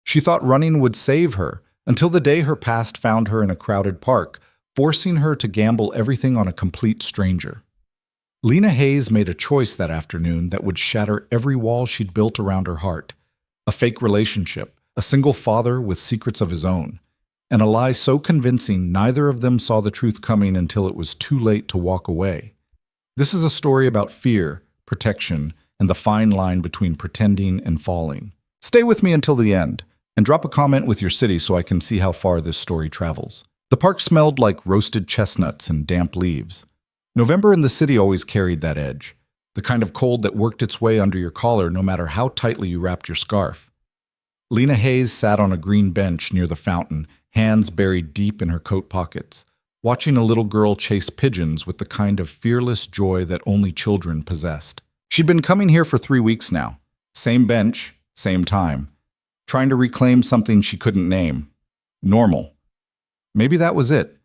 She thought running would save her, until the day her past found her in a crowded park, forcing her to gamble everything on a complete stranger. Lena Hayes made a choice that afternoon that would shatter every wall she'd built around her heart. A fake relationship, a single father with secrets of his own, and a lie so convincing neither of them saw the truth coming until it was too late to walk away. This is a story about fear, protection, and the fine line between pretending and falling. Stay with me until the end, and drop a comment with your city so I can see how far this story travels. The park smelled like roasted chestnuts and damp leaves. November in the city always carried that edge, the kind of cold that worked its way under your collar no matter how tightly you wrapped your scarf. Lena Hayes sat on a green bench near the fountain, hands buried deep in her coat pockets, watching a little girl chase pigeons with the kind of fearless joy that only children possessed. She'd been coming here for 3 weeks now. Same bench, same time. Trying to reclaim something she couldn't name. Normal. Maybe that was it.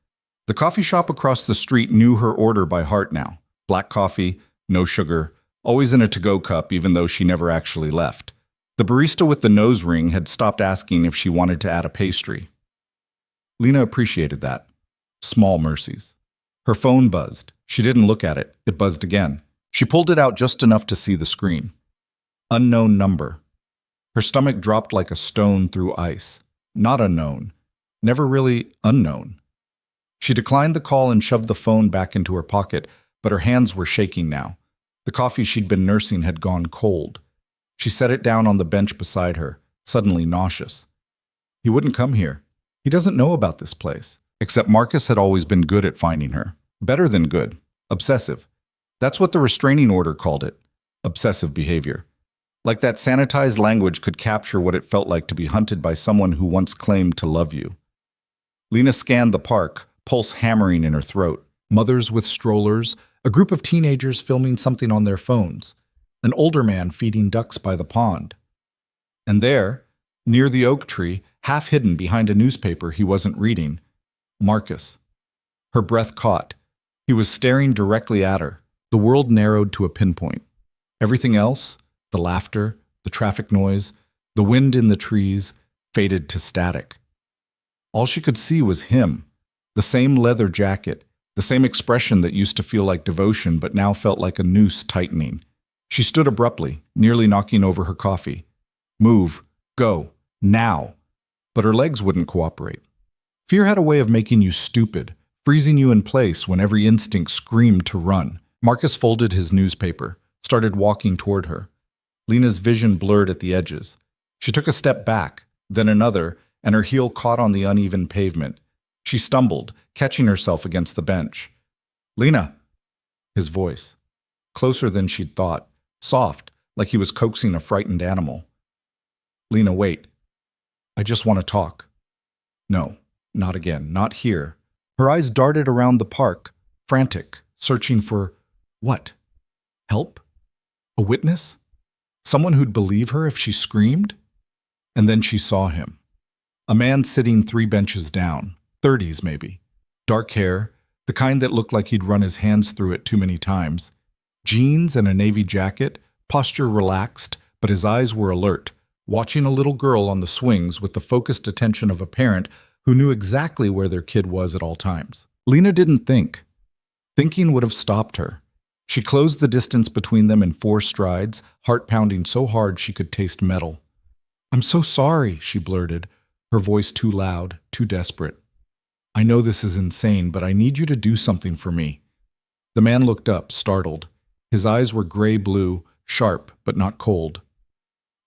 The coffee shop across the street knew her order by heart now. Black coffee, no sugar, always in a to-go cup even though she never actually left. The barista with the nose ring had stopped asking if she wanted to add a pastry. Lena appreciated that. Small mercies. Her phone buzzed. She didn't look at it. It buzzed again. She pulled it out just enough to see the screen. Unknown number. Her stomach dropped like a stone through ice. Not unknown. Never really unknown. She declined the call and shoved the phone back into her pocket, but her hands were shaking now. The coffee she'd been nursing had gone cold. She set it down on the bench beside her, suddenly nauseous. He wouldn't come here. He doesn't know about this place. Except Marcus had always been good at finding her. Better than good. Obsessive. That's what the restraining order called it. Obsessive behavior. Like that sanitized language could capture what it felt like to be hunted by someone who once claimed to love you. Lena scanned the park, pulse hammering in her throat. Mothers with strollers, a group of teenagers filming something on their phones, an older man feeding ducks by the pond. And there, near the oak tree, half hidden behind a newspaper he wasn't reading, Marcus. Her breath caught. He was staring directly at her. The world narrowed to a pinpoint. Everything else, the laughter, the traffic noise, the wind in the trees, faded to static. All she could see was him. The same leather jacket, the same expression that used to feel like devotion but now felt like a noose tightening. She stood abruptly, nearly knocking over her coffee. Move. Go. Now. But her legs wouldn't cooperate. Fear had a way of making you stupid, freezing you in place when every instinct screamed to run. Marcus folded his newspaper, started walking toward her. Lena's vision blurred at the edges. She took a step back, then another, and her heel caught on the uneven pavement. She stumbled, catching herself against the bench. Lena! His voice. Closer than she'd thought. Soft, like he was coaxing a frightened animal. Lena, wait. I just want to talk. No, not again, not here. Her eyes darted around the park, frantic, searching for what? Help? A witness? Someone who'd believe her if she screamed? And then she saw him. A man sitting 3 benches down. 30s maybe. Dark hair, the kind that looked like he'd run his hands through it too many times. Jeans and a navy jacket, posture relaxed, but his eyes were alert, watching a little girl on the swings with the focused attention of a parent who knew exactly where their kid was at all times. Lena didn't think. Thinking would have stopped her. She closed the distance between them in 4 strides, heart pounding so hard she could taste metal. I'm so sorry, she blurted, her voice too loud, too desperate. I know this is insane, but I need you to do something for me. The man looked up, startled. His eyes were gray-blue, sharp, but not cold.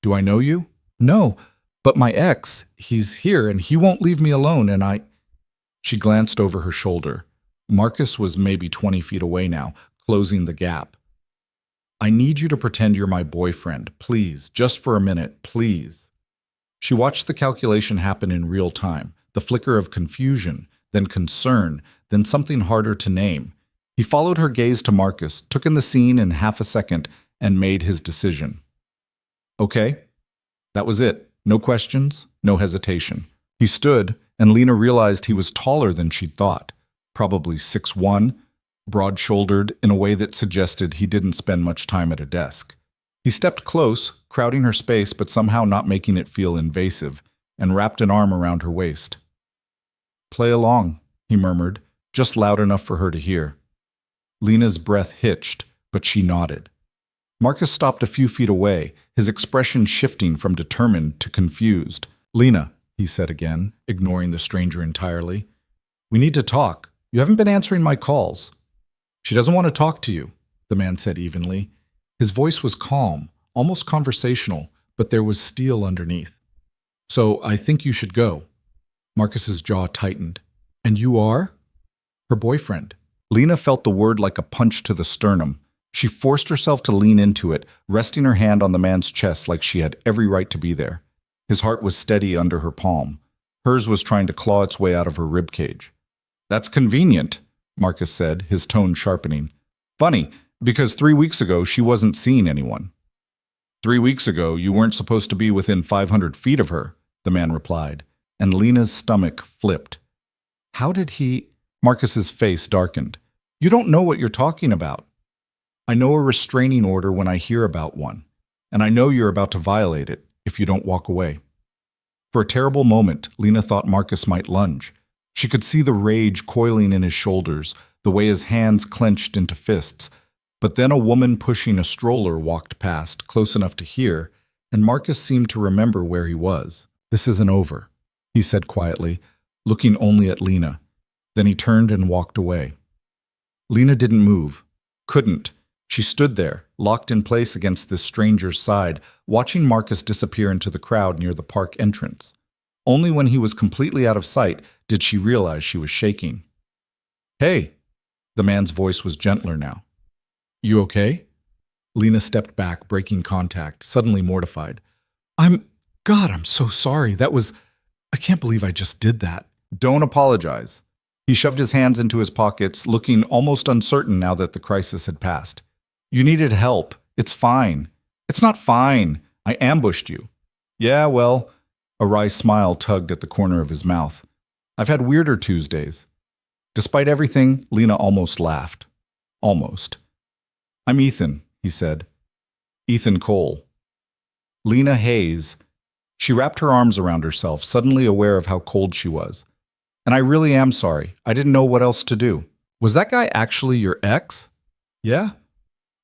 Do I know you? No, but my ex, he's here and he won't leave me alone and I... She glanced over her shoulder. Marcus was maybe 20 feet away now, closing the gap. I need you to pretend you're my boyfriend, please, just for a minute, please. She watched the calculation happen in real time, the flicker of confusion, then concern, then something harder to name. He followed her gaze to Marcus, took in the scene in half a second, and made his decision. Okay. That was it. No questions, no hesitation. He stood, and Lena realized he was taller than she'd thought, probably 6'1", broad-shouldered in a way that suggested he didn't spend much time at a desk. He stepped close, crowding her space but somehow not making it feel invasive. and wrapped an arm around her waist. "Play along," he murmured, just loud enough for her to hear. Lena's breath hitched, but she nodded. Marcus stopped a few feet away, his expression shifting from determined to confused. "Lena," he said again, ignoring the stranger entirely. "We need to talk. You haven't been answering my calls." "She doesn't want to talk to you," the man said evenly. His voice was calm, almost conversational, but there was steel underneath. "So I think you should go." Marcus's jaw tightened. "And you are?" "Her boyfriend." Lena felt the word like a punch to the sternum. She forced herself to lean into it, resting her hand on the man's chest like she had every right to be there. His heart was steady under her palm. Hers was trying to claw its way out of her ribcage. "That's convenient," Marcus said, his tone sharpening. "Funny, because 3 weeks ago she wasn't seeing anyone." "3 weeks ago you weren't supposed to be within 500 feet of her," the man replied, and Lena's stomach flipped. "How did he—" Marcus's face darkened. "You don't know what you're talking about. I know a restraining order when I hear about one, and I know you're about to violate it if you don't walk away." For a terrible moment, Lena thought Marcus might lunge. She could see the rage coiling in his shoulders, the way his hands clenched into fists. But then a woman pushing a stroller walked past, close enough to hear, and Marcus seemed to remember where he was. "This isn't over," he said quietly, looking only at Lena. Then he turned and walked away. Lena didn't move. Couldn't. She stood there, locked in place against this stranger's side, watching Marcus disappear into the crowd near the park entrance. Only when he was completely out of sight did she realize she was shaking. "Hey!" The man's voice was gentler now. "You okay?" Lena stepped back, breaking contact, suddenly mortified. God, I'm so sorry. I can't believe I just did that." "Don't apologize." He shoved his hands into his pockets, looking almost uncertain now that the crisis had passed. "You needed help. It's fine." "It's not fine. I ambushed you." "Yeah, well," a wry smile tugged at the corner of his mouth. "I've had weirder Tuesdays." Despite everything, Lena almost laughed. Almost. "I'm Ethan," he said. "Ethan Cole." Lena Hayes. She wrapped her arms around herself, suddenly aware of how cold she was. "And I really am sorry. I didn't know what else to do." "Was that guy actually your ex?" "Yeah."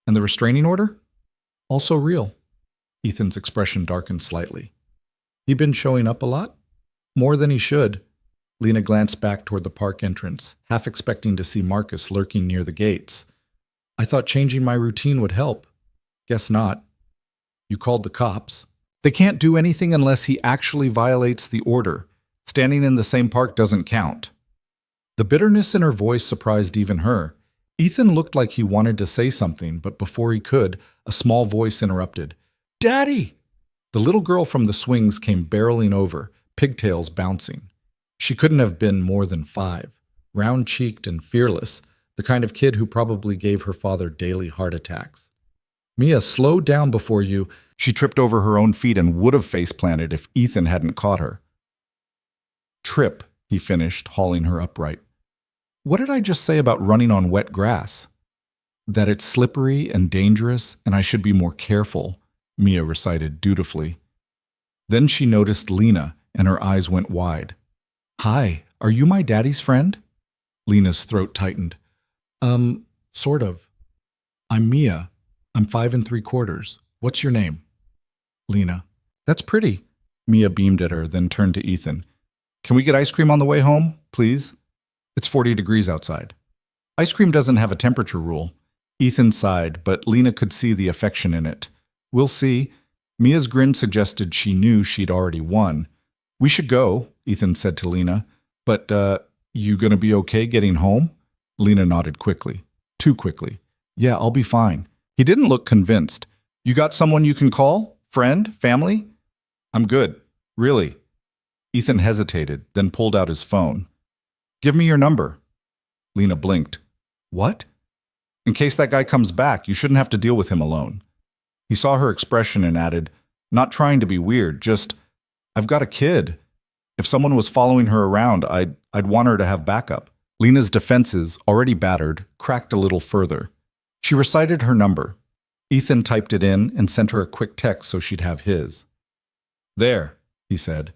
"And the restraining order?" "Also real." Ethan's expression darkened slightly. "He been showing up a lot?" "More than he should." Lena glanced back toward the park entrance, half expecting to see Marcus lurking near the gates. "I thought changing my routine would help." "Guess not." "You called the cops." "They can't do anything unless he actually violates the order. Standing in the same park doesn't count." The bitterness in her voice surprised even her. Ethan looked like he wanted to say something, but before he could, a small voice interrupted. "Daddy!" The little girl from the swings came barreling over, pigtails bouncing. She couldn't have been more than 5, round-cheeked and fearless, the kind of kid who probably gave her father daily heart attacks. "Mia, slow down before you—" She tripped over her own feet and would have face-planted if Ethan hadn't caught her. "Trip," he finished, hauling her upright. "What did I just say about running on wet grass?" "That it's slippery and dangerous, and I should be more careful," Mia recited dutifully. Then she noticed Lena, and her eyes went wide. "Hi, are you my daddy's friend?" Lena's throat tightened. Sort of. I'm Mia. I'm 5 3/4. What's your name?" "Lena." "That's pretty." Mia beamed at her, then turned to Ethan. "Can we get ice cream on the way home, please? It's 40 degrees outside." Ice cream doesn't have a temperature rule. Ethan sighed, but Lena could see the affection in it. "We'll see." Mia's grin suggested she knew she'd already won. "We should go," Ethan said to Lena. "But, you gonna be okay getting home?" Lena nodded quickly. Too quickly. "Yeah, I'll be fine." He didn't look convinced. "You got someone you can call? Friend? Family?" "I'm good. Really." Ethan hesitated, then pulled out his phone. "Give me your number." Lena blinked. "What?" "In case that guy comes back, you shouldn't have to deal with him alone." He saw her expression and added, "Not trying to be weird, just, I've got a kid. If someone was following her around, I'd want her to have backup." Lena's defenses, already battered, cracked a little further. She recited her number. Ethan typed it in and sent her a quick text so she'd have his. "There," he said.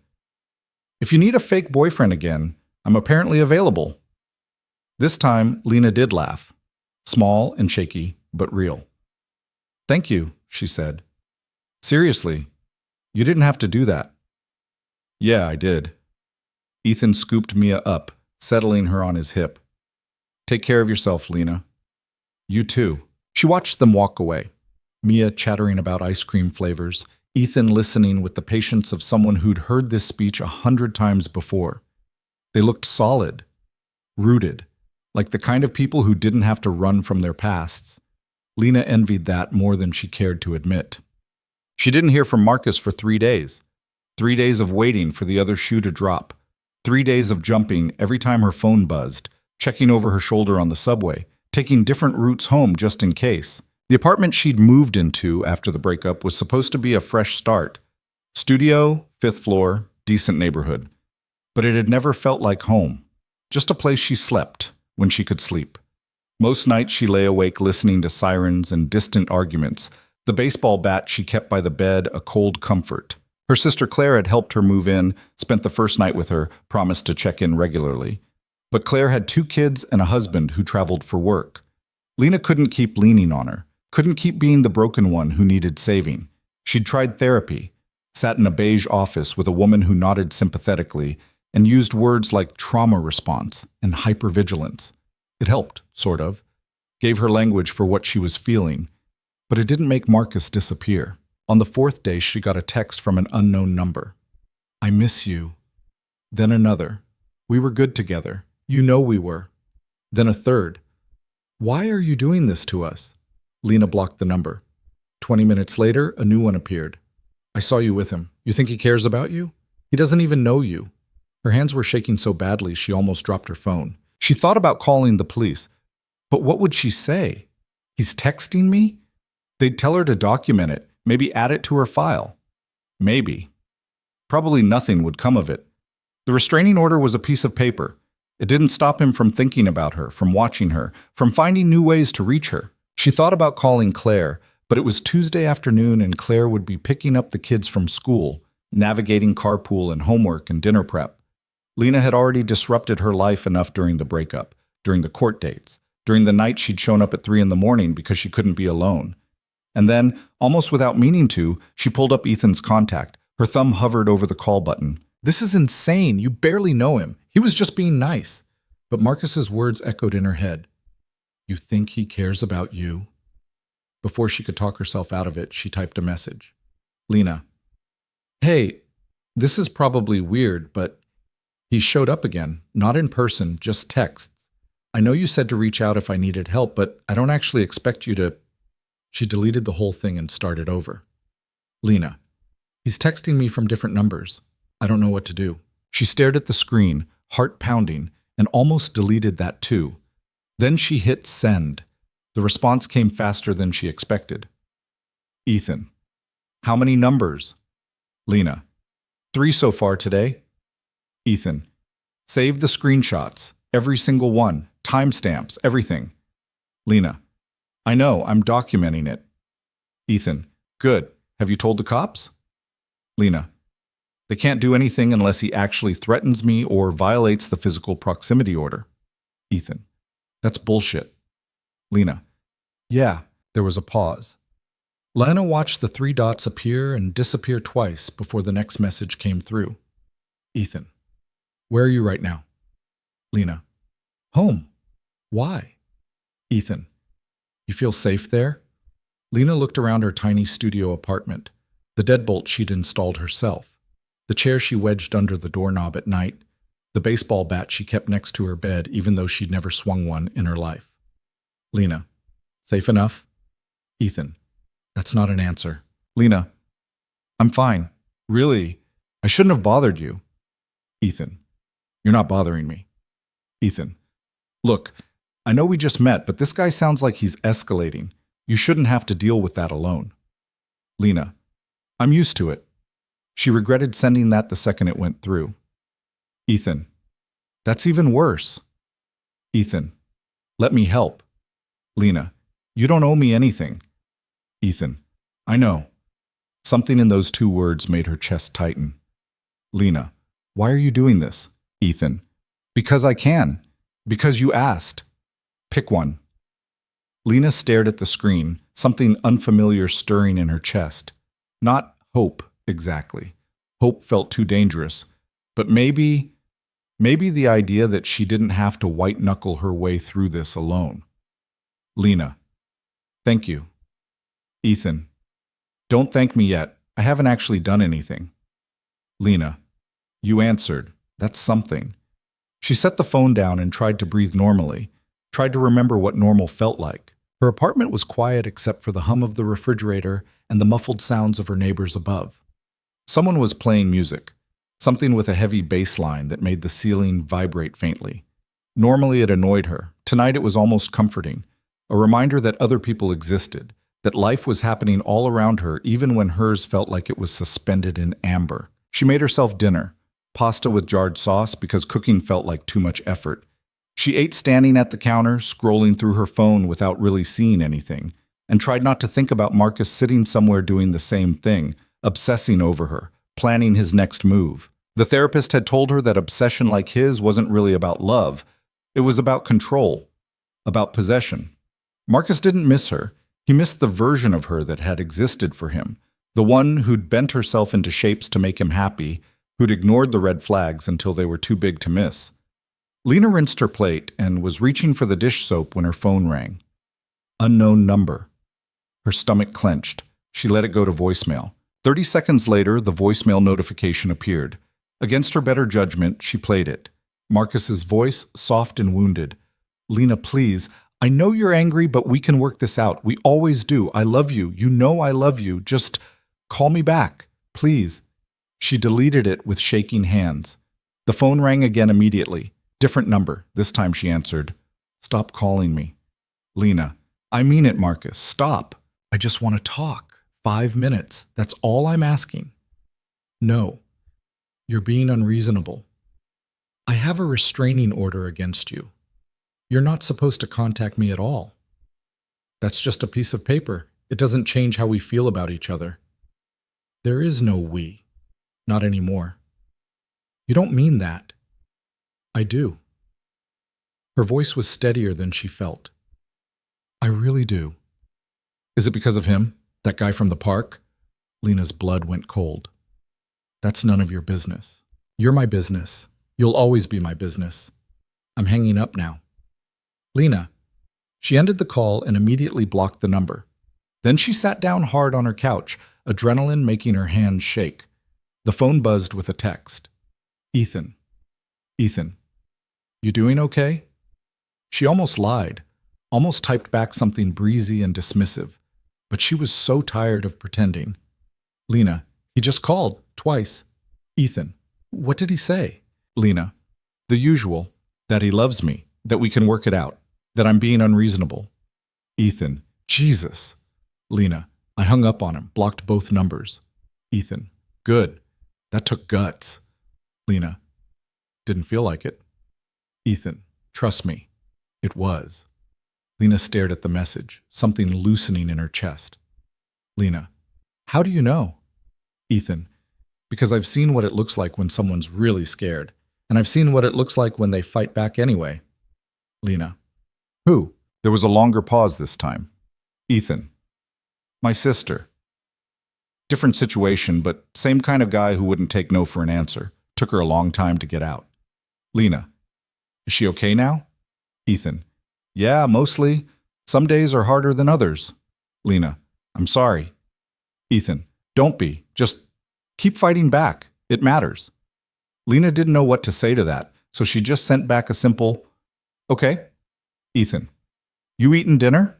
If you need a fake boyfriend again, I'm apparently available. This time, Lena did laugh. Small and shaky, but real. Thank you, she said. Seriously, you didn't have to do that. Yeah, I did. Ethan scooped Mia up, settling her on his hip. Take care of yourself, Lena. You too. She watched them walk away. Mia chattering about ice cream flavors, Ethan listening with the patience of someone who'd heard this speech 100 times before. They looked solid, rooted, like the kind of people who didn't have to run from their pasts. Lena envied that more than she cared to admit. She didn't hear from Marcus for 3 days. 3 days of waiting for the other shoe to drop. 3 days of jumping every time her phone buzzed, checking over her shoulder on the subway, taking different routes home just in case. The apartment she'd moved into after the breakup was supposed to be a fresh start. Studio, 5th floor, decent neighborhood. But it had never felt like home. Just a place she slept when she could sleep. Most nights she lay awake listening to sirens and distant arguments, the baseball bat she kept by the bed a cold comfort. Her sister Claire had helped her move in, spent the first night with her, promised to check in regularly. But Claire had 2 kids and a husband who traveled for work. Lena couldn't keep leaning on her, couldn't keep being the broken one who needed saving. She'd tried therapy, sat in a beige office with a woman who nodded sympathetically and used words like trauma response and hypervigilance. It helped, sort of, gave her language for what she was feeling, but it didn't make Marcus disappear. On the 4th day, she got a text from an unknown number. I miss you. Then another. We were good together. You know we were. Then a third. Why are you doing this to us? Lena blocked the number. 20 minutes later, a new one appeared. I saw you with him. You think he cares about you? He doesn't even know you. Her hands were shaking so badly she almost dropped her phone. She thought about calling the police. But what would she say? He's texting me? They'd tell her to document it, maybe add it to her file. Maybe. Probably nothing would come of it. The restraining order was a piece of paper. It didn't stop him from thinking about her, from watching her, from finding new ways to reach her. She thought about calling Claire, but it was Tuesday afternoon and Claire would be picking up the kids from school, navigating carpool and homework and dinner prep. Lena had already disrupted her life enough during the breakup, during the court dates, during the night she'd shown up at 3 a.m. because she couldn't be alone. And then, almost without meaning to, she pulled up Ethan's contact. Her thumb hovered over the call button. This is insane. You barely know him. He was just being nice. But Marcus's words echoed in her head. You think he cares about you? Before she could talk herself out of it, she typed a message. Lena. Hey, this is probably weird, but he showed up again. Not in person, just texts. I know you said to reach out if I needed help, but I don't actually expect you to... She deleted the whole thing and started over. Lena. He's texting me from different numbers. I don't know what to do. She stared at the screen, heart pounding, and almost deleted that too. Then she hit send. The response came faster than she expected. Ethan. How many numbers? Lena. 3 so far today. Ethan. Save the screenshots. Every single one. Timestamps. Everything. Lena. I know. I'm documenting it. Ethan. Good. Have you told the cops? Lena. They can't do anything unless he actually threatens me or violates the physical proximity order. Ethan. That's bullshit. Lena. Yeah. There was a pause. Lena watched the 3 dots appear and disappear twice before the next message came through. Ethan. Where are you right now? Lena. Home. Why? Ethan. You feel safe there? Lena looked around her tiny studio apartment, the deadbolt she'd installed herself, the chair she wedged under the doorknob at night, the baseball bat she kept next to her bed even though she'd never swung one in her life. Lena. Safe enough? Ethan. That's not an answer. Lena. I'm fine. Really, I shouldn't have bothered you. Ethan. You're not bothering me. Ethan. Look, I know we just met, but this guy sounds like he's escalating. You shouldn't have to deal with that alone. Lena. I'm used to it. She regretted sending that the second it went through. Ethan. That's even worse. Ethan. Let me help. Lena. You don't owe me anything. Ethan. I know. Something in those 2 words made her chest tighten. Lena. Why are you doing this? Ethan. Because I can. Because you asked. Pick one. Lena stared at the screen, something unfamiliar stirring in her chest. Not hope, exactly. Hope felt too dangerous. But maybe the idea that she didn't have to white-knuckle her way through this alone. Lena. Thank you. Ethan. Don't thank me yet. I haven't actually done anything. Lena. You answered. That's something. She set the phone down and tried to breathe normally, tried to remember what normal felt like. Her apartment was quiet except for the hum of the refrigerator and the muffled sounds of her neighbors above. Someone was playing music, something with a heavy bass line that made the ceiling vibrate faintly. Normally it annoyed her. Tonight it was almost comforting, a reminder that other people existed, that life was happening all around her even when hers felt like it was suspended in amber. She made herself dinner, pasta with jarred sauce because cooking felt like too much effort. She ate standing at the counter, scrolling through her phone without really seeing anything, and tried not to think about Marcus sitting somewhere doing the same thing, obsessing over her, planning his next move. The therapist had told her that obsession like his wasn't really about love. It was about control, about possession. Marcus didn't miss her. He missed the version of her that had existed for him, the one who'd bent herself into shapes to make him happy, who'd ignored the red flags until they were too big to miss. Lena rinsed her plate and was reaching for the dish soap when her phone rang. Unknown number. Her stomach clenched. She let it go to voicemail. 30 seconds later, the voicemail notification appeared. Against her better judgment, she played it. Marcus's voice, soft and wounded. Lena, please. I know you're angry, but we can work this out. We always do. I love you. You know I love you. Just call me back, please. She deleted it with shaking hands. The phone rang again immediately. Different number. This time she answered. Stop calling me. Lena. I mean it, Marcus. Stop. I just want to talk. 5 minutes. That's all I'm asking. No. You're being unreasonable. I have a restraining order against you. You're not supposed to contact me at all. That's just a piece of paper. It doesn't change how we feel about each other. There is no we. Not anymore. You don't mean that. I do. Her voice was steadier than she felt. I really do. Is it because of him? That guy from the park? Lena's blood went cold. That's none of your business. You're my business. You'll always be my business. I'm hanging up now. Lena. She ended the call and immediately blocked the number. Then she sat down hard on her couch, adrenaline making her hands shake. The phone buzzed with a text. Ethan. Ethan. You doing okay? She almost lied, almost typed back something breezy and dismissive, but she was so tired of pretending. Lena. He just called, twice. Ethan. What did he say? Lena. The usual. That he loves me, that we can work it out, that I'm being unreasonable. Ethan. Jesus. Lena. I hung up on him, blocked both numbers. Ethan. Good. That took guts. Lena. Didn't feel like it. Ethan. Trust me. It was. Lena stared at the message, something loosening in her chest. Lena. How do you know? Ethan. Because I've seen what it looks like when someone's really scared, and I've seen what it looks like when they fight back anyway. Lena. Who? There was a longer pause this time. Ethan. My sister. Different situation, but same kind of guy who wouldn't take no for an answer. Took her a long time to get out. Lena. Is she okay now? Ethan. Yeah, mostly. Some days are harder than others. Lena. I'm sorry. Ethan. Don't be. Just keep fighting back. It matters. Lena didn't know what to say to that, so she just sent back a simple, okay. Ethan. You eaten dinner?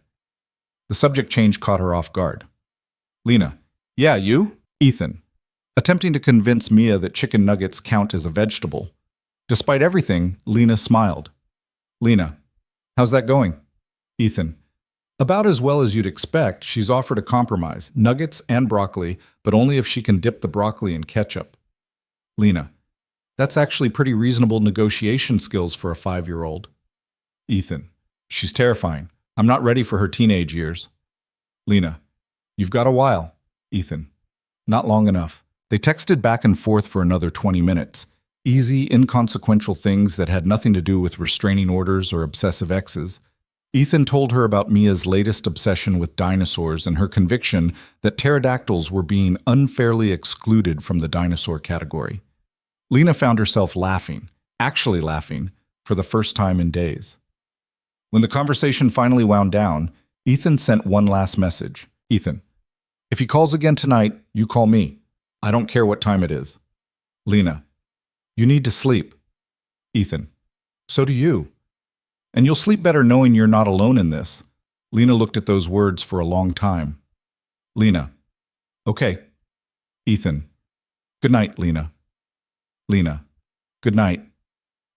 The subject change caught her off guard. Lena. Yeah, you? Ethan. Attempting to convince Mia that chicken nuggets count as a vegetable. Despite everything, Lena smiled. Lena. How's that going? Ethan. About as well as you'd expect. She's offered a compromise, nuggets and broccoli, but only if she can dip the broccoli in ketchup. Lena. That's actually pretty reasonable negotiation skills for a 5-year-old. Ethan. She's terrifying. I'm not ready for her teenage years. Lena. You've got a while. Ethan. Not long enough. They texted back and forth for another 20 minutes. easy, inconsequential things that had nothing to do with restraining orders or obsessive exes. Ethan told her about Mia's latest obsession with dinosaurs and her conviction that pterodactyls were being unfairly excluded from the dinosaur category. Lena found herself laughing, actually laughing, for the first time in days. When the conversation finally wound down, Ethan sent one last message. Ethan, if he calls again tonight, you call me. I don't care what time it is. Lena, you need to sleep. Ethan, so do you. And you'll sleep better knowing you're not alone in this. Lena looked at those words for a long time. Lena, okay. Ethan, good night, Lena. Lena, good night.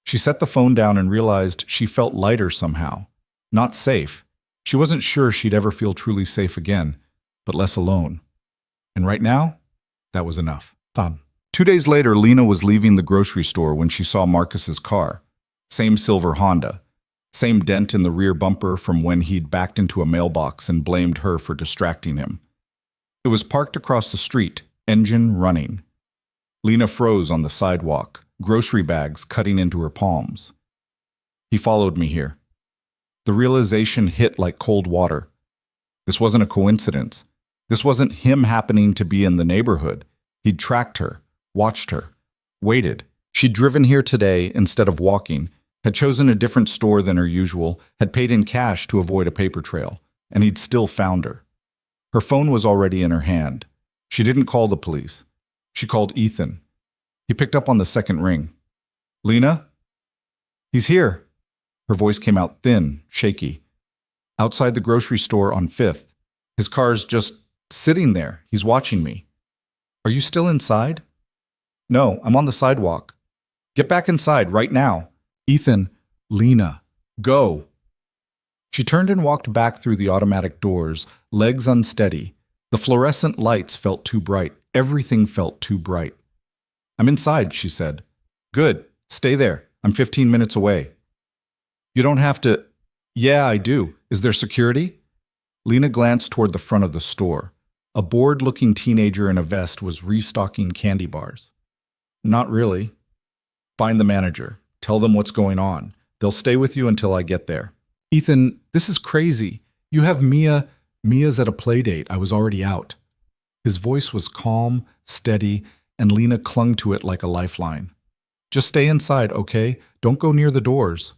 She set the phone down and realized she felt lighter somehow. Not safe. She wasn't sure she'd ever feel truly safe again, but less alone. And right now, that was enough. 2 days later, Lena was leaving the grocery store when she saw Marcus's car. Same silver Honda. Same dent in the rear bumper from when he'd backed into a mailbox and blamed her for distracting him. It was parked across the street, engine running. Lena froze on the sidewalk, grocery bags cutting into her palms. He followed me here. The realization hit like cold water. This wasn't a coincidence. This wasn't him happening to be in the neighborhood. He'd tracked her, watched her, waited. She'd driven here today instead of walking, had chosen a different store than her usual, had paid in cash to avoid a paper trail, and he'd still found her. Her phone was already in her hand. She didn't call the police. She called Ethan. He picked up on the second ring. Lena? He's here. Her voice came out thin, shaky. Outside the grocery store on 5th. His car's just sitting there. He's watching me. Are you still inside? No, I'm on the sidewalk. Get back inside right now. Ethan, Lena, go. She turned and walked back through the automatic doors, legs unsteady. The fluorescent lights felt too bright. Everything felt too bright. I'm inside, she said. Good. Stay there. I'm 15 minutes away. You don't have to. Yeah, I do. Is there security? Lena glanced toward the front of the store. A bored-looking teenager in a vest was restocking candy bars. Not really. Find the manager. Tell them what's going on. They'll stay with you until I get there. Ethan, this is crazy. You have Mia. Mia's at a play date. I was already out. His voice was calm, steady, and Lena clung to it like a lifeline. Just stay inside, okay? Don't go near the doors.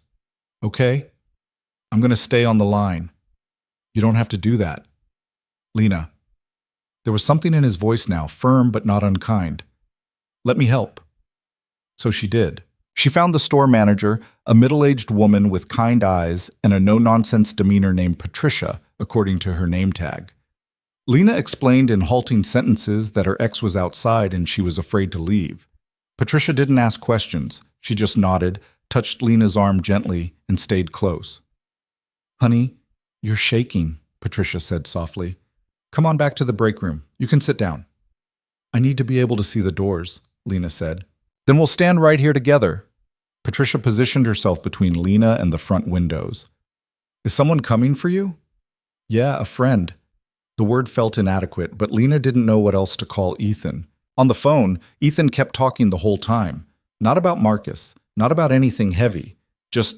Okay? I'm going to stay on the line. You don't have to do that. Lena. There was something in his voice now, firm but not unkind. Let me help. So she did. She found the store manager, a middle-aged woman with kind eyes and a no-nonsense demeanor named Patricia, according to her name tag. Lena explained in halting sentences that her ex was outside and she was afraid to leave. Patricia didn't ask questions. She just nodded, touched Lena's arm gently, and stayed close. Honey, you're shaking, Patricia said softly. Come on back to the break room. You can sit down. I need to be able to see the doors, Lena said. Then we'll stand right here together. Patricia positioned herself between Lena and the front windows. Is someone coming for you? Yeah, a friend. The word felt inadequate, but Lena didn't know what else to call Ethan. On the phone, Ethan kept talking the whole time. Not about Marcus, not about anything heavy, just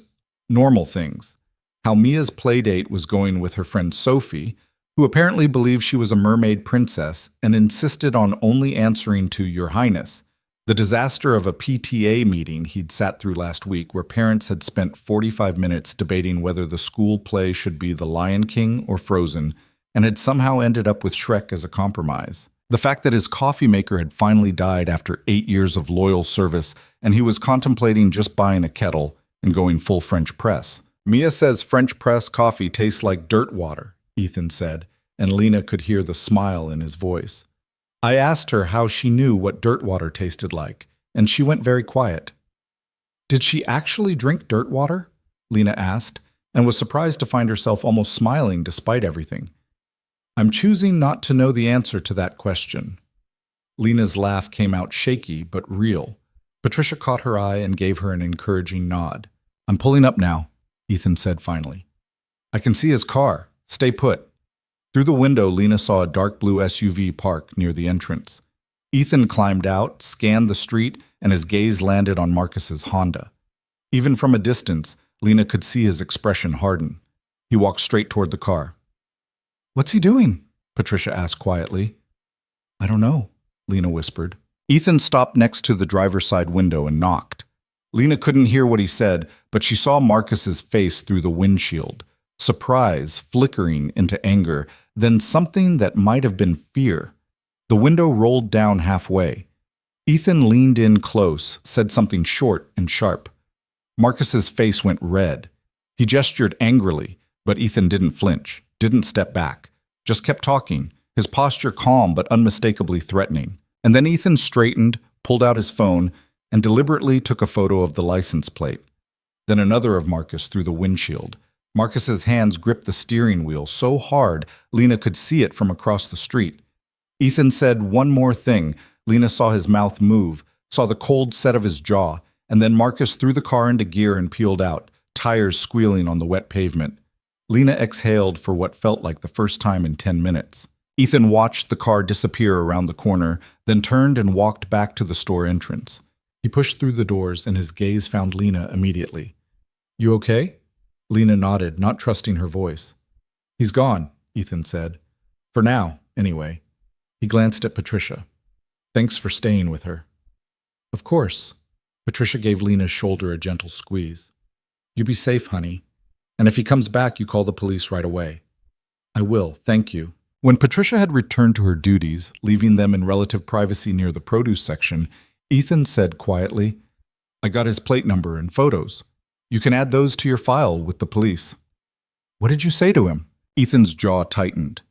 normal things. How Mia's playdate was going with her friend Sophie, who apparently believed she was a mermaid princess and insisted on only answering to Your Highness. The disaster of a PTA meeting he'd sat through last week where parents had spent 45 minutes debating whether the school play should be The Lion King or Frozen, and had somehow ended up with Shrek as a compromise. The fact that his coffee maker had finally died after 8 years of loyal service, and he was contemplating just buying a kettle and going full French press. Mia says French press coffee tastes like dirt water, Ethan said, and Lena could hear the smile in his voice. I asked her how she knew what dirt water tasted like, and she went very quiet. Did she actually drink dirt water? Lena asked, and was surprised to find herself almost smiling despite everything. I'm choosing not to know the answer to that question. Lena's laugh came out shaky but real. Patricia caught her eye and gave her an encouraging nod. I'm pulling up now, Ethan said finally. I can see his car. Stay put. Through the window, Lena saw a dark blue SUV park near the entrance. Ethan climbed out, scanned the street, and his gaze landed on Marcus's Honda. Even from a distance, Lena could see his expression harden. He walked straight toward the car. "What's he doing?" Patricia asked quietly. "I don't know," Lena whispered. Ethan stopped next to the driver's side window and knocked. Lena couldn't hear what he said, but she saw Marcus's face through the windshield. Surprise flickering into anger, then something that might have been fear. The window rolled down halfway. Ethan leaned in close, said something short and sharp. Marcus's face went red. He gestured angrily, but Ethan didn't flinch, didn't step back, just kept talking, his posture calm but unmistakably threatening. And then Ethan straightened, pulled out his phone, and deliberately took a photo of the license plate. Then another of Marcus through the windshield. Marcus's hands gripped the steering wheel so hard Lena could see it from across the street. Ethan said one more thing. Lena saw his mouth move, saw the cold set of his jaw, and then Marcus threw the car into gear and peeled out, tires squealing on the wet pavement. Lena exhaled for what felt like the first time in 10 minutes. Ethan watched the car disappear around the corner, then turned and walked back to the store entrance. He pushed through the doors and his gaze found Lena immediately. "You okay?" Lena nodded, not trusting her voice. "He's gone," Ethan said. "For now, anyway." He glanced at Patricia. "Thanks for staying with her." "Of course." Patricia gave Lena's shoulder a gentle squeeze. "You be safe, honey. And if he comes back, you call the police right away." "I will, thank you." When Patricia had returned to her duties, leaving them in relative privacy near the produce section, Ethan said quietly, "I got his plate number and photos. You can add those to your file with the police." "What did you say to him?" Ethan's jaw tightened.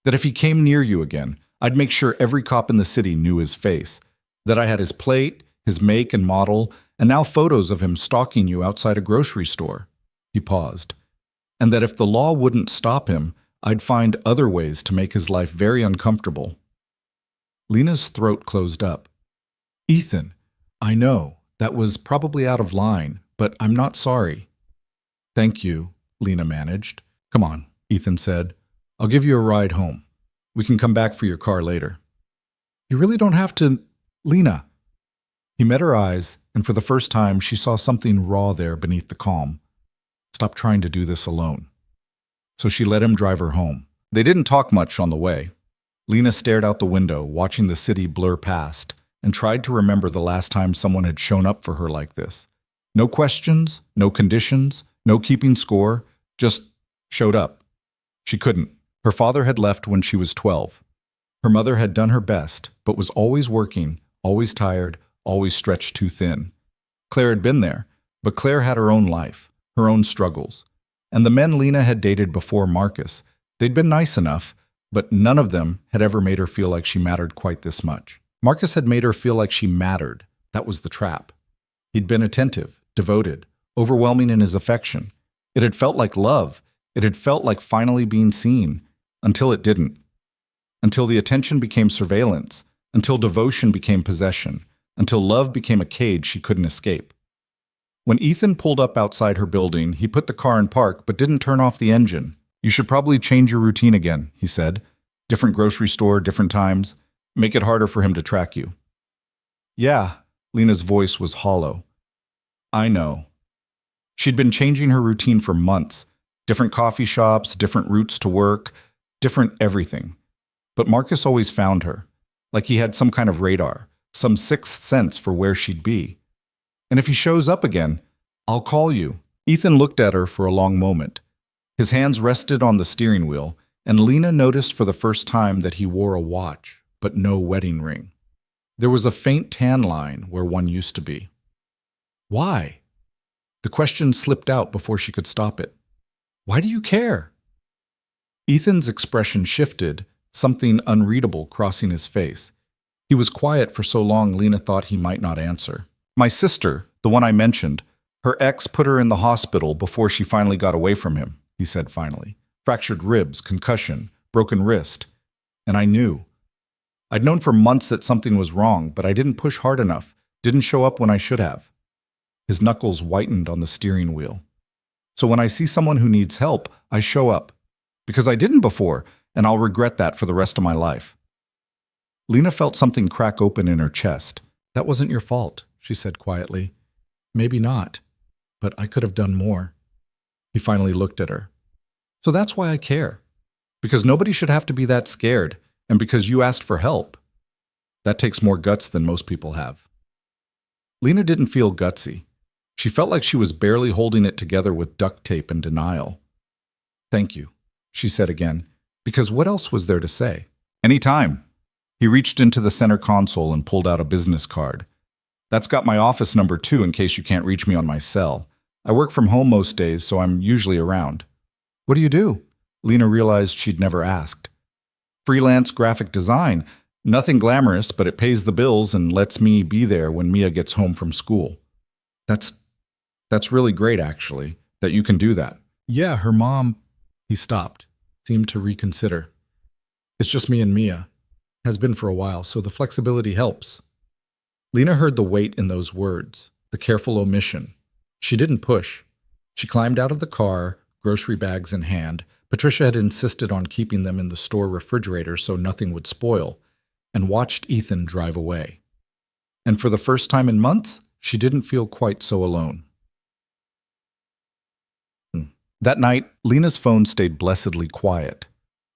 "That if he came near you again, I'd make sure every cop in the city knew his face. That I had his plate, his make and model, and now photos of him stalking you outside a grocery store." He paused. "And that if the law wouldn't stop him, I'd find other ways to make his life very uncomfortable." Lena's throat closed up. "Ethan, I know, that was probably out of line, but I'm not sorry." "Thank you," Lena managed. "Come on," Ethan said. "I'll give you a ride home. We can come back for your car later." "You really don't have to, Lena." He met her eyes, and for the first time she saw something raw there beneath the calm. "Stop trying to do this alone." So she let him drive her home. They didn't talk much on the way. Lena stared out the window, watching the city blur past, and tried to remember the last time someone had shown up for her like this. No questions, no conditions, no keeping score, just showed up. She couldn't. Her father had left when she was 12. Her mother had done her best, but was always working, always tired, always stretched too thin. Claire had been there, but Claire had her own life, her own struggles. And the men Lena had dated before Marcus, they'd been nice enough, but none of them had ever made her feel like she mattered quite this much. Marcus had made her feel like she mattered. That was the trap. He'd been attentive, devoted, overwhelming in his affection. It had felt like love. It had felt like finally being seen, until it didn't. Until the attention became surveillance, until devotion became possession, until love became a cage she couldn't escape. When Ethan pulled up outside her building, he put the car in park but didn't turn off the engine. "You should probably change your routine again," he said. "Different grocery store, different times. Make it harder for him to track you." "Yeah," Lena's voice was hollow. "I know." She'd been changing her routine for months. Different coffee shops, different routes to work, different everything. But Marcus always found her, like he had some kind of radar, some sixth sense for where she'd be. "And if he shows up again, I'll call you." Ethan looked at her for a long moment. His hands rested on the steering wheel, and Lena noticed for the first time that he wore a watch, but no wedding ring. There was a faint tan line where one used to be. "Why?" The question slipped out before she could stop it. "Why do you care?" Ethan's expression shifted, something unreadable crossing his face. He was quiet for so long Lena thought he might not answer. "My sister, the one I mentioned, her ex put her in the hospital before she finally got away from him," he said finally. "Fractured ribs, concussion, broken wrist. And I knew. I'd known for months that something was wrong, but I didn't push hard enough, didn't show up when I should have." His knuckles whitened on the steering wheel. "So when I see someone who needs help, I show up. Because I didn't before, and I'll regret that for the rest of my life." Lena felt something crack open in her chest. That wasn't your fault, she said quietly. Maybe not, but I could have done more. He finally looked at her. So that's why I care. Because nobody should have to be that scared, and because you asked for help. That takes more guts than most people have. Lena didn't feel gutsy. She felt like she was barely holding it together with duct tape and denial. Thank you, she said again, because what else was there to say? Anytime. He reached into the center console and pulled out a business card. That's got my office number too in case you can't reach me on my cell. I work from home most days, so I'm usually around. What do you do? Lena realized she'd never asked. Freelance graphic design. Nothing glamorous, but it pays the bills and lets me be there when Mia gets home from school. That's really great, actually, that you can do that. Yeah, her mom... He stopped, seemed to reconsider. It's just me and Mia. Has been for a while, so the flexibility helps. Lena heard the weight in those words, the careful omission. She didn't push. She climbed out of the car, grocery bags in hand. Patricia had insisted on keeping them in the store refrigerator so nothing would spoil, and watched Ethan drive away. And for the first time in months, she didn't feel quite so alone. That night, Lena's phone stayed blessedly quiet.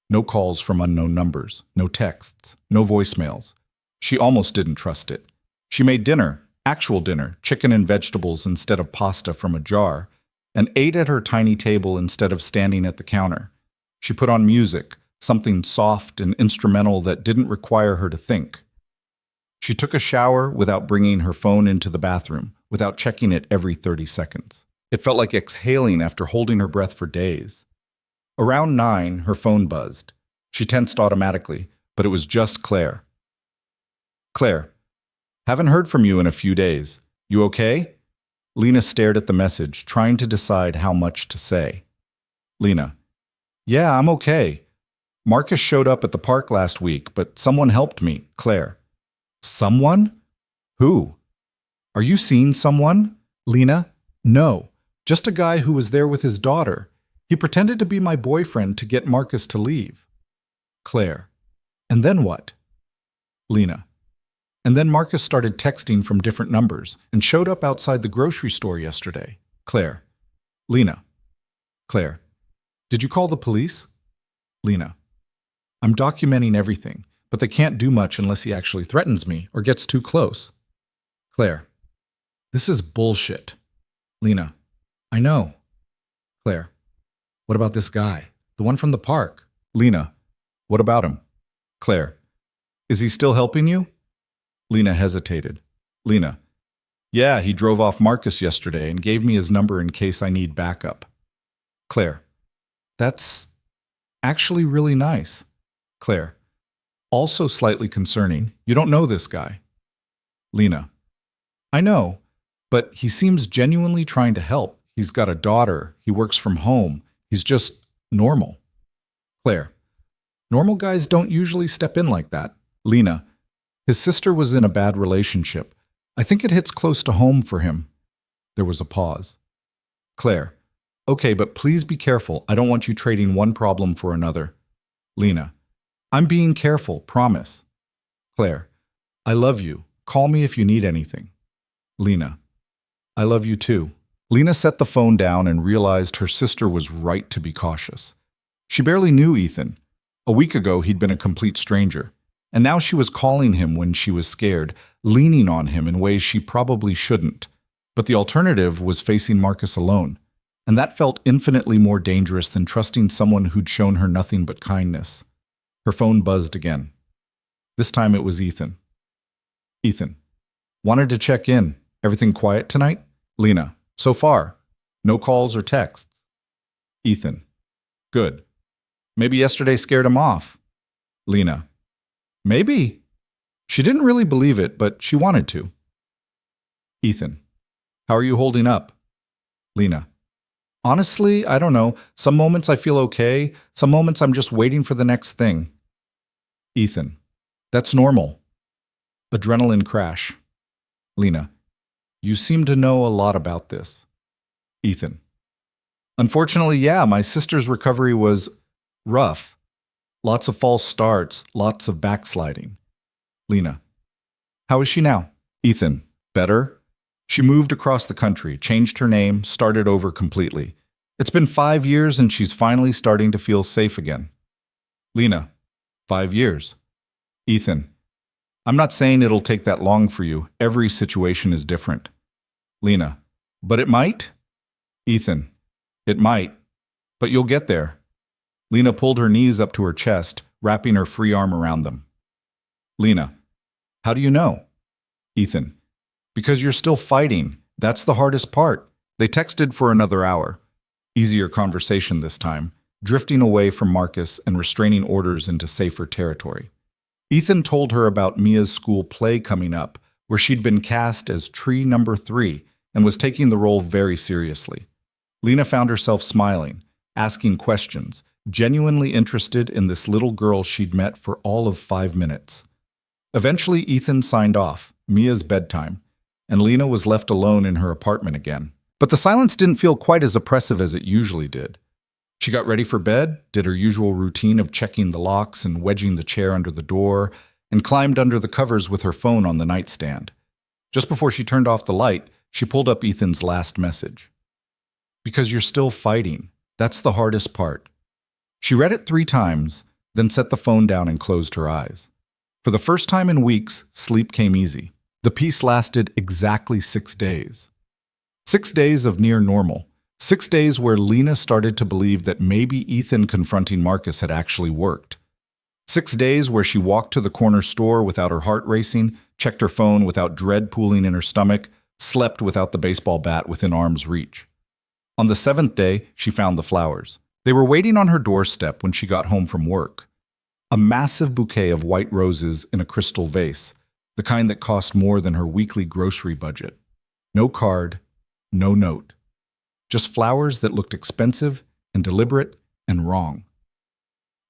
No calls from unknown numbers, no texts, no voicemails. She almost didn't trust it. She made dinner, actual dinner, chicken and vegetables instead of pasta from a jar, and ate at her tiny table instead of standing at the counter. She put on music, something soft and instrumental that didn't require her to think. She took a shower without bringing her phone into the bathroom, without checking it every 30 seconds. It felt like exhaling after holding her breath for days. Around 9, her phone buzzed. She tensed automatically, but it was just Claire. Claire, haven't heard from you in a few days. You okay? Lena stared at the message, trying to decide how much to say. Lena, yeah, I'm okay. Marcus showed up at the park last week, but someone helped me. Claire. Someone? Who? Are you seeing someone? Lena, no. Just a guy who was there with his daughter. He pretended to be my boyfriend to get Marcus to leave. Claire. And then what? Lena. And then Marcus started texting from different numbers and showed up outside the grocery store yesterday. Claire. Lena. Claire. Did you call the police? Lena. I'm documenting everything, but they can't do much unless he actually threatens me or gets too close. Claire. This is bullshit. Lena. I know. Claire. What about this guy? The one from the park? Lena. What about him? Claire. Is he still helping you? Lena hesitated. Lena. Yeah, he drove off Marcus yesterday and gave me his number in case I need backup. Claire. That's actually really nice. Claire. Also slightly concerning. You don't know this guy. Lena. I know, but he seems genuinely trying to help. He's got a daughter. He works from home. He's just normal. Claire. Normal guys don't usually step in like that. Lena. His sister was in a bad relationship. I think it hits close to home for him. There was a pause. Claire. Okay, but please be careful. I don't want you trading one problem for another. Lena. I'm being careful, promise. Claire. I love you. Call me if you need anything. Lena. I love you too. Lena set the phone down and realized her sister was right to be cautious. She barely knew Ethan. A week ago, he'd been a complete stranger. And now she was calling him when she was scared, leaning on him in ways she probably shouldn't. But the alternative was facing Marcus alone. And that felt infinitely more dangerous than trusting someone who'd shown her nothing but kindness. Her phone buzzed again. This time it was Ethan. Ethan. Wanted to check in. Everything quiet tonight? Lena. So far. No calls or texts. Ethan. Good. Maybe yesterday scared him off. Lena. Maybe. She didn't really believe it, but she wanted to. Ethan. How are you holding up? Lena. Honestly, I don't know. Some moments I feel okay. Some moments I'm just waiting for the next thing. Ethan. That's normal. Adrenaline crash. Lena. You seem to know a lot about this. Ethan. Unfortunately, yeah, my sister's recovery was rough. Lots of false starts, lots of backsliding. Lena. How is she now? Ethan. Better? She moved across the country, changed her name, started over completely. It's been 5 years and she's finally starting to feel safe again. Lena. 5 years. Ethan. I'm not saying it'll take that long for you. Every situation is different. Lena. But it might? Ethan. It might. But you'll get there. Lena pulled her knees up to her chest, wrapping her free arm around them. Lena. How do you know? Ethan. Because you're still fighting. That's the hardest part. They texted for another hour. Easier conversation this time, drifting away from Marcus and restraining orders into safer territory. Ethan told her about Mia's school play coming up, where she'd been cast as Tree Number 3 and was taking the role very seriously. Lena found herself smiling, asking questions, genuinely interested in this little girl she'd met for all of 5 minutes. Eventually, Ethan signed off, Mia's bedtime, and Lena was left alone in her apartment again. But the silence didn't feel quite as oppressive as it usually did. She got ready for bed, did her usual routine of checking the locks and wedging the chair under the door, and climbed under the covers with her phone on the nightstand. Just before she turned off the light, she pulled up Ethan's last message. Because you're still fighting. That's the hardest part. She read it 3 times, then set the phone down and closed her eyes. For the first time in weeks, sleep came easy. The peace lasted exactly 6 days. 6 days of near normal. 6 days where Lena started to believe that maybe Ethan confronting Marcus had actually worked. 6 days where she walked to the corner store without her heart racing, checked her phone without dread pooling in her stomach, slept without the baseball bat within arm's reach. On the 7th day, she found the flowers. They were waiting on her doorstep when she got home from work. A massive bouquet of white roses in a crystal vase, the kind that cost more than her weekly grocery budget. No card, no note. Just flowers that looked expensive and deliberate and wrong.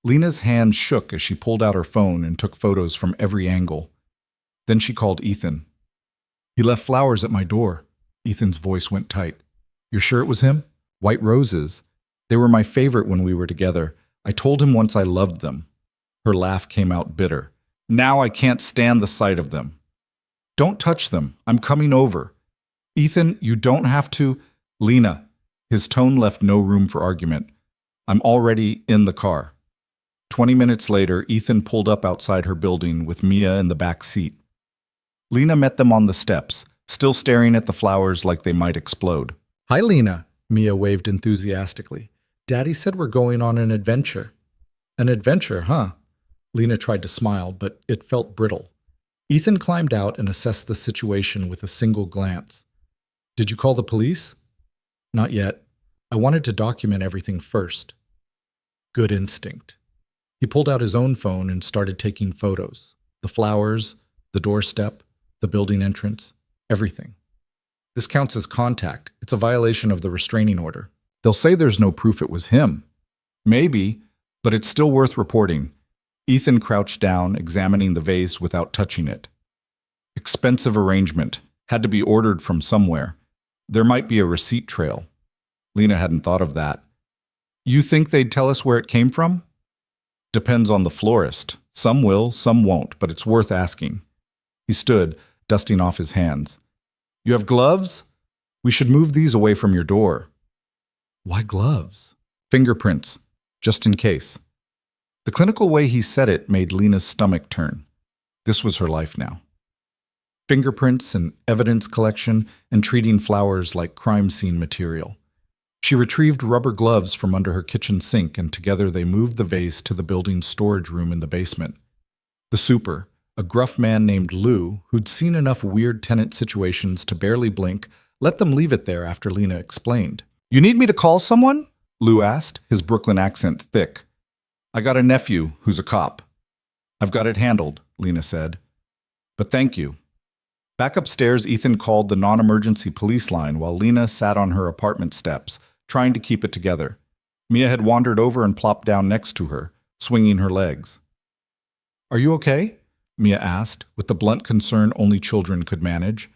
Lena's hand shook as she pulled out her phone and took photos from every angle. Then she called Ethan. He left flowers at my door. Ethan's voice went tight. You're sure it was him? White roses. They were my favorite when we were together. I told him once I loved them. Her laugh came out bitter. Now I can't stand the sight of them. Don't touch them. I'm coming over. Ethan, you don't have to. Lena. His tone left no room for argument. I'm already in the car. 20 minutes later, Ethan pulled up outside her building with Mia in the back seat. Lena met them on the steps, still staring at the flowers like they might explode. Hi, Lena, Mia waved enthusiastically. Daddy said we're going on an adventure. An adventure, huh? Lena tried to smile, but it felt brittle. Ethan climbed out and assessed the situation with a single glance. Did you call the police? Not yet. I wanted to document everything first. Good instinct. He pulled out his own phone and started taking photos. The flowers, the doorstep, the building entrance, everything. This counts as contact. It's a violation of the restraining order. They'll say there's no proof it was him. Maybe, but it's still worth reporting. Ethan crouched down, examining the vase without touching it. Expensive arrangement. Had to be ordered from somewhere. There might be a receipt trail. Lena hadn't thought of that. You think they'd tell us where it came from? Depends on the florist. Some will, some won't, but it's worth asking. He stood, dusting off his hands. You have gloves? We should move these away from your door. Why gloves? Fingerprints, just in case. The clinical way he said it made Lena's stomach turn. This was her life now. Fingerprints and evidence collection and treating flowers like crime scene material. She retrieved rubber gloves from under her kitchen sink and together they moved the vase to the building's storage room in the basement. The super, a gruff man named Lou, who'd seen enough weird tenant situations to barely blink, let them leave it there after Lena explained. You need me to call someone? Lou asked, his Brooklyn accent thick. I got a nephew who's a cop. I've got it handled, Lena said. But thank you. Back upstairs, Ethan called the non-emergency police line while Lena sat on her apartment steps, trying to keep it together. Mia had wandered over and plopped down next to her, swinging her legs. Are you okay? Mia asked, with the blunt concern only children could manage.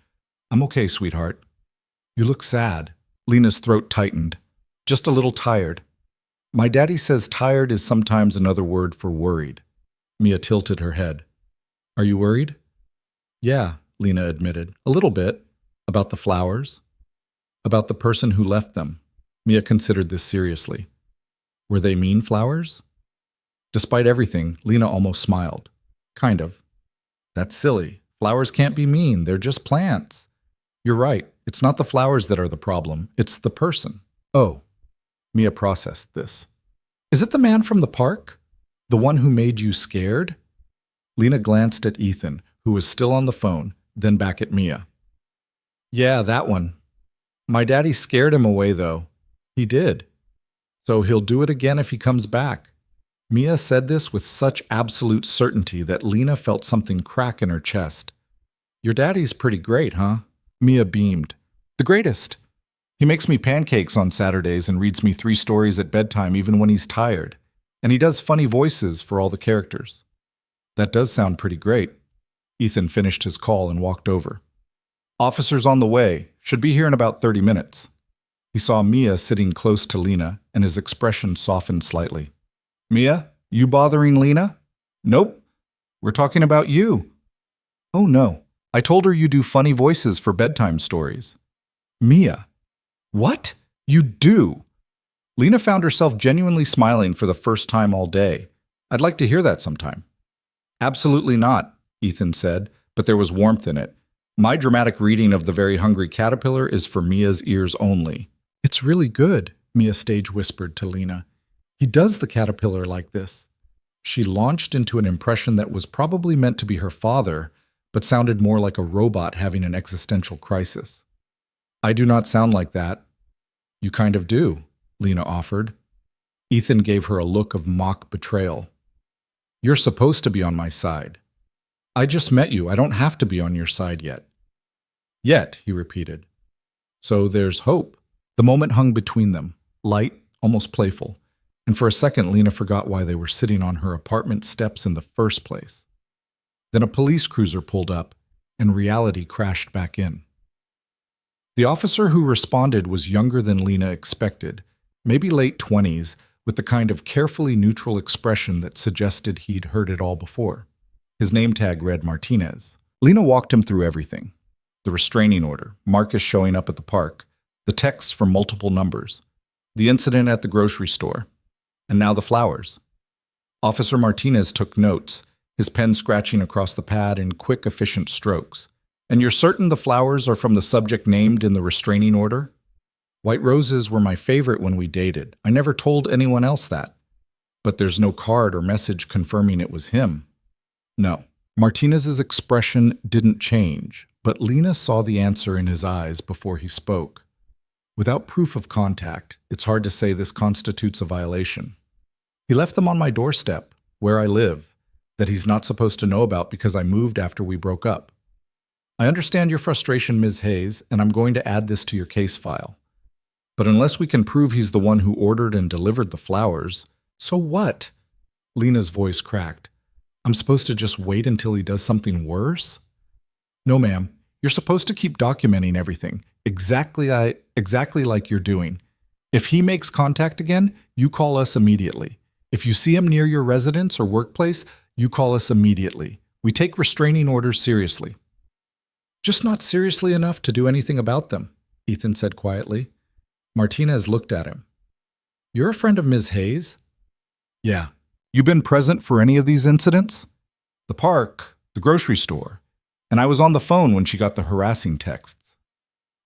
I'm okay, sweetheart. You look sad. Lena's throat tightened. Just a little tired. My daddy says tired is sometimes another word for worried. Mia tilted her head. Are you worried? Yeah, Lena admitted. A little bit. About the flowers? About the person who left them. Mia considered this seriously. Were they mean flowers? Despite everything, Lena almost smiled. Kind of. That's silly. Flowers can't be mean. They're just plants. You're right. It's not the flowers that are the problem. It's the person. Oh. Mia processed this. Is it the man from the park? The one who made you scared? Lena glanced at Ethan, who was still on the phone, then back at Mia. Yeah, that one. My daddy scared him away, though. He did. So he'll do it again if he comes back. Mia said this with such absolute certainty that Lena felt something crack in her chest. Your daddy's pretty great, huh? Mia beamed. The greatest. He makes me pancakes on Saturdays and reads me 3 stories at bedtime even when he's tired. And he does funny voices for all the characters. That does sound pretty great. Ethan finished his call and walked over. Officers on the way. Should be here in about 30 minutes. He saw Mia sitting close to Lena, and his expression softened slightly. Mia, you bothering Lena? Nope. We're talking about you. Oh no. I told her you do funny voices for bedtime stories. Mia. What? You do? Lena found herself genuinely smiling for the first time all day. I'd like to hear that sometime. Absolutely not, Ethan said, but there was warmth in it. My dramatic reading of The Very Hungry Caterpillar is for Mia's ears only. It's really good, Mia stage whispered to Lena. He does the caterpillar like this. She launched into an impression that was probably meant to be her father, but sounded more like a robot having an existential crisis. I do not sound like that. You kind of do, Lena offered. Ethan gave her a look of mock betrayal. You're supposed to be on my side. I just met you. I don't have to be on your side yet. Yet, he repeated. So there's hope. The moment hung between them, light, almost playful, and for a second Lena forgot why they were sitting on her apartment steps in the first place. Then a police cruiser pulled up, and reality crashed back in. The officer who responded was younger than Lena expected, maybe late 20s, with the kind of carefully neutral expression that suggested he'd heard it all before. His name tag read Martinez. Lena walked him through everything. The restraining order, Marcus showing up at the park, the texts from multiple numbers, the incident at the grocery store, and now the flowers. Officer Martinez took notes, his pen scratching across the pad in quick, efficient strokes. And you're certain the flowers are from the subject named in the restraining order? White roses were my favorite when we dated. I never told anyone else that. But there's no card or message confirming it was him. No. Martinez's expression didn't change, but Lena saw the answer in his eyes before he spoke. Without proof of contact, it's hard to say this constitutes a violation. He left them on my doorstep, where I live, that he's not supposed to know about because I moved after we broke up. I understand your frustration, Ms. Hayes, and I'm going to add this to your case file. But unless we can prove he's the one who ordered and delivered the flowers, so what? Lena's voice cracked. I'm supposed to just wait until he does something worse? No, ma'am. You're supposed to keep documenting everything, exactly like you're doing. If he makes contact again, you call us immediately. If you see him near your residence or workplace, you call us immediately. We take restraining orders seriously. Just not seriously enough to do anything about them, Ethan said quietly. Martinez looked at him. You're a friend of Ms. Hayes? Yeah. You been present for any of these incidents? The park, the grocery store, and I was on the phone when she got the harassing texts.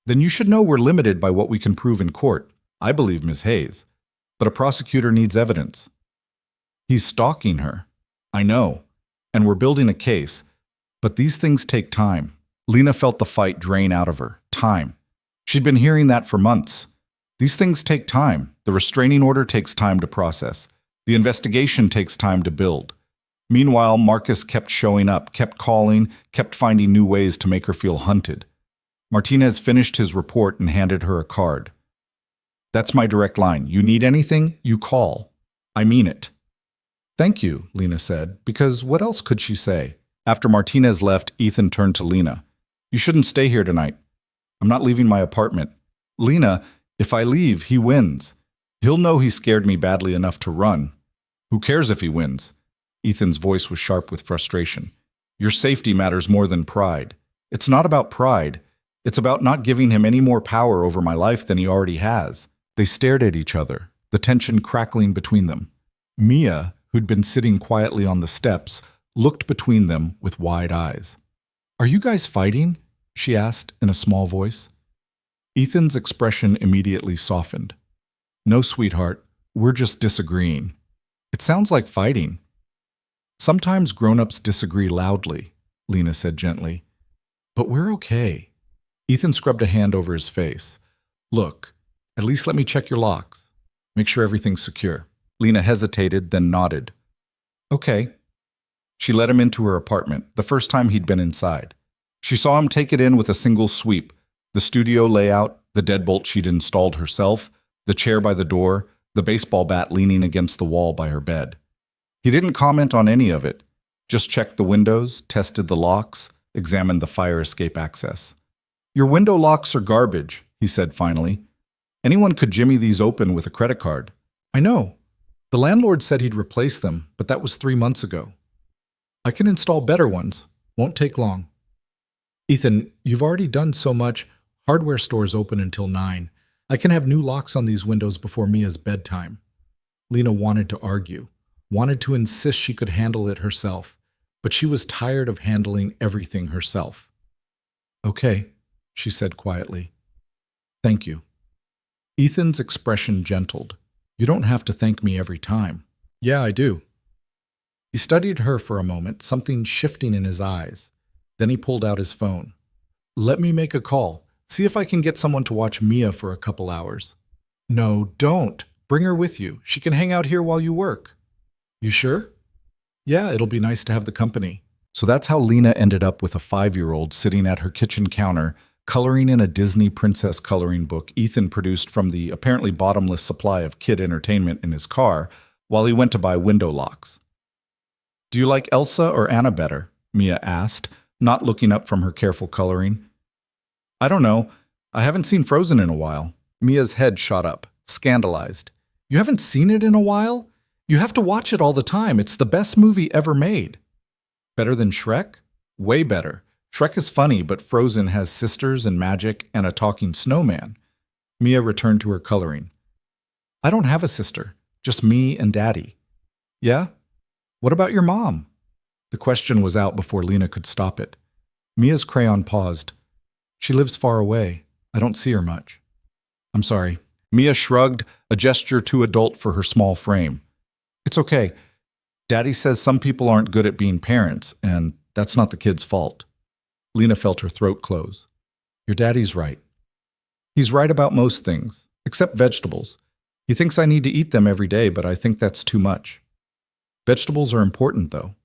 Then you should know we're limited by what we can prove in court. I believe Ms. Hayes, but a prosecutor needs evidence. He's stalking her. I know, and we're building a case, but these things take time. Lena felt the fight drain out of her. Time. She'd been hearing that for months. These things take time. The restraining order takes time to process. The investigation takes time to build. Meanwhile, Marcus kept showing up, kept calling, kept finding new ways to make her feel hunted. Martinez finished his report and handed her a card. That's my direct line. You need anything, you call. I mean it. Thank you, Lena said, because what else could she say? After Martinez left, Ethan turned to Lena. You shouldn't stay here tonight. I'm not leaving my apartment. Lena, if I leave, he wins. He'll know he scared me badly enough to run. Who cares if he wins? Ethan's voice was sharp with frustration. Your safety matters more than pride. It's not about pride. It's about not giving him any more power over my life than he already has." They stared at each other, the tension crackling between them. Mia, who'd been sitting quietly on the steps, looked between them with wide eyes. "Are you guys fighting?" she asked in a small voice. Ethan's expression immediately softened. "No, sweetheart, we're just disagreeing." "It sounds like fighting." "Sometimes grown-ups disagree loudly," Lena said gently. "But we're okay." Ethan scrubbed a hand over his face. "Look, at least let me check your locks. Make sure everything's secure." Lena hesitated, then nodded. "Okay." She let him into her apartment, the first time he'd been inside. She saw him take it in with a single sweep: the studio layout, the deadbolt she'd installed herself, the chair by the door, the baseball bat leaning against the wall by her bed. He didn't comment on any of it, just checked the windows, tested the locks, examined the fire escape access. "Your window locks are garbage," he said finally. "Anyone could jimmy these open with a credit card." "I know. The landlord said he'd replace them, but that was 3 months ago. I can install better ones. Won't take long." "Ethan, you've already done so much. Hardware stores open until 9. I can have new locks on these windows before Mia's bedtime." Lena wanted to argue, wanted to insist she could handle it herself, but she was tired of handling everything herself. "Okay," she said quietly. "Thank you." Ethan's expression gentled. "You don't have to thank me every time." "Yeah, I do." He studied her for a moment, something shifting in his eyes. Then he pulled out his phone. "Let me make a call. See if I can get someone to watch Mia for a couple hours." "No, don't. Bring her with you. She can hang out here while you work." "You sure?" "Yeah, it'll be nice to have the company." So that's how Lena ended up with a 5-year-old sitting at her kitchen counter, coloring in a Disney princess coloring book Ethan produced from the apparently bottomless supply of kid entertainment in his car while he went to buy window locks. "Do you like Elsa or Anna better?" Mia asked, not looking up from her careful coloring. "I don't know. I haven't seen Frozen in a while." Mia's head shot up, scandalized. "You haven't seen it in a while? You have to watch it all the time. It's the best movie ever made." "Better than Shrek?" "Way better. Shrek is funny, but Frozen has sisters and magic and a talking snowman." Mia returned to her coloring. "I don't have a sister, just me and Daddy." "Yeah? What about your mom?" The question was out before Lena could stop it. Mia's crayon paused. "She lives far away. I don't see her much." "I'm sorry." Mia shrugged, a gesture too adult for her small frame. "It's okay. Daddy says some people aren't good at being parents, and that's not the kid's fault." Lena felt her throat close. "Your daddy's right. He's right about most things, except vegetables. He thinks I need to eat them every day, but I think that's too much. Vegetables are important, though."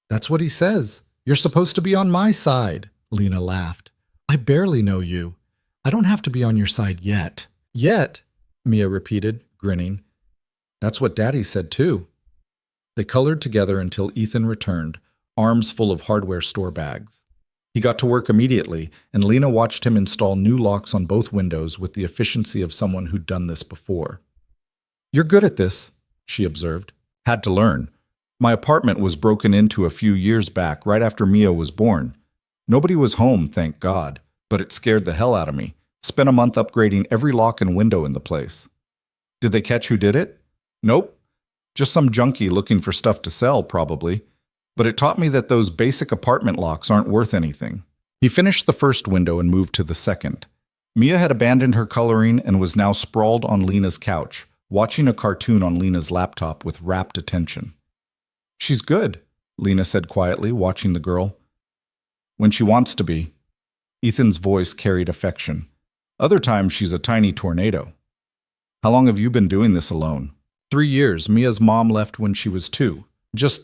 "That's what he says. You're supposed to be on my side," Lena laughed. "I barely know you. I don't have to be on your side yet." "Yet," Mia repeated, grinning. "That's what Daddy said, too." They colored together until Ethan returned, arms full of hardware store bags. He got to work immediately, and Lena watched him install new locks on both windows with the efficiency of someone who'd done this before. "You're good at this," she observed. "Had to learn. My apartment was broken into a few years back, right after Mia was born. Nobody was home, thank God, but it scared the hell out of me. Spent a month upgrading every lock and window in the place." "Did they catch who did it?" "Nope. Just some junkie looking for stuff to sell, probably. But it taught me that those basic apartment locks aren't worth anything." He finished the first window and moved to the second. Mia had abandoned her coloring and was now sprawled on Lena's couch, watching a cartoon on Lena's laptop with rapt attention. "She's good," Lena said quietly, watching the girl. "When she wants to be." Ethan's voice carried affection. "Other times she's a tiny tornado." "How long have you been doing this alone?" 3 years. Mia's mom left when she was 2. Just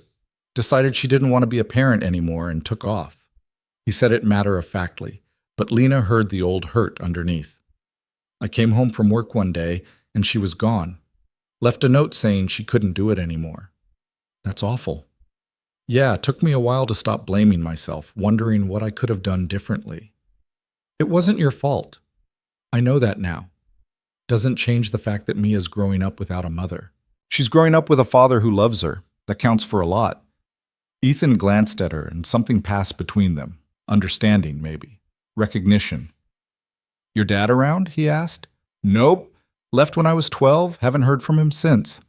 decided she didn't want to be a parent anymore and took off." He said it matter-of-factly, but Lena heard the old hurt underneath. "I came home from work one day, and she was gone. Left a note saying she couldn't do it anymore." "That's awful." "Yeah, it took me a while to stop blaming myself, wondering what I could have done differently." "It wasn't your fault. I know that now. Doesn't change the fact that Mia's growing up without a mother. She's growing up with a father who loves her. That counts for a lot. Ethan glanced at her, and something passed between them. Understanding, maybe. Recognition. Your dad around? He asked. Nope. Left when I was 12. Haven't heard from him since.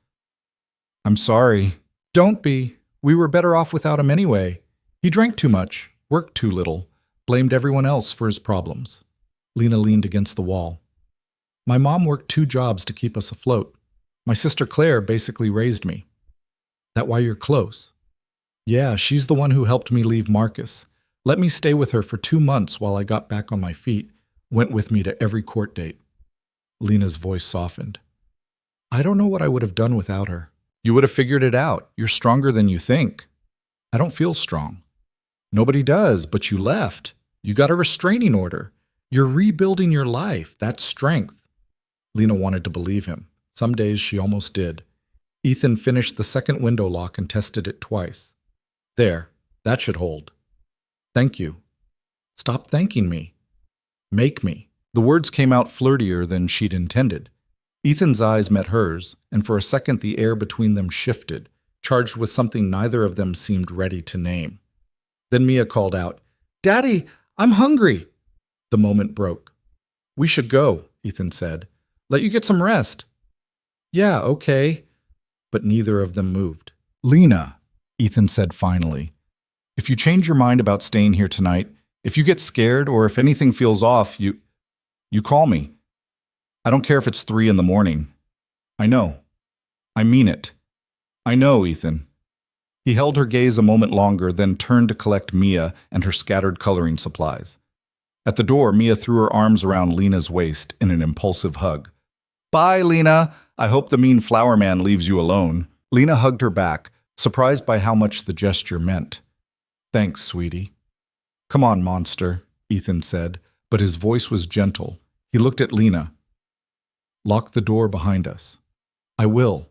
I'm sorry. Don't be. We were better off without him anyway. He drank too much, worked too little, blamed everyone else for his problems. Lena leaned against the wall. My mom worked 2 jobs to keep us afloat. My sister Claire basically raised me. That why you're close? Yeah, she's the one who helped me leave Marcus. Let me stay with her for 2 months while I got back on my feet. Went with me to every court date. Lena's voice softened. I don't know what I would have done without her. You would have figured it out. You're stronger than you think. I don't feel strong. Nobody does, but you left. You got a restraining order. You're rebuilding your life. That's strength. Lena wanted to believe him. Some days she almost did. Ethan finished the second window lock and tested it twice. There, that should hold. Thank you. Stop thanking me. Make me. The words came out flirtier than she'd intended. Ethan's eyes met hers, and for a second the air between them shifted, charged with something neither of them seemed ready to name. Then Mia called out, Daddy, I'm hungry. The moment broke. We should go, Ethan said. Let you get some rest. Yeah, okay. But neither of them moved. Lena, Ethan said finally, if you change your mind about staying here tonight, if you get scared or if anything feels off, you call me. I don't care if it's 3 a.m. I know. I mean it. I know, Ethan. He held her gaze a moment longer, then turned to collect Mia and her scattered coloring supplies. At the door, Mia threw her arms around Lena's waist in an impulsive hug. Bye, Lena. I hope the mean flower man leaves you alone. Lena hugged her back, surprised by how much the gesture meant. Thanks, sweetie. Come on, monster, Ethan said, but his voice was gentle. He looked at Lena. Lock the door behind us. I will.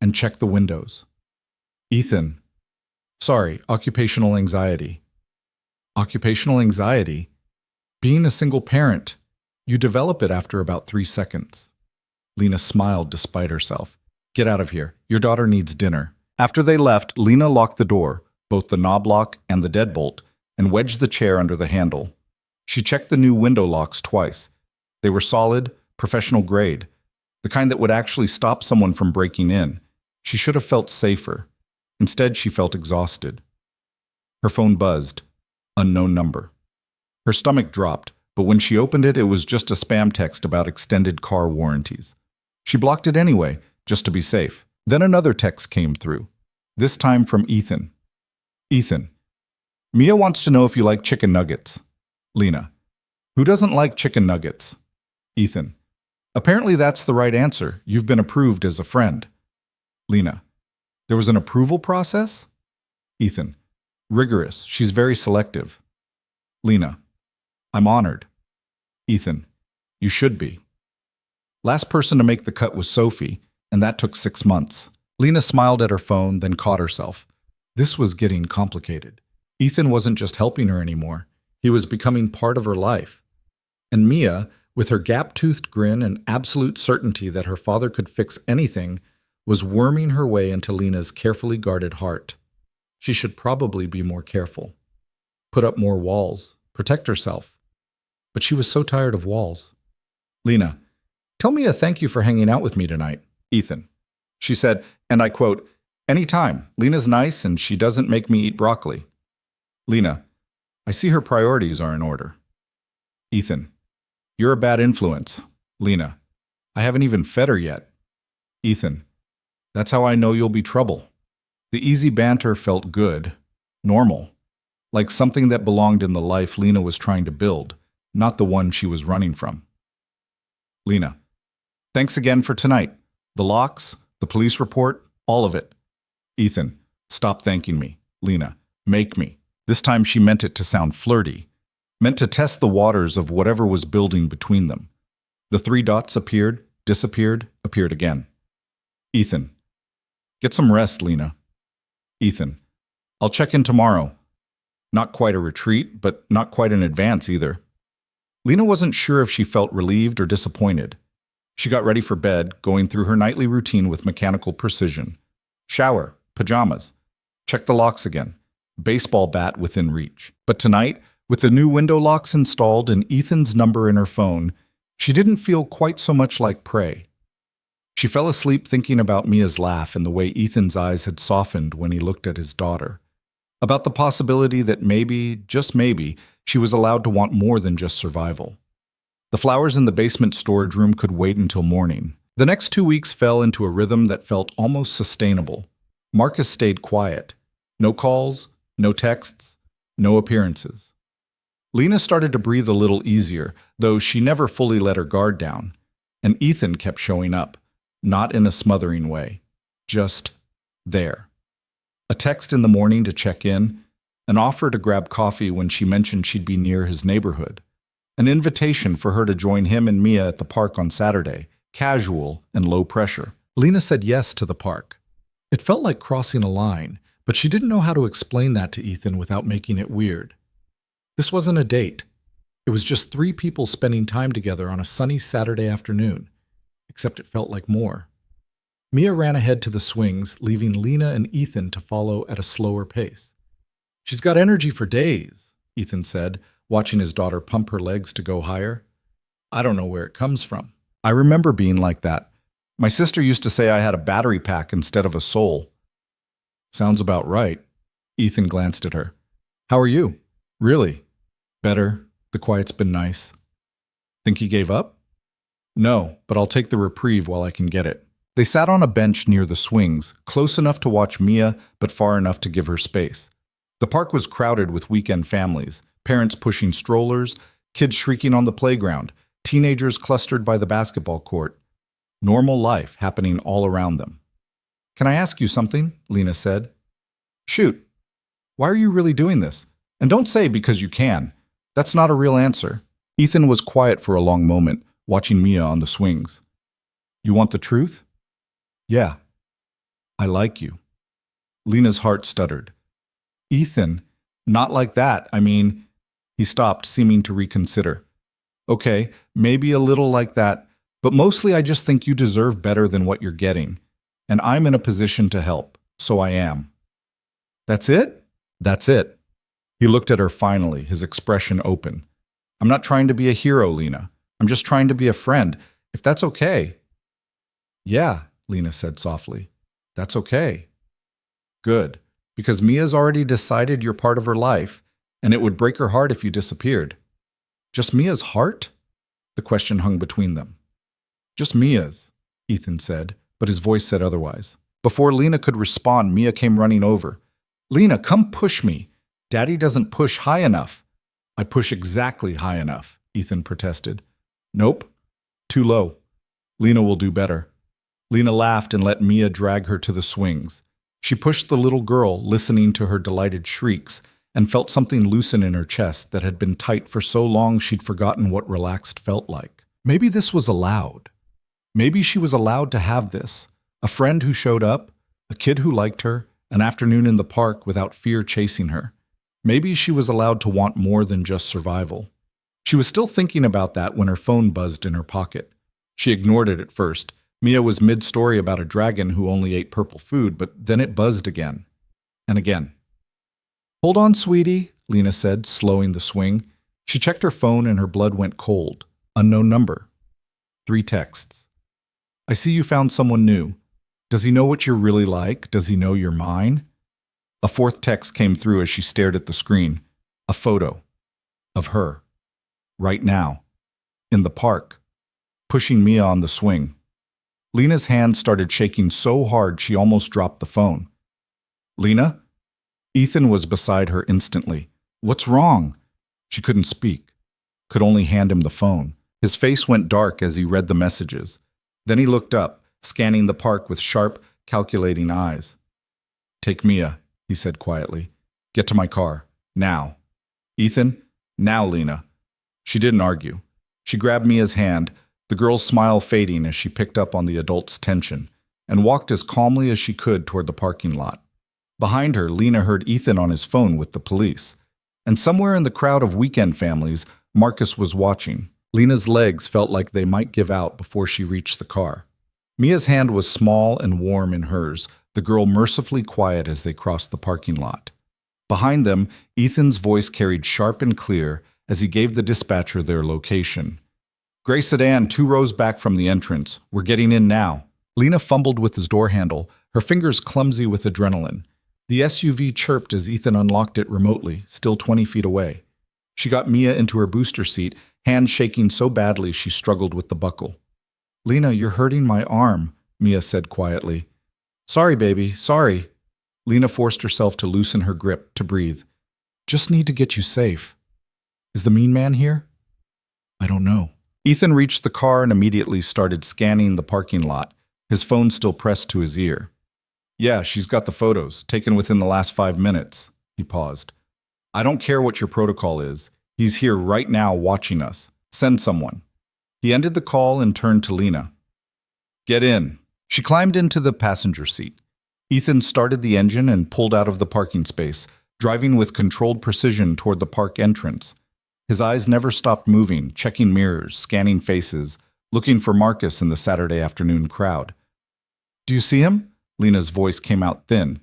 And check the windows. Ethan. Sorry, occupational anxiety. Occupational anxiety? Being a single parent. You develop it after about 3 seconds. Lena smiled despite herself. Get out of here. Your daughter needs dinner. After they left, Lena locked the door, both the knob lock and the deadbolt, and wedged the chair under the handle. She checked the new window locks twice. They were solid, professional grade, the kind that would actually stop someone from breaking in. She should have felt safer. Instead, she felt exhausted. Her phone buzzed. Unknown number. Her stomach dropped, but when she opened it, it was just a spam text about extended car warranties. She blocked it anyway, just to be safe. Then another text came through, this time from Ethan. Ethan. Mia wants to know if you like chicken nuggets. Lena. Who doesn't like chicken nuggets? Ethan. Apparently that's the right answer. You've been approved as a friend. Lena. There was an approval process? Ethan. Rigorous. She's very selective. Lena. I'm honored. Ethan. You should be. Last person to make the cut was Sophie, and that took 6 months. Lena smiled at her phone, then caught herself. This was getting complicated. Ethan wasn't just helping her anymore. He was becoming part of her life. And Mia, with her gap-toothed grin and absolute certainty that her father could fix anything, was worming her way into Lena's carefully guarded heart. She should probably be more careful. Put up more walls. Protect herself. But she was so tired of walls. Lena, tell Mia thank you for hanging out with me tonight. Ethan. She said, and I quote, anytime. Lena's nice and she doesn't make me eat broccoli. Lena, I see her priorities are in order. Ethan. You're a bad influence. Lena. I haven't even fed her yet. Ethan. That's how I know you'll be trouble. The easy banter felt good, normal, like something that belonged in the life Lena was trying to build, not the one she was running from. Lena. Thanks again for tonight. The locks, the police report, all of it. Ethan. Stop thanking me. Lena. Make me. This time she meant it to sound flirty, meant to test the waters of whatever was building between them. The 3 dots appeared, disappeared, appeared again. Ethan. Get some rest, Lena. Ethan. I'll check in tomorrow. Not quite a retreat, but not quite an advance either. Lena wasn't sure if she felt relieved or disappointed. She got ready for bed, going through her nightly routine with mechanical precision. Shower, pajamas. Check the locks again. Baseball bat within reach. But tonight, with the new window locks installed and Ethan's number in her phone, she didn't feel quite so much like prey. She fell asleep thinking about Mia's laugh and the way Ethan's eyes had softened when he looked at his daughter. About the possibility that maybe, just maybe, she was allowed to want more than just survival. The flowers in the basement storage room could wait until morning. The next 2 weeks fell into a rhythm that felt almost sustainable. Marcus stayed quiet. No calls, no texts, no appearances. Lena started to breathe a little easier, though she never fully let her guard down. And Ethan kept showing up, not in a smothering way, just there. A text in the morning to check in, an offer to grab coffee when she mentioned she'd be near his neighborhood, an invitation for her to join him and Mia at the park on Saturday, casual and low pressure. Lena said yes to the park. It felt like crossing a line, but she didn't know how to explain that to Ethan without making it weird. This wasn't a date. It was just 3 people spending time together on a sunny Saturday afternoon, except it felt like more. Mia ran ahead to the swings, leaving Lena and Ethan to follow at a slower pace. "She's got energy for days," Ethan said, watching his daughter pump her legs to go higher. "I don't know where it comes from. I remember being like that. My sister used to say I had a battery pack instead of a soul." "Sounds about right." Ethan glanced at her. "How are you?" "Really?" "Better. The quiet's been nice." "Think he gave up?" "No, but I'll take the reprieve while I can get it." They sat on a bench near the swings, close enough to watch Mia, but far enough to give her space. The park was crowded with weekend families, parents pushing strollers, kids shrieking on the playground, teenagers clustered by the basketball court. Normal life happening all around them. "Can I ask you something?" Lena said. "Shoot. Why are you really doing this? And don't say because you can. That's not a real answer." Ethan was quiet for a long moment, watching Mia on the swings. "You want the truth?" "Yeah. I like you." Lena's heart stuttered. "Ethan, not like that. I mean..." He stopped, seeming to reconsider. "Okay, maybe a little like that, but mostly I just think you deserve better than what you're getting. And I'm in a position to help, so I am." "That's it?" "That's it." He looked at her finally, his expression open. "I'm not trying to be a hero, Lena. I'm just trying to be a friend, if that's okay." "Yeah," Lena said softly. "That's okay." "Good, because Mia's already decided you're part of her life, and it would break her heart if you disappeared." "Just Mia's heart?" The question hung between them. "Just Mia's," Ethan said, but his voice said otherwise. Before Lena could respond, Mia came running over. "Lena, come push me. Daddy doesn't push high enough." "I push exactly high enough," Ethan protested. "Nope. Too low. Lena will do better." Lena laughed and let Mia drag her to the swings. She pushed the little girl, listening to her delighted shrieks, and felt something loosen in her chest that had been tight for so long she'd forgotten what relaxed felt like. Maybe this was allowed. Maybe she was allowed to have this. A friend who showed up, a kid who liked her, an afternoon in the park without fear chasing her. Maybe she was allowed to want more than just survival. She was still thinking about that when her phone buzzed in her pocket. She ignored it at first. Mia was mid-story about a dragon who only ate purple food, but then it buzzed again. And again. "Hold on, sweetie," Lena said, slowing the swing. She checked her phone and her blood went cold. Unknown number. 3 texts. "I see you found someone new. Does he know what you're really like? Does he know you're mine?" A 4th text came through as she stared at the screen. A photo. Of her. Right now. In the park. Pushing Mia on the swing. Lena's hand started shaking so hard she almost dropped the phone. "Lena?" Ethan was beside her instantly. "What's wrong?" She couldn't speak. Could only hand him the phone. His face went dark as he read the messages. Then he looked up, scanning the park with sharp, calculating eyes. "Take Mia," he said quietly. "Get to my car. Now." "Ethan? Now, Lena." She didn't argue. She grabbed Mia's hand, the girl's smile fading as she picked up on the adult's tension, and walked as calmly as she could toward the parking lot. Behind her, Lena heard Ethan on his phone with the police. And somewhere in the crowd of weekend families, Marcus was watching. Lena's legs felt like they might give out before she reached the car. Mia's hand was small and warm in hers, the girl mercifully quiet as they crossed the parking lot. Behind them, Ethan's voice carried sharp and clear as he gave the dispatcher their location. Gray sedan 2 rows back from the entrance. We're getting in now. Lena fumbled with his door handle, her fingers clumsy with adrenaline. The SUV chirped as Ethan unlocked it remotely, still 20 feet away. She got Mia into her booster seat, hands shaking so badly she struggled with the buckle. Lena, you're hurting my arm, Mia said quietly. Sorry, baby, sorry. Lena forced herself to loosen her grip, to breathe. Just need to get you safe. Is the mean man here? I don't know. Ethan reached the car and immediately started scanning the parking lot, his phone still pressed to his ear. Yeah, she's got the photos, taken within the last 5 minutes. He paused. I don't care what your protocol is. He's here right now watching us. Send someone. He ended the call and turned to Lena. Get in. She climbed into the passenger seat. Ethan started the engine and pulled out of the parking space, driving with controlled precision toward the park entrance. His eyes never stopped moving, checking mirrors, scanning faces, looking for Marcus in the Saturday afternoon crowd. Do you see him? Lena's voice came out thin.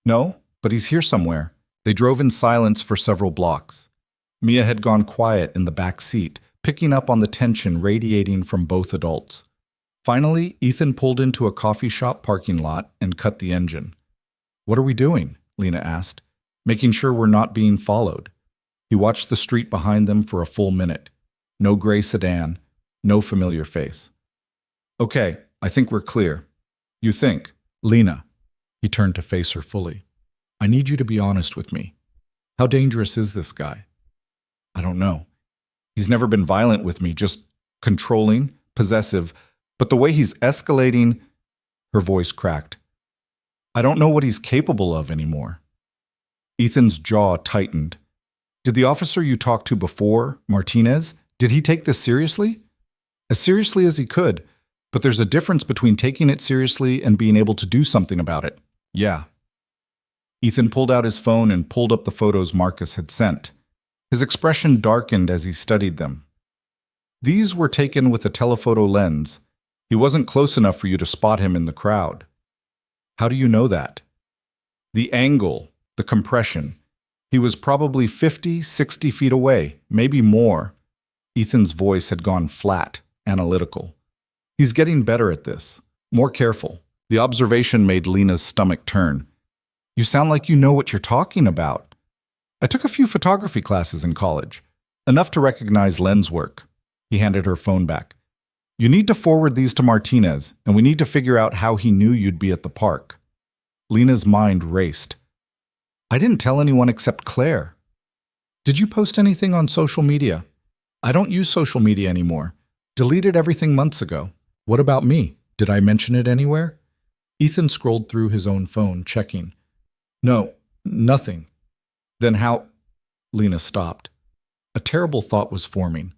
No, but he's here somewhere. They drove in silence for several blocks. Mia had gone quiet in the back seat, picking up on the tension radiating from both adults. Finally, Ethan pulled into a coffee shop parking lot and cut the engine. What are we doing? Lena asked, making sure we're not being followed. He watched the street behind them for a full minute. No gray sedan, no familiar face. Okay, I think we're clear. You think? Lena. He turned to face her fully. I need you to be honest with me. How dangerous is this guy? I don't know. He's never been violent with me, just controlling, possessive, but the way he's escalating, her voice cracked. I don't know what he's capable of anymore. Ethan's jaw tightened. Did the officer you talked to before, Martinez, did he take this seriously? As seriously as he could, but there's a difference between taking it seriously and being able to do something about it. Yeah. Ethan pulled out his phone and pulled up the photos Marcus had sent. His expression darkened as he studied them. These were taken with a telephoto lens. He wasn't close enough for you to spot him in the crowd. How do you know that? The angle, the compression. He was probably 50, 60 feet away, maybe more. Ethan's voice had gone flat, analytical. He's getting better at this, more careful. The observation made Lena's stomach turn. You sound like you know what you're talking about. I took a few photography classes in college, enough to recognize lens work. He handed her phone back. You need to forward these to Martinez, and we need to figure out how he knew you'd be at the park. Lena's mind raced. I didn't tell anyone except Claire. Did you post anything on social media? I don't use social media anymore. Deleted everything months ago. What about me? Did I mention it anywhere? Ethan scrolled through his own phone, checking. No, nothing. Then how? Lena stopped. A terrible thought was forming.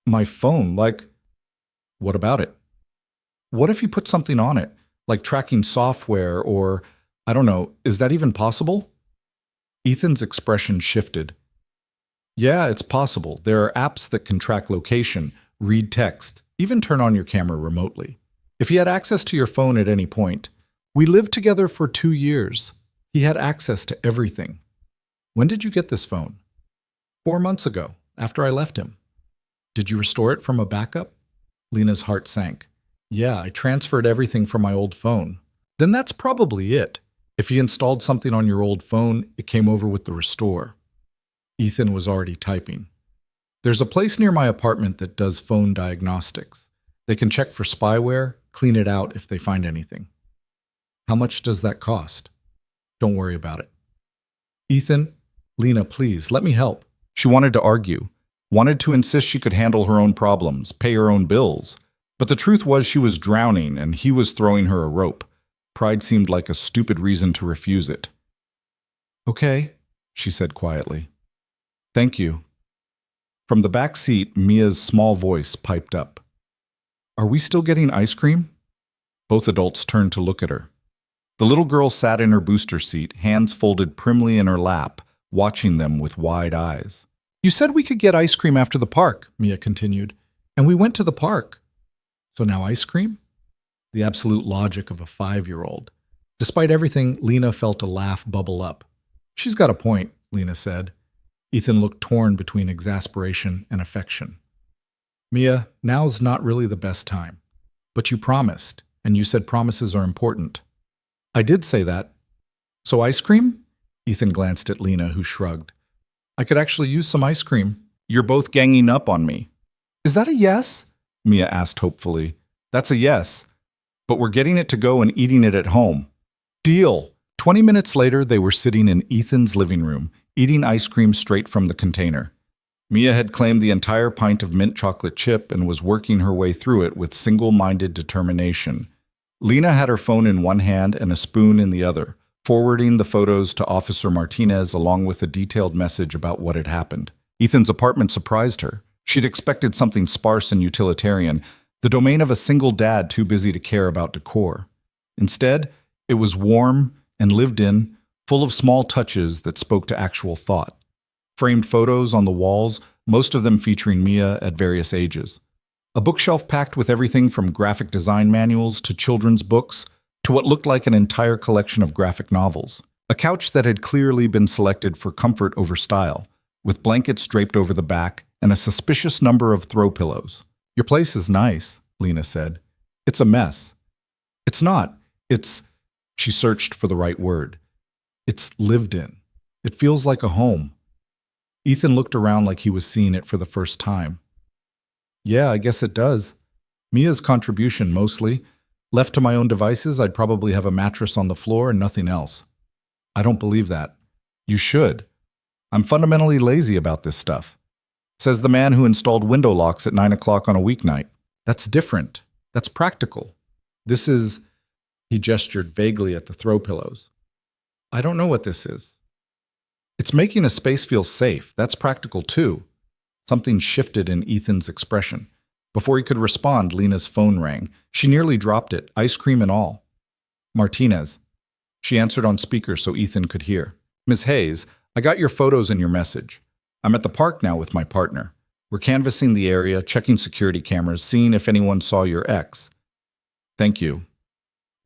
My phone, like... What about it? What if you put something on it, like tracking software or, I don't know, is that even possible? Ethan's expression shifted. Yeah, it's possible. There are apps that can track location, read text, even turn on your camera remotely. If he had access to your phone at any point, we lived together for 2 years. He had access to everything. When did you get this phone? 4 months ago, after I left him. Did you restore it from a backup? Lena's heart sank. Yeah, I transferred everything from my old phone. Then that's probably it. If he installed something on your old phone, it came over with the restore. Ethan was already typing. There's a place near my apartment that does phone diagnostics. They can check for spyware, clean it out if they find anything. How much does that cost? Don't worry about it. Ethan, Lena, please, let me help. She wanted to argue, wanted to insist she could handle her own problems, pay her own bills. But the truth was she was drowning and he was throwing her a rope. Pride seemed like a stupid reason to refuse it. Okay, she said quietly. Thank you. From the back seat, Mia's small voice piped up. Are we still getting ice cream? Both adults turned to look at her. The little girl sat in her booster seat, hands folded primly in her lap, watching them with wide eyes. You said we could get ice cream after the park, Mia continued, and we went to the park. So now ice cream? The absolute logic of a 5-year-old. Despite everything, Lena felt a laugh bubble up. She's got a point, Lena said. Ethan looked torn between exasperation and affection. Mia, now's not really the best time. But you promised, and you said promises are important. I did say that. So ice cream? Ethan glanced at Lena, who shrugged. I could actually use some ice cream. You're both ganging up on me. Is that a yes? Mia asked hopefully. That's a yes. But we're getting it to go and eating it at home. Deal! 20 minutes later, they were sitting in Ethan's living room, eating ice cream straight from the container. Mia had claimed the entire pint of mint chocolate chip and was working her way through it with single-minded determination. Lena had her phone in one hand and a spoon in the other, forwarding the photos to Officer Martinez along with a detailed message about what had happened. Ethan's apartment surprised her. She'd expected something sparse and utilitarian, the domain of a single dad too busy to care about decor. Instead, it was warm and lived in, full of small touches that spoke to actual thought. Framed photos on the walls, most of them featuring Mia at various ages. A bookshelf packed with everything from graphic design manuals to children's books to what looked like an entire collection of graphic novels. A couch that had clearly been selected for comfort over style, with blankets draped over the back and a suspicious number of throw pillows. Your place is nice, Lena said. It's a mess. It's not. She searched for the right word. It's lived in. It feels like a home. Ethan looked around like he was seeing it for the first time. Yeah, I guess it does. Mia's contribution mostly. Left to my own devices, I'd probably have a mattress on the floor and nothing else. I don't believe that. You should. I'm fundamentally lazy about this stuff. Says the man who installed window locks at 9 o'clock on a weeknight. That's different. That's practical. This is... He gestured vaguely at the throw pillows. I don't know what this is. It's making a space feel safe. That's practical too. Something shifted in Ethan's expression. Before he could respond, Lena's phone rang. She nearly dropped it, ice cream and all. Martinez. She answered on speaker so Ethan could hear. Ms. Hayes, I got your photos and your message. I'm at the park now with my partner. We're canvassing the area, checking security cameras, seeing if anyone saw your ex. Thank you.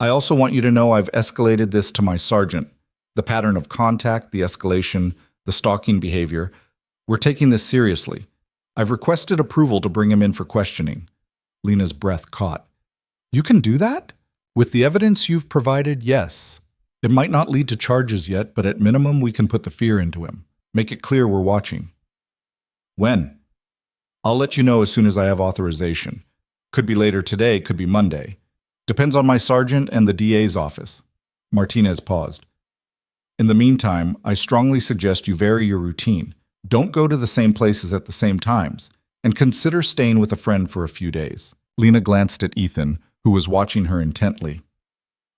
I also want you to know I've escalated this to my sergeant. The pattern of contact, the escalation, the stalking behavior. We're taking this seriously. I've requested approval to bring him in for questioning. Lena's breath caught. You can do that? With the evidence you've provided, yes. It might not lead to charges yet, but at minimum we can put the fear into him. Make it clear we're watching. When? I'll let you know as soon as I have authorization. Could be later today, could be Monday. Depends on my sergeant and the DA's office. Martinez paused. In the meantime, I strongly suggest you vary your routine. Don't go to the same places at the same times, and consider staying with a friend for a few days. Lena glanced at Ethan, who was watching her intently.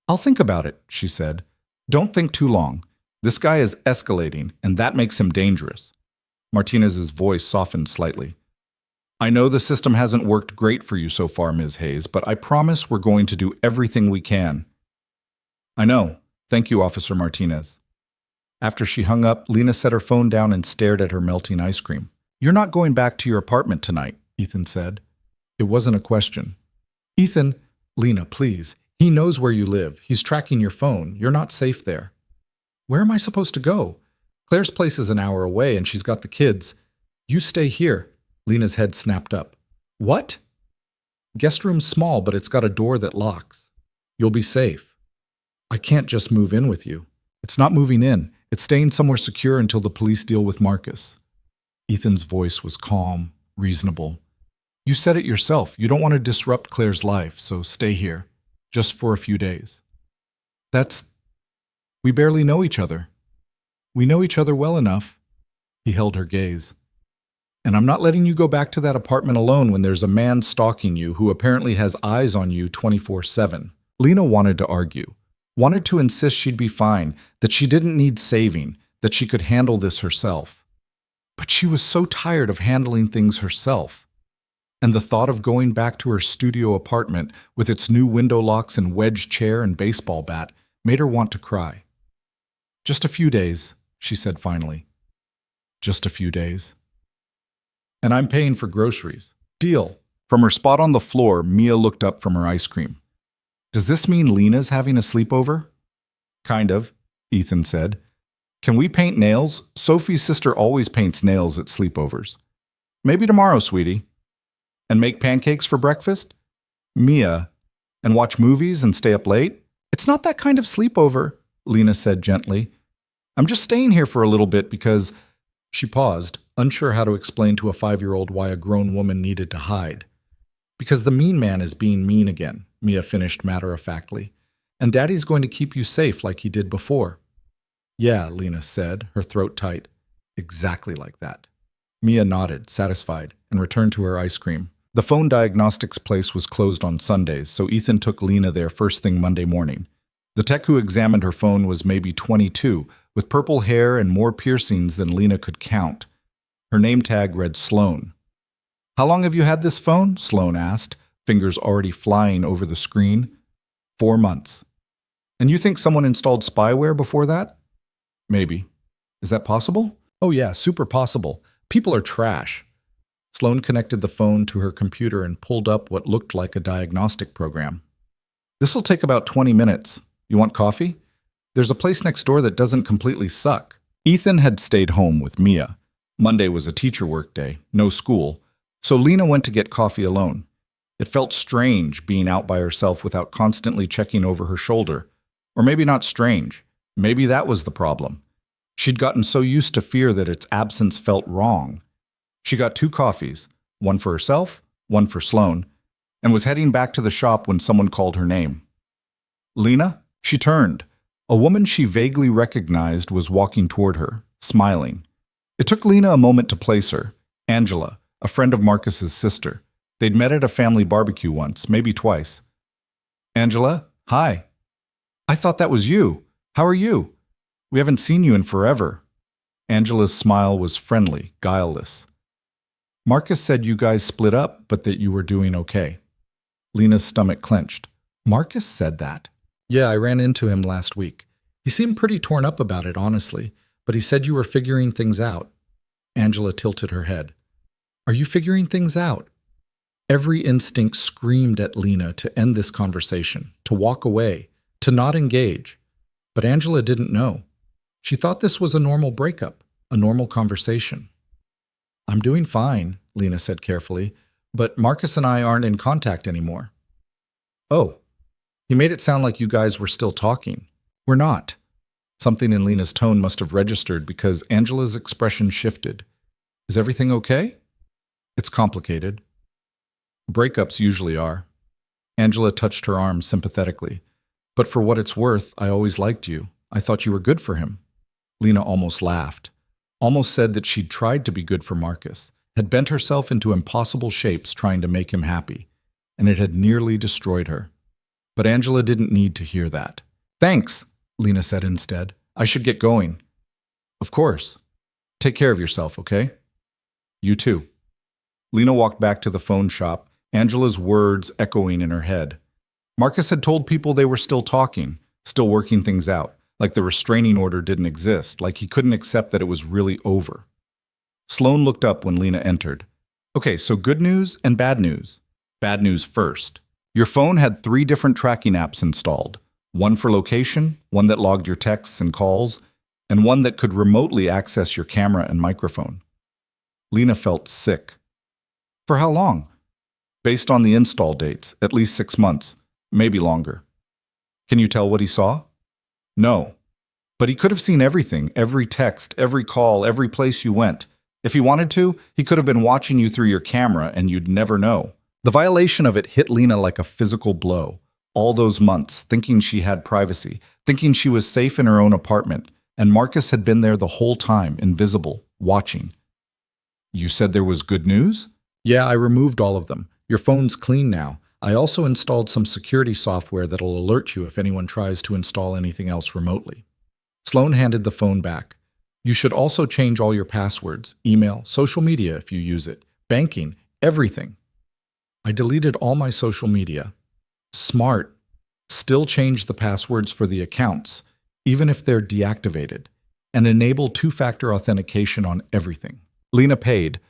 I'll think about it, she said. Don't think too long. This guy is escalating, and that makes him dangerous. Martinez's voice softened slightly. I know the system hasn't worked great for you so far, Ms. Hayes, but I promise we're going to do everything we can. I know. Thank you, Officer Martinez. After she hung up, Lena set her phone down and stared at her melting ice cream. You're not going back to your apartment tonight, Ethan said. It wasn't a question. Ethan, Lena, please. He knows where you live. He's tracking your phone. You're not safe there. Where am I supposed to go? Claire's place is an hour away and she's got the kids. You stay here. Lena's head snapped up. What? Guest room's small, but it's got a door that locks. You'll be safe. I can't just move in with you. It's not moving in. It's staying somewhere secure until the police deal with Marcus. Ethan's voice was calm, reasonable. You said it yourself. You don't want to disrupt Claire's life, so stay here. Just for a few days. We barely know each other. We know each other well enough. He held her gaze. And I'm not letting you go back to that apartment alone when there's a man stalking you who apparently has eyes on you 24/7. Lena wanted to argue, wanted to insist she'd be fine, that she didn't need saving, that she could handle this herself. But she was so tired of handling things herself. And the thought of going back to her studio apartment with its new window locks and wedge chair and baseball bat made her want to cry. Just a few days, she said finally. Just a few days. And I'm paying for groceries. Deal. From her spot on the floor, Mia looked up from her ice cream. Does this mean Lena's having a sleepover? Kind of, Ethan said. Can we paint nails? Sophie's sister always paints nails at sleepovers. Maybe tomorrow, sweetie. And make pancakes for breakfast? Mia. And watch movies and stay up late? It's not that kind of sleepover, Lena said gently. I'm just staying here for a little bit because… She paused, unsure how to explain to a 5-year-old why a grown woman needed to hide. Because the mean man is being mean again, Mia finished matter-of-factly. And Daddy's going to keep you safe like he did before. Yeah, Lena said, her throat tight. Exactly like that. Mia nodded, satisfied, and returned to her ice cream. The phone diagnostics place was closed on Sundays, so Ethan took Lena there first thing Monday morning. The tech who examined her phone was maybe 22, with purple hair and more piercings than Lena could count. Her name tag read Sloan. How long have you had this phone? Sloan asked, fingers already flying over the screen. 4 months. And you think someone installed spyware before that? Maybe. Is that possible? Oh yeah, super possible. People are trash. Sloan connected the phone to her computer and pulled up what looked like a diagnostic program. This'll take about 20 minutes. You want coffee? There's a place next door that doesn't completely suck. Ethan had stayed home with Mia. Monday was a teacher work day, no school, so Lena went to get coffee alone. It felt strange being out by herself without constantly checking over her shoulder. Or maybe not strange. Maybe that was the problem. She'd gotten so used to fear that its absence felt wrong. She got 2 coffees, one for herself, one for Sloan, and was heading back to the shop when someone called her name. Lena? She turned. A woman she vaguely recognized was walking toward her, smiling. It took Lena a moment to place her. Angela, a friend of Marcus's sister. They'd met at a family barbecue once, maybe twice. Angela, hi. I thought that was you. How are you? We haven't seen you in forever. Angela's smile was friendly, guileless. Marcus said you guys split up, but that you were doing okay. Lena's stomach clenched. Marcus said that? Yeah, I ran into him last week. He seemed pretty torn up about it, honestly, but he said you were figuring things out. Angela tilted her head. Are you figuring things out? Every instinct screamed at Lena to end this conversation, to walk away, to not engage. But Angela didn't know. She thought this was a normal breakup, a normal conversation. I'm doing fine, Lena said carefully, but Marcus and I aren't in contact anymore. Oh. He made it sound like you guys were still talking. We're not. Something in Lena's tone must have registered because Angela's expression shifted. Is everything okay? It's complicated. Breakups usually are. Angela touched her arm sympathetically. But for what it's worth, I always liked you. I thought you were good for him. Lena almost laughed. Almost said that she'd tried to be good for Marcus, had bent herself into impossible shapes trying to make him happy, and it had nearly destroyed her. But Angela didn't need to hear that. Thanks, Lena said instead. I should get going. Of course. Take care of yourself, okay? You too. Lena walked back to the phone shop, Angela's words echoing in her head. Marcus had told people they were still talking, still working things out, like the restraining order didn't exist, like he couldn't accept that it was really over. Sloan looked up when Lena entered. Okay, so good news and bad news. Bad news first. Your phone had 3 different tracking apps installed. One for location, one that logged your texts and calls, and one that could remotely access your camera and microphone. Lena felt sick. For how long? Based on the install dates, at least 6 months, maybe longer. Can you tell what he saw? No. But he could have seen everything, every text, every call, every place you went. If he wanted to, he could have been watching you through your camera and you'd never know. The violation of it hit Lena like a physical blow. All those months, thinking she had privacy, thinking she was safe in her own apartment, and Marcus had been there the whole time, invisible, watching. You said there was good news? Yeah, I removed all of them. Your phone's clean now. I also installed some security software that'll alert you if anyone tries to install anything else remotely. Sloan handed the phone back. You should also change all your passwords, email, social media if you use it, banking, everything. I deleted all my social media. Smart. Still change the passwords for the accounts, even if they're deactivated, and enable 2-factor authentication on everything. Lena paid.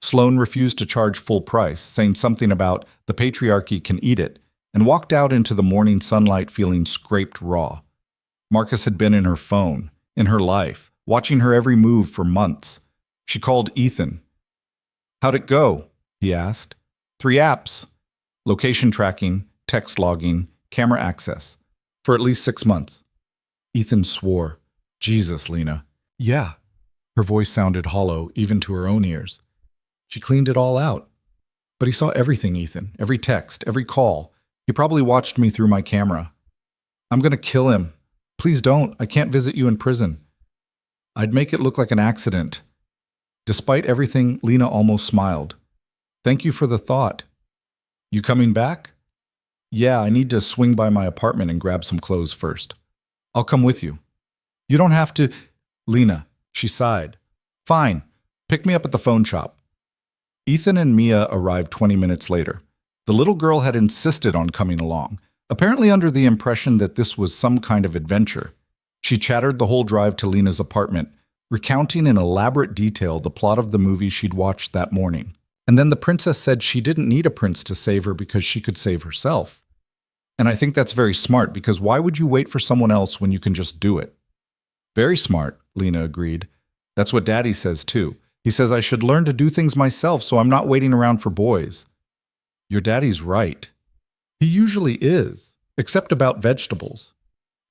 Sloan refused to charge full price, saying something about the patriarchy can eat it, and walked out into the morning sunlight feeling scraped raw. Marcus had been in her phone, in her life, watching her every move for months. She called Ethan. "How'd it go?" he asked. "3 apps. Location tracking, text logging, camera access. For at least 6 months." Ethan swore. "Jesus, Lena." "Yeah." Her voice sounded hollow, even to her own ears. "She cleaned it all out." "But he saw everything, Ethan. Every text, every call. He probably watched me through my camera." "I'm going to kill him. Please don't. I can't visit you in prison." "I'd make it look like an accident." Despite everything, Lena almost smiled. "Thank you for the thought." "You coming back?" "Yeah, I need to swing by my apartment and grab some clothes first." "I'll come with you." "You don't have to." "Lena," she sighed. "Fine. Pick me up at the phone shop." Ethan and Mia arrived 20 minutes later. The little girl had insisted on coming along, apparently under the impression that this was some kind of adventure. She chattered the whole drive to Lena's apartment, recounting in elaborate detail the plot of the movie she'd watched that morning. And then the princess said she didn't need a prince to save her because she could save herself. And I think that's very smart, because why would you wait for someone else when you can just do it? "Very smart," Lena agreed. "That's what Daddy says too. He says I should learn to do things myself so I'm not waiting around for boys." "Your daddy's right." "He usually is, except about vegetables."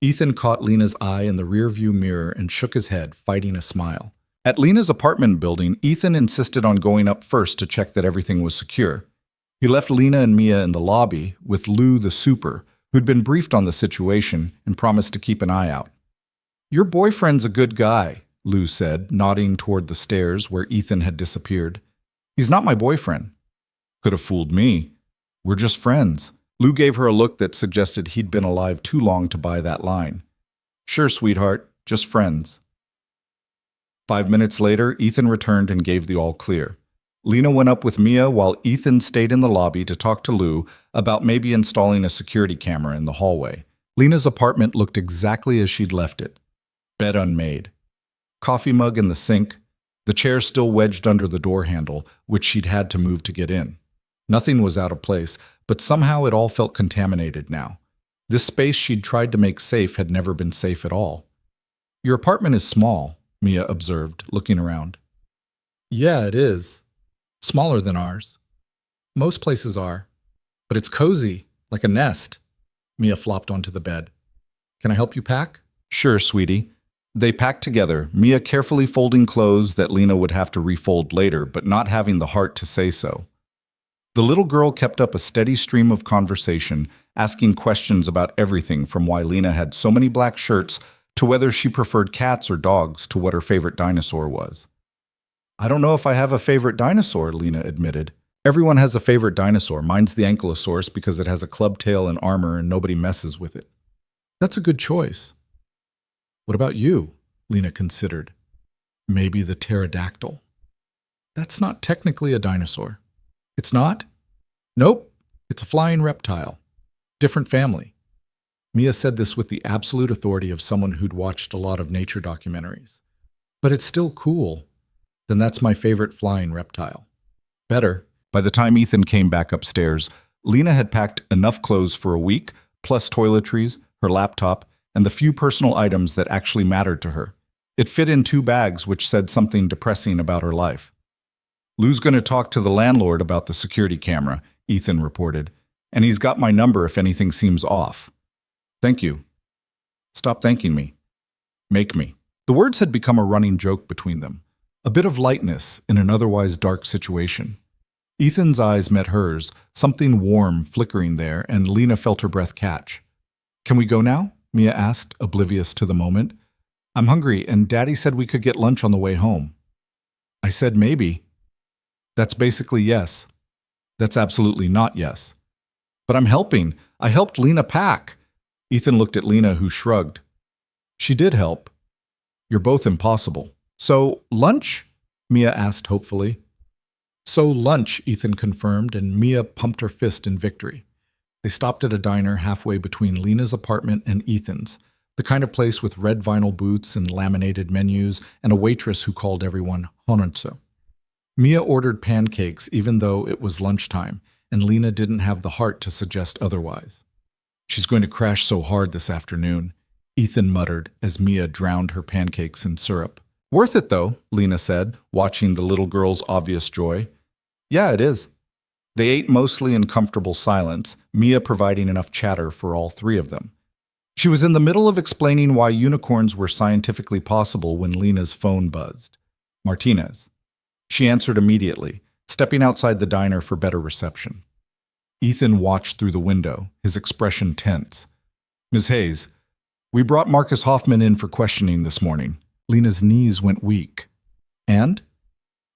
Ethan caught Lena's eye in the rearview mirror and shook his head, fighting a smile. At Lena's apartment building, Ethan insisted on going up first to check that everything was secure. He left Lena and Mia in the lobby with Lou the super, who'd been briefed on the situation and promised to keep an eye out. "Your boyfriend's a good guy," Lou said, nodding toward the stairs where Ethan had disappeared. "He's not my boyfriend." "Could have fooled me. We're just friends." Lou gave her a look that suggested he'd been alive too long to buy that line. "Sure, sweetheart, just friends." 5 minutes later, Ethan returned and gave the all clear. Lena went up with Mia while Ethan stayed in the lobby to talk to Lou about maybe installing a security camera in the hallway. Lena's apartment looked exactly as she'd left it. Bed unmade. Coffee mug in the sink. The chair still wedged under the door handle, which she'd had to move to get in. Nothing was out of place, but somehow it all felt contaminated now. This space she'd tried to make safe had never been safe at all. "Your apartment is small," Mia observed, looking around. "Yeah, it is. Smaller than ours. Most places are. But it's cozy, like a nest." Mia flopped onto the bed. "Can I help you pack?" "Sure, sweetie." They packed together, Mia carefully folding clothes that Lena would have to refold later, but not having the heart to say so. The little girl kept up a steady stream of conversation, asking questions about everything from why Lena had so many black shirts to whether she preferred cats or dogs to what her favorite dinosaur was. "I don't know if I have a favorite dinosaur," Lena admitted. "Everyone has a favorite dinosaur. Mine's the Ankylosaurus because it has a club tail and armor and nobody messes with it." "That's a good choice." "What about you?" Lena considered. "Maybe the pterodactyl." "That's not technically a dinosaur." "It's not?" "Nope. It's a flying reptile. Different family." Mia said this with the absolute authority of someone who'd watched a lot of nature documentaries. "But it's still cool." "Then that's my favorite flying reptile." "Better." By the time Ethan came back upstairs, Lena had packed enough clothes for a week, plus toiletries, her laptop, and the few personal items that actually mattered to her. It fit in 2 bags, which said something depressing about her life. "Lou's going to talk to the landlord about the security camera," Ethan reported, "and he's got my number if anything seems off." "Thank you." "Stop thanking me. Make me." The words had become a running joke between them, a bit of lightness in an otherwise dark situation. Ethan's eyes met hers, something warm flickering there, and Lena felt her breath catch. "Can we go now?" Mia asked, oblivious to the moment. "I'm hungry, and Daddy said we could get lunch on the way home." I said maybe. That's basically yes. That's absolutely not yes. "But I'm helping. I helped Lena pack." Ethan looked at Lena, who shrugged. "She did help. You're both impossible." "So, lunch?" Mia asked hopefully. "So lunch," Ethan confirmed, and Mia pumped her fist in victory. They stopped at a diner halfway between Lena's apartment and Ethan's, the kind of place with red vinyl booths and laminated menus, and a waitress who called everyone Hononso. Mia ordered pancakes even though it was lunchtime, and Lena didn't have the heart to suggest otherwise. "She's going to crash so hard this afternoon." Ethan muttered as Mia drowned her pancakes in syrup. Worth it, though, Lena said, watching the little girl's obvious joy. Yeah, it is. They ate mostly in comfortable silence, Mia providing enough chatter for all three of them. She was in the middle of explaining why unicorns were scientifically possible when Lena's phone buzzed. Martinez. She answered immediately, stepping outside the diner for better reception. Ethan watched through the window, his expression tense. Ms. Hayes, we brought Marcus Hoffman in for questioning this morning. Lena's knees went weak. And?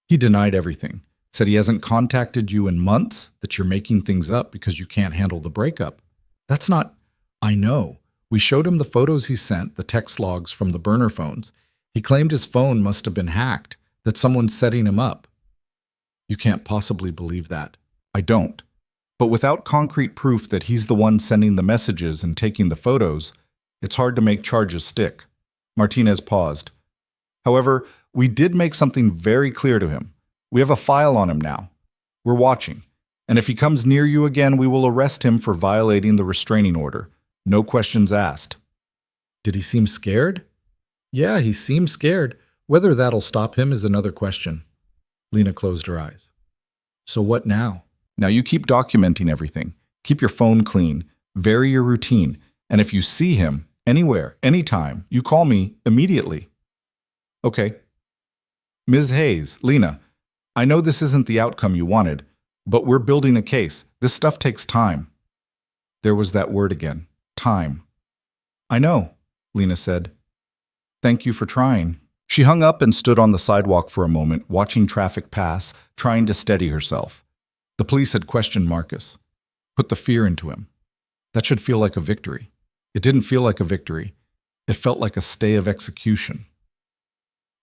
He denied everything. Said he hasn't contacted you in months, that you're making things up because you can't handle the breakup. That's not... I know. We showed him the photos he sent, the text logs from the burner phones. He claimed his phone must have been hacked, that someone's setting him up. You can't possibly believe that. I don't. But without concrete proof that he's the one sending the messages and taking the photos, it's hard to make charges stick. Martinez paused. However, we did make something very clear to him. We have a file on him now. We're watching. And if he comes near you again, we will arrest him for violating the restraining order. No questions asked. Did he seem scared? Yeah, he seemed scared. Whether that'll stop him is another question. Lena closed her eyes. So what now? Now you keep documenting everything. Keep your phone clean. Vary your routine. And if you see him, anywhere, anytime, you call me immediately. Okay. Ms. Hayes, Lena, I know this isn't the outcome you wanted, but we're building a case. This stuff takes time. There was that word again. Time. I know, Lena said. Thank you for trying. She hung up and stood on the sidewalk for a moment, watching traffic pass, trying to steady herself. The police had questioned Marcus, put the fear into him. That should feel like a victory. It didn't feel like a victory. It felt like a stay of execution.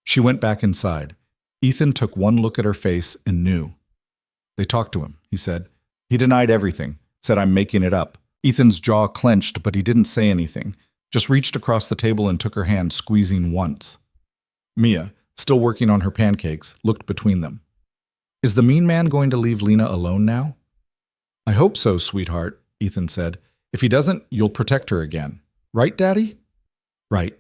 She went back inside. Ethan took one look at her face and knew. They talked to him, he said. He denied everything, said I'm making it up. Ethan's jaw clenched, but he didn't say anything, just reached across the table and took her hand, squeezing once. Mia, still working on her pancakes, looked between them. Is the mean man going to leave Lena alone now? I hope so, sweetheart, Ethan said. If he doesn't, you'll protect her again. Right, Daddy? Right.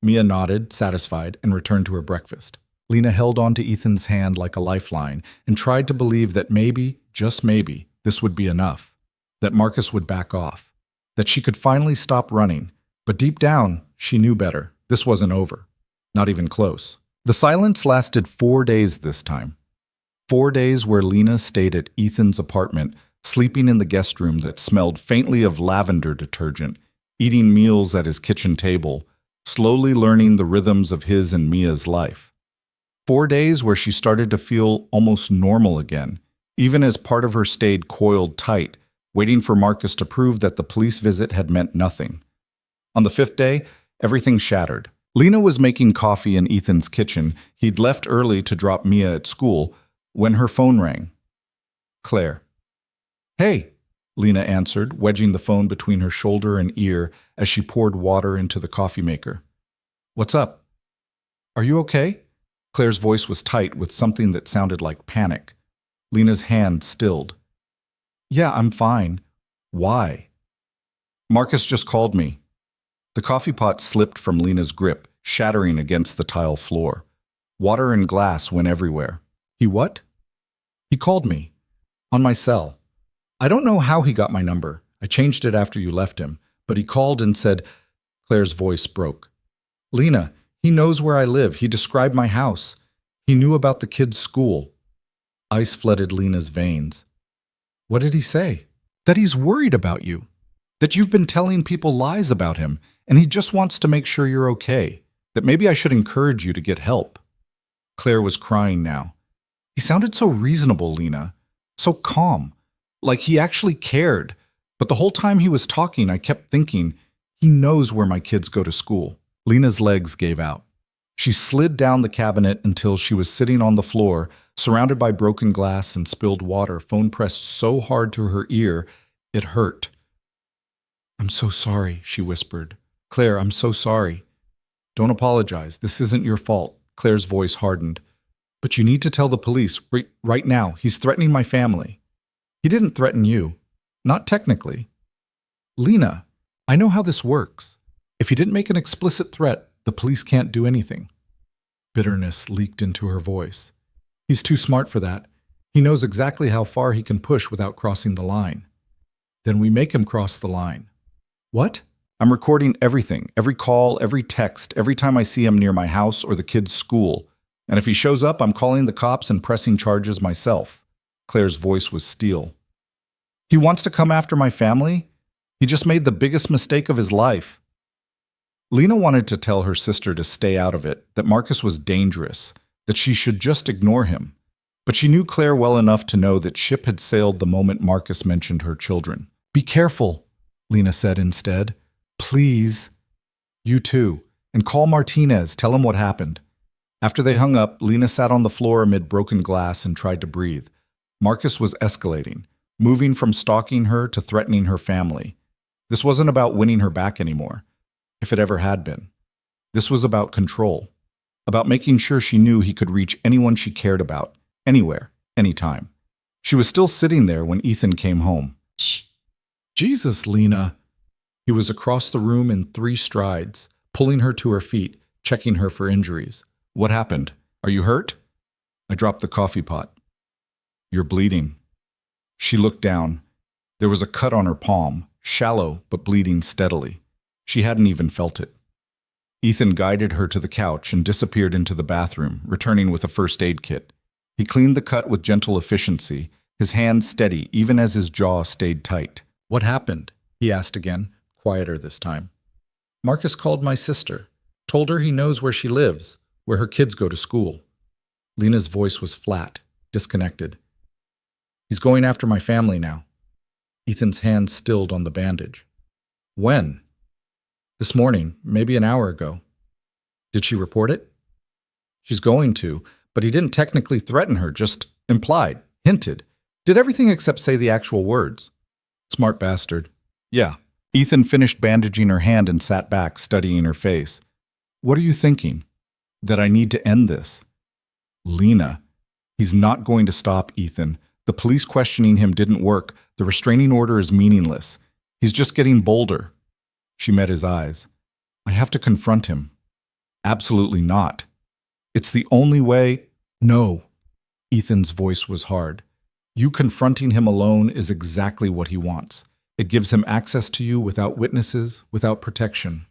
Mia nodded, satisfied, and returned to her breakfast. Lena held on to Ethan's hand like a lifeline and tried to believe that maybe, just maybe, this would be enough. That Marcus would back off. That she could finally stop running. But deep down, she knew better. This wasn't over. Not even close. The silence lasted 4 days this time. 4 days where Lena stayed at Ethan's apartment, sleeping in the guest room that smelled faintly of lavender detergent, eating meals at his kitchen table, slowly learning the rhythms of his and Mia's life. 4 days where she started to feel almost normal again, even as part of her stayed coiled tight, waiting for Marcus to prove that the police visit had meant nothing. On the 5th day, everything shattered. Lena was making coffee in Ethan's kitchen. He'd left early to drop Mia at school when her phone rang. Claire. Hey, Lena answered, wedging the phone between her shoulder and ear as she poured water into the coffee maker. What's up? Are you okay? Claire's voice was tight with something that sounded like panic. Lena's hand stilled. Yeah, I'm fine. Why? Marcus just called me. The coffee pot slipped from Lena's grip, shattering against the tile floor. Water and glass went everywhere. He what? He called me. On my cell. I don't know how he got my number. I changed it after you left him. But he called and said... Claire's voice broke. Lena, he knows where I live. He described my house. He knew about the kids' school. Ice flooded Lena's veins. What did he say? That he's worried about you. That you've been telling people lies about him, and he just wants to make sure you're okay. That maybe I should encourage you to get help. Claire was crying now. He sounded so reasonable, Lena. So calm. Like he actually cared. But the whole time he was talking, I kept thinking, he knows where my kids go to school. Lena's legs gave out. She slid down the cabinet until she was sitting on the floor, surrounded by broken glass and spilled water, phone pressed so hard to her ear, it hurt. I'm so sorry, she whispered. Claire, I'm so sorry. Don't apologize. This isn't your fault. Claire's voice hardened. But you need to tell the police right now. He's threatening my family. He didn't threaten you. Not technically. Lena, I know how this works. If he didn't make an explicit threat, the police can't do anything. Bitterness leaked into her voice. He's too smart for that. He knows exactly how far he can push without crossing the line. Then we make him cross the line. What? I'm recording everything, every call, every text, every time I see him near my house or the kid's school. And if he shows up, I'm calling the cops and pressing charges myself. Claire's voice was steel. He wants to come after my family? He just made the biggest mistake of his life. Lena wanted to tell her sister to stay out of it, that Marcus was dangerous, that she should just ignore him. But she knew Claire well enough to know that ship had sailed the moment Marcus mentioned her children. Be careful, Lena said instead. Please. You too. And call Martinez. Tell him what happened. After they hung up, Lena sat on the floor amid broken glass and tried to breathe. Marcus was escalating, moving from stalking her to threatening her family. This wasn't about winning her back anymore, if it ever had been. This was about control, about making sure she knew he could reach anyone she cared about, anywhere, anytime. She was still sitting there when Ethan came home. Shh. Jesus, Lena. He was across the room in 3 strides, pulling her to her feet, checking her for injuries. What happened? Are you hurt? I dropped the coffee pot. You're bleeding. She looked down. There was a cut on her palm, shallow but bleeding steadily. She hadn't even felt it. Ethan guided her to the couch and disappeared into the bathroom, returning with a first aid kit. He cleaned the cut with gentle efficiency, his hands steady even as his jaw stayed tight. What happened? He asked again, quieter this time. Marcus called my sister, told her he knows where she lives, where her kids go to school. Lena's voice was flat, disconnected. He's going after my family now. Ethan's hand stilled on the bandage. When? This morning, maybe an hour ago. Did she report it? She's going to, but he didn't technically threaten her, just implied, hinted. Did everything except say the actual words. Smart bastard. Yeah. Ethan finished bandaging her hand and sat back, studying her face. What are you thinking? That I need to end this. Lena. He's not going to stop, Ethan. The police questioning him didn't work. The restraining order is meaningless. He's just getting bolder. She met his eyes. I have to confront him. Absolutely not. It's the only way. No. Ethan's voice was hard. You confronting him alone is exactly what he wants. It gives him access to you without witnesses, without protection.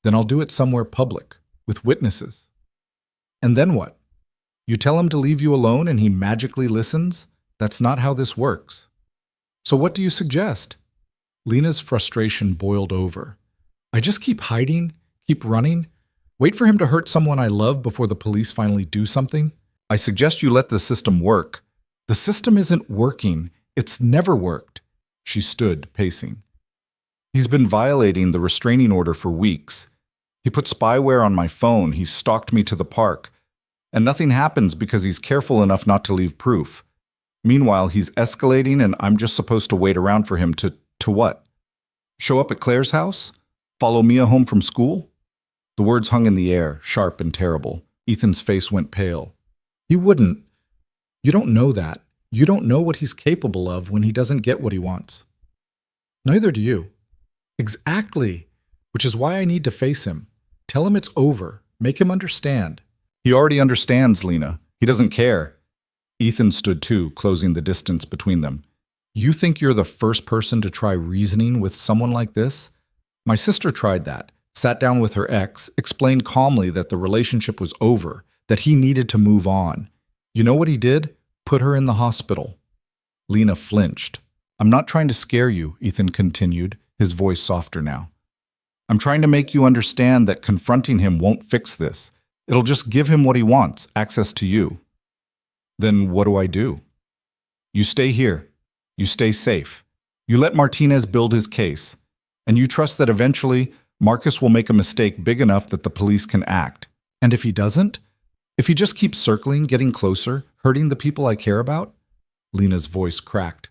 Then I'll do it somewhere public, with witnesses. And then what? You tell him to leave you alone and he magically listens? That's not how this works. So what do you suggest? Lena's frustration boiled over. I just keep hiding, keep running, wait for him to hurt someone I love before the police finally do something? I suggest you let the system work. The system isn't working. It's never worked. She stood, pacing. He's been violating the restraining order for weeks. He put spyware on my phone. He stalked me to the park. And nothing happens because he's careful enough not to leave proof. Meanwhile, he's escalating and I'm just supposed to wait around for him to what? Show up at Claire's house? Follow Mia home from school? The words hung in the air, sharp and terrible. Ethan's face went pale. He wouldn't. You don't know that. You don't know what he's capable of when he doesn't get what he wants. Neither do you. Exactly. Which is why I need to face him. Tell him it's over. Make him understand. He already understands, Lena. He doesn't care. Ethan stood too, closing the distance between them. You think you're the first person to try reasoning with someone like this? My sister tried that, sat down with her ex, explained calmly that the relationship was over, that he needed to move on. You know what he did? Put her in the hospital. Lena flinched. I'm not trying to scare you, Ethan continued, his voice softer now. I'm trying to make you understand that confronting him won't fix this. It'll just give him what he wants, access to you. Then what do I do? You stay here. You stay safe. You let Martinez build his case. And you trust that eventually Marcus will make a mistake big enough that the police can act. And if he doesn't? If he just keeps circling, getting closer, hurting the people I care about? Lena's voice cracked.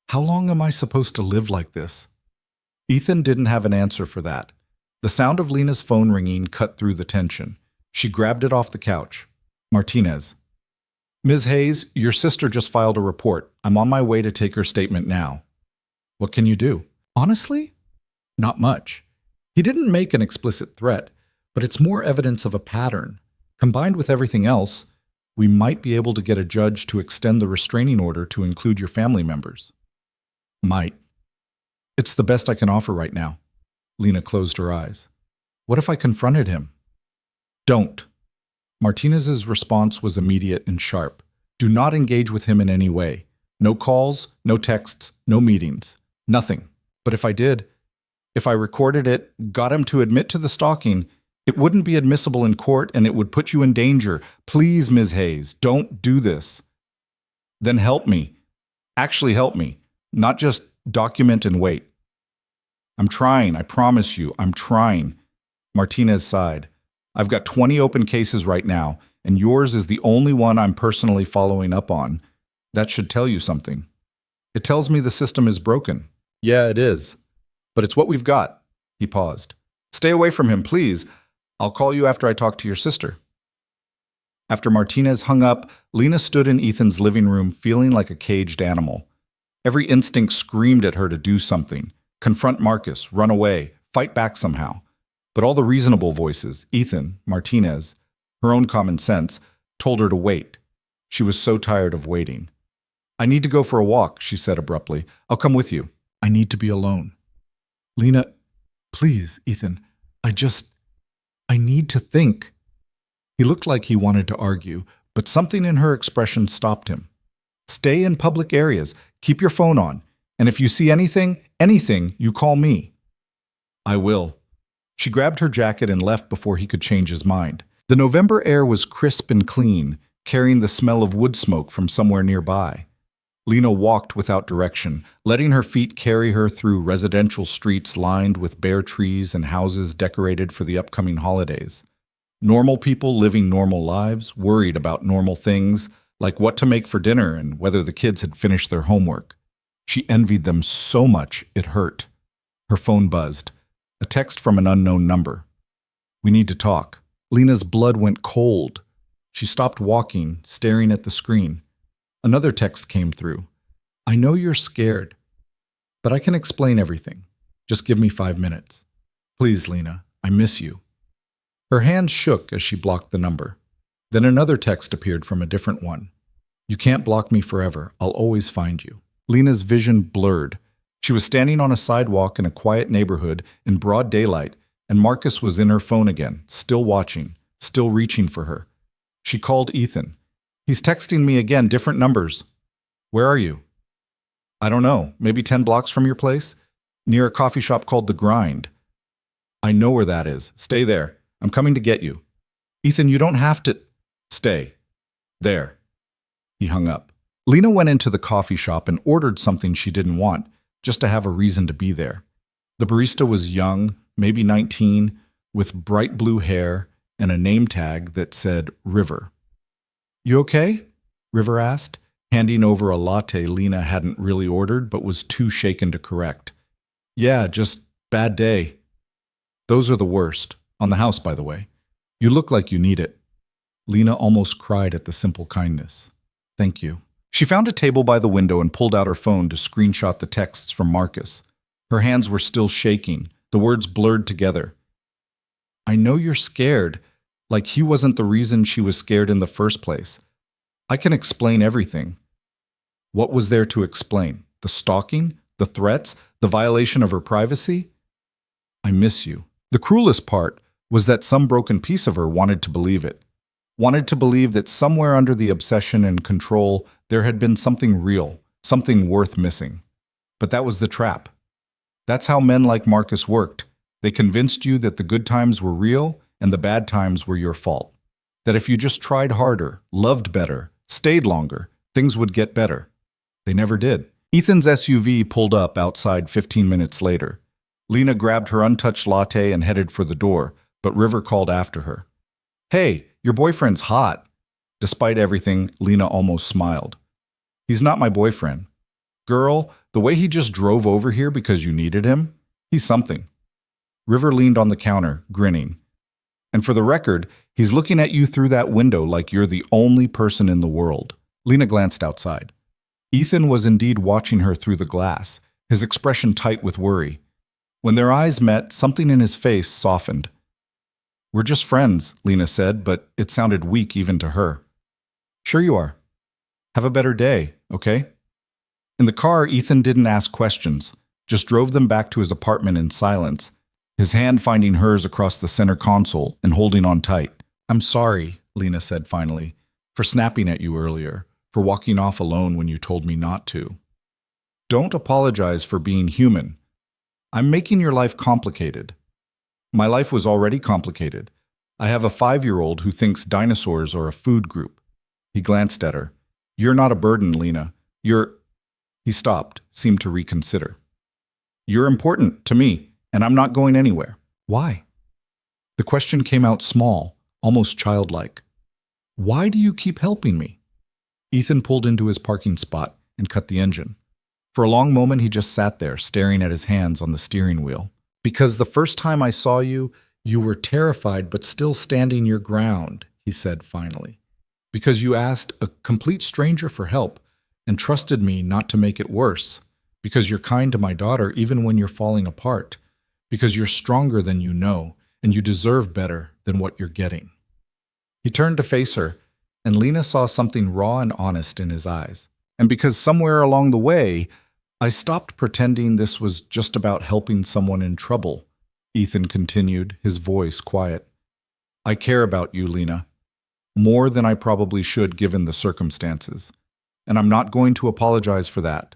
How long am I supposed to live like this? Ethan didn't have an answer for that. The sound of Lena's phone ringing cut through the tension. She grabbed it off the couch. Martinez. Ms. Hayes, your sister just filed a report. I'm on my way to take her statement now. What can you do? Honestly? Not much. He didn't make an explicit threat, but it's more evidence of a pattern. Combined with everything else, we might be able to get a judge to extend the restraining order to include your family members. Might. It's the best I can offer right now. Lena closed her eyes. What if I confronted him? Don't. Martinez's response was immediate and sharp. Do not engage with him in any way. No calls, no texts, no meetings. Nothing. But if I did, if I recorded it, got him to admit to the stalking, it wouldn't be admissible in court and it would put you in danger. Please, Ms. Hayes, don't do this. Then help me. Actually help me. Not just document and wait. I'm trying, I promise you, I'm trying. Martinez sighed. I've got 20 open cases right now, and yours is the only one I'm personally following up on. That should tell you something. It tells me the system is broken. Yeah, it is. But it's what we've got. He paused. Stay away from him, please. I'll call you after I talk to your sister. After Martinez hung up, Lena stood in Ethan's living room feeling like a caged animal. Every instinct screamed at her to do something. Confront Marcus, run away, fight back somehow. But all the reasonable voices, Ethan, Martinez, her own common sense, told her to wait. She was so tired of waiting. I need to go for a walk, she said abruptly. I'll come with you. I need to be alone. Lena, please, Ethan, I need to think. He looked like he wanted to argue, but something in her expression stopped him. Stay in public areas, keep your phone on, and if you see anything, you call me. I will. She grabbed her jacket and left before he could change his mind. The November air was crisp and clean, carrying the smell of wood smoke from somewhere nearby. Lena walked without direction, letting her feet carry her through residential streets lined with bare trees and houses decorated for the upcoming holidays. Normal people living normal lives, worried about normal things, like what to make for dinner and whether the kids had finished their homework. She envied them so much it hurt. Her phone buzzed. A text from an unknown number. We need to talk. Lena's blood went cold. She stopped walking, staring at the screen. Another text came through. I know you're scared, but I can explain everything. Just give me 5 minutes. Please, Lena, I miss you. Her hands shook as she blocked the number. Then another text appeared from a different one. You can't block me forever. I'll always find you. Lena's vision blurred. She was standing on a sidewalk in a quiet neighborhood in broad daylight, and Marcus was in her phone again, still watching, still reaching for her. She called Ethan. He's texting me again, different numbers. Where are you? I don't know, maybe 10 blocks from your place? Near a coffee shop called The Grind. I know where that is. Stay there. I'm coming to get you. Ethan, you don't have to... Stay. There. He hung up. Lena went into the coffee shop and ordered something she didn't want, just to have a reason to be there. The barista was young, maybe 19, with bright blue hair and a name tag that said River. You okay? River asked, handing over a latte Lena hadn't really ordered but was too shaken to correct. Yeah, just bad day. Those are the worst. On the house, by the way. You look like you need it. Lena almost cried at the simple kindness. Thank you. She found a table by the window and pulled out her phone to screenshot the texts from Marcus. Her hands were still shaking, the words blurred together. I know you're scared, like he wasn't the reason she was scared in the first place. I can explain everything. What was there to explain? The stalking? The threats? The violation of her privacy? I miss you. The cruelest part was that some broken piece of her wanted to believe it. Wanted to believe that somewhere under the obsession and control there had been something real, something worth missing. But that was the trap. That's how men like Marcus worked. They convinced you that the good times were real and the bad times were your fault. That if you just tried harder, loved better, stayed longer, things would get better. They never did. Ethan's SUV pulled up outside 15 minutes later. Lena grabbed her untouched latte and headed for the door, but River called after her. Hey, your boyfriend's hot. Despite everything, Lena almost smiled. He's not my boyfriend. Girl, the way he just drove over here because you needed him, he's something. River leaned on the counter, grinning. And for the record, he's looking at you through that window like you're the only person in the world. Lena glanced outside. Ethan was indeed watching her through the glass, his expression tight with worry. When their eyes met, something in his face softened. "We're just friends," Lena said, but it sounded weak even to her. "Sure you are. Have a better day, okay?" In the car, Ethan didn't ask questions, just drove them back to his apartment in silence, his hand finding hers across the center console and holding on tight. "I'm sorry," Lena said finally, "for snapping at you earlier, for walking off alone when you told me not to. Don't apologize for being human. I'm making your life complicated. My life was already complicated. I have a 5-year-old who thinks dinosaurs are a food group." He glanced at her. "You're not a burden, Lena. You're—" He stopped, seemed to reconsider. "You're important to me, and I'm not going anywhere." "Why?" The question came out small, almost childlike. "Why do you keep helping me?" Ethan pulled into his parking spot and cut the engine. For a long moment, he just sat there, staring at his hands on the steering wheel. "Because the first time I saw you, you were terrified but still standing your ground," he said finally. "Because you asked a complete stranger for help and trusted me not to make it worse. Because you're kind to my daughter even when you're falling apart. Because you're stronger than you know, and you deserve better than what you're getting." He turned to face her, and Lena saw something raw and honest in his eyes. "And because somewhere along the way, I stopped pretending this was just about helping someone in trouble," Ethan continued, his voice quiet. "I care about you, Lena, more than I probably should given the circumstances. And I'm not going to apologize for that."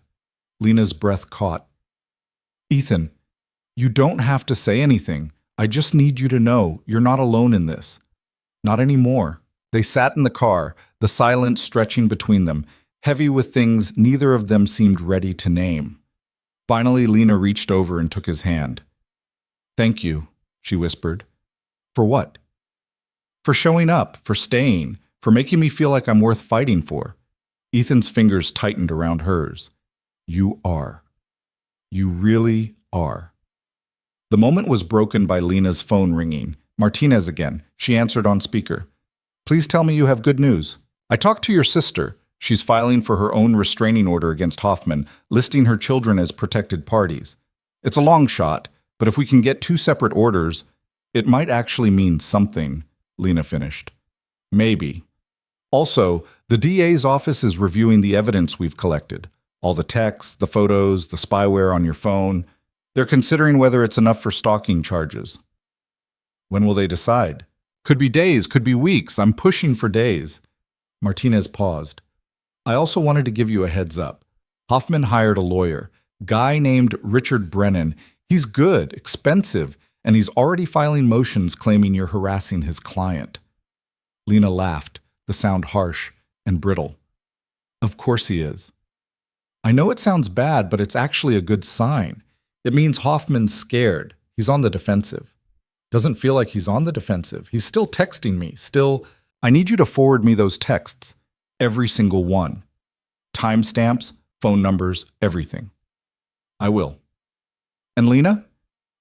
Lena's breath caught. "Ethan, you don't have to say anything. I just need you to know you're not alone in this. Not anymore." They sat in the car, the silence stretching between them, heavy with things neither of them seemed ready to name. Finally, Lena reached over and took his hand. "Thank you," she whispered. "For what?" "For showing up, for staying, for making me feel like I'm worth fighting for." Ethan's fingers tightened around hers. "You are. You really are." The moment was broken by Lena's phone ringing. Martinez again. She answered on speaker. "Please tell me you have good news. I talked to your sister. She's filing for her own restraining order against Hoffman, listing her children as protected parties. It's a long shot, but if we can get 2 separate orders, it might actually mean something," Lena finished. "Maybe. Also, the DA's office is reviewing the evidence we've collected. All the texts, the photos, the spyware on your phone. They're considering whether it's enough for stalking charges." "When will they decide?" "Could be days, could be weeks. I'm pushing for days." Martinez paused. "I also wanted to give you a heads up. Hoffman hired a lawyer, guy named Richard Brennan. He's good, expensive, and he's already filing motions claiming you're harassing his client." Lena laughed, the sound harsh and brittle. "Of course he is. I know it sounds bad, but it's actually a good sign. It means Hoffman's scared. He's on the defensive." "Doesn't feel like he's on the defensive. He's still texting me, still—" "I need you to forward me those texts. Every single one. Timestamps, phone numbers, everything." "I will." "And Lena?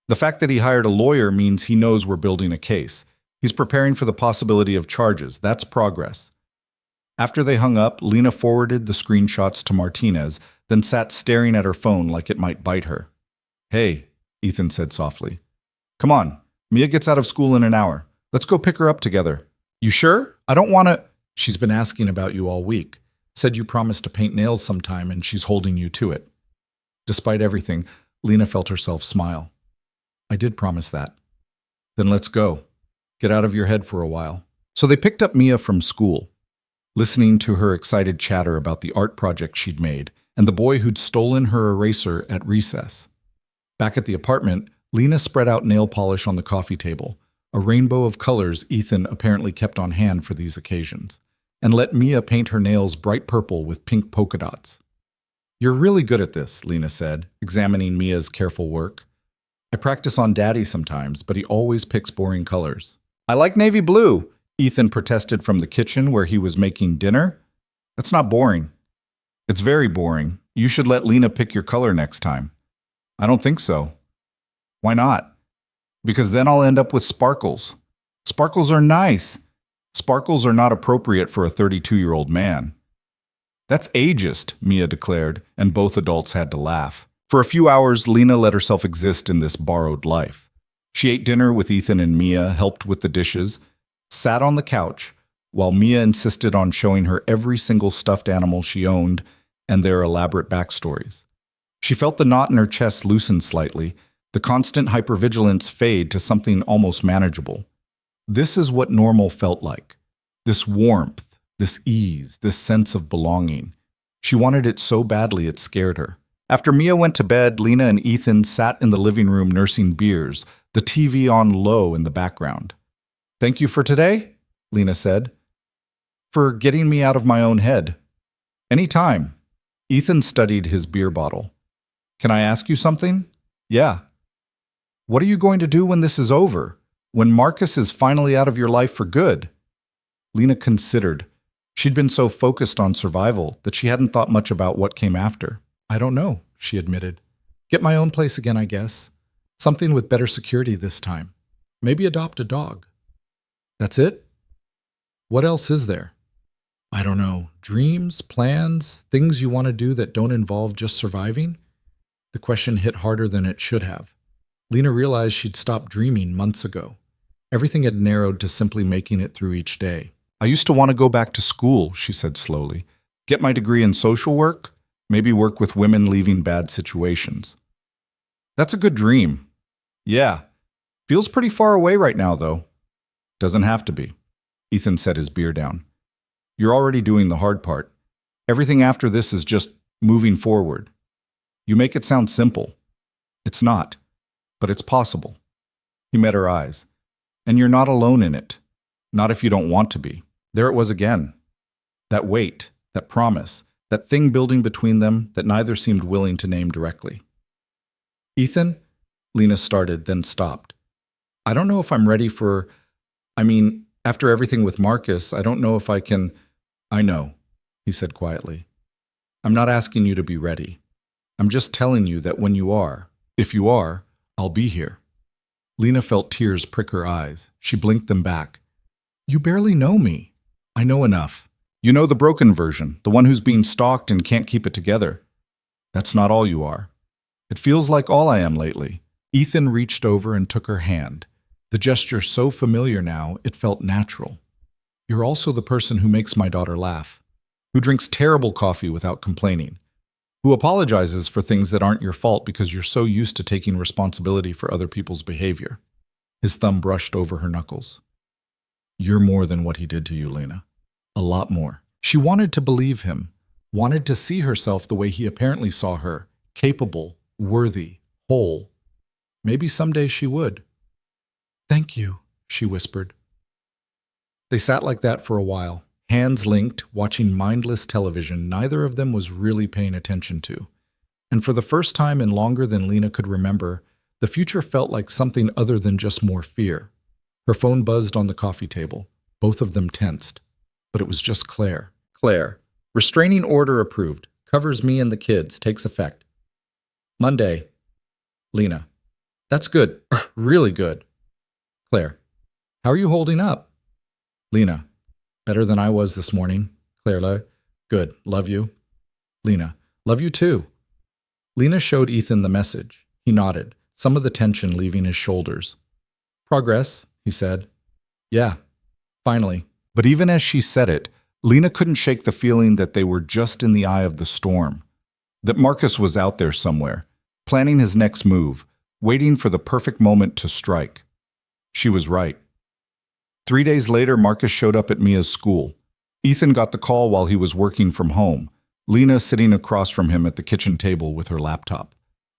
The fact that he hired a lawyer means he knows we're building a case. He's preparing for the possibility of charges. That's progress." After they hung up, Lena forwarded the screenshots to Martinez, then sat staring at her phone like it might bite her. "Hey," Ethan said softly. "Come on. Mia gets out of school in an hour. Let's go pick her up together." "You sure? I don't want to—" "She's been asking about you all week. Said you promised to paint nails sometime and she's holding you to it." Despite everything, Lena felt herself smile. "I did promise that." "Then let's go. Get out of your head for a while." So they picked up Mia from school, listening to her excited chatter about the art project she'd made and the boy who'd stolen her eraser at recess. Back at the apartment, Lena spread out nail polish on the coffee table, a rainbow of colors Ethan apparently kept on hand for these occasions, and let Mia paint her nails bright purple with pink polka dots. "You're really good at this," Lena said, examining Mia's careful work. "I practice on Daddy sometimes, but he always picks boring colors." "I like navy blue," Ethan protested from the kitchen where he was making dinner. "That's not boring." "It's very boring. You should let Lena pick your color next time." "I don't think so." "Why not?" "Because then I'll end up with sparkles." "Sparkles are nice." "Sparkles are not appropriate for a 32-year-old man." "That's ageist," Mia declared, and both adults had to laugh. For a few hours, Lena let herself exist in this borrowed life. She ate dinner with Ethan and Mia, helped with the dishes, sat on the couch, while Mia insisted on showing her every single stuffed animal she owned and their elaborate backstories. She felt the knot in her chest loosen slightly, the constant hypervigilance fade to something almost manageable. This is what normal felt like. This warmth, this ease, this sense of belonging. She wanted it so badly it scared her. After Mia went to bed, Lena and Ethan sat in the living room nursing beers, the TV on low in the background. "Thank you for today," Lena said. "For getting me out of my own head." "Any time." Ethan studied his beer bottle. "Can I ask you something?" "Yeah." "What are you going to do when this is over? When Marcus is finally out of your life for good?" Lena considered. She'd been so focused on survival that she hadn't thought much about what came after. "I don't know," she admitted. "Get my own place again, I guess. Something with better security this time. Maybe adopt a dog." "That's it? What else is there?" "I don't know. Dreams, plans, things you want to do that don't involve just surviving?" The question hit harder than it should have. Lena realized she'd stopped dreaming months ago. Everything had narrowed to simply making it through each day. "I used to want to go back to school," she said slowly. "Get my degree in social work, maybe work with women leaving bad situations." "That's a good dream." "Yeah. Feels pretty far away right now, though." "Doesn't have to be." Ethan set his beer down. "You're already doing the hard part. Everything after this is just moving forward. You make it sound simple. It's not, but it's possible." He met her eyes. "And you're not alone in it. Not if you don't want to be." There it was again. That weight, that promise, that thing building between them that neither seemed willing to name directly. "Ethan," Lena started, then stopped. "I don't know if I'm ready for... after everything with Marcus, I don't know if I can..." "I know," he said quietly. "I'm not asking you to be ready. I'm just telling you that when you are, if you are, I'll be here." Lena felt tears prick her eyes. She blinked them back. "You barely know me." "I know enough. You know the broken version, the one who's being stalked and can't keep it together. That's not all you are. It feels like all I am lately." Ethan reached over and took her hand. The gesture so familiar now, it felt natural. "You're also the person who makes my daughter laugh, who drinks terrible coffee without complaining, who apologizes for things that aren't your fault because you're so used to taking responsibility for other people's behavior." His thumb brushed over her knuckles. "You're more than what he did to you, Lena. A lot more." She wanted to believe him, wanted to see herself the way he apparently saw her, capable, worthy, whole. Maybe someday she would. "Thank you," she whispered. They sat like that for a while, hands linked, watching mindless television neither of them was really paying attention to. And for the first time in longer than Lena could remember, the future felt like something other than just more fear. Her phone buzzed on the coffee table. Both of them tensed. But it was just Claire. "Claire, restraining order approved. Covers me and the kids. Takes effect. Monday." Lena, "That's good. Really good." Claire, "How are you holding up?" Lena, "Better than I was this morning." Claire, "Good. Love you." Lena, "Love you too." Lena showed Ethan the message. He nodded, some of the tension leaving his shoulders. "Progress," he said. "Yeah, finally." But even as she said it, Lena couldn't shake the feeling that they were just in the eye of the storm. That Marcus was out there somewhere, planning his next move, waiting for the perfect moment to strike. She was right. 3 days later, Marcus showed up at Mia's school. Ethan got the call while he was working from home, Lena sitting across from him at the kitchen table with her laptop.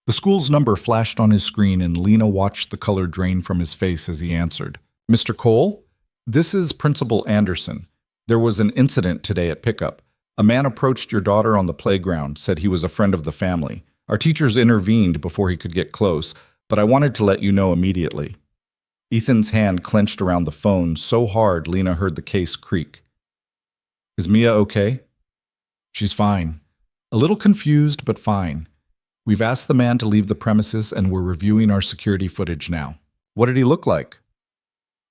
The school's number flashed on his screen and Lena watched the color drain from his face as he answered. "Mr. Cole? This is Principal Anderson. There was an incident today at pickup. A man approached your daughter on the playground, said he was a friend of the family. Our teachers intervened before he could get close, but I wanted to let you know immediately." Ethan's hand clenched around the phone so hard Lena heard the case creak. "Is Mia okay?" "She's fine. A little confused, but fine. We've asked the man to leave the premises and we're reviewing our security footage now." "What did he look like?"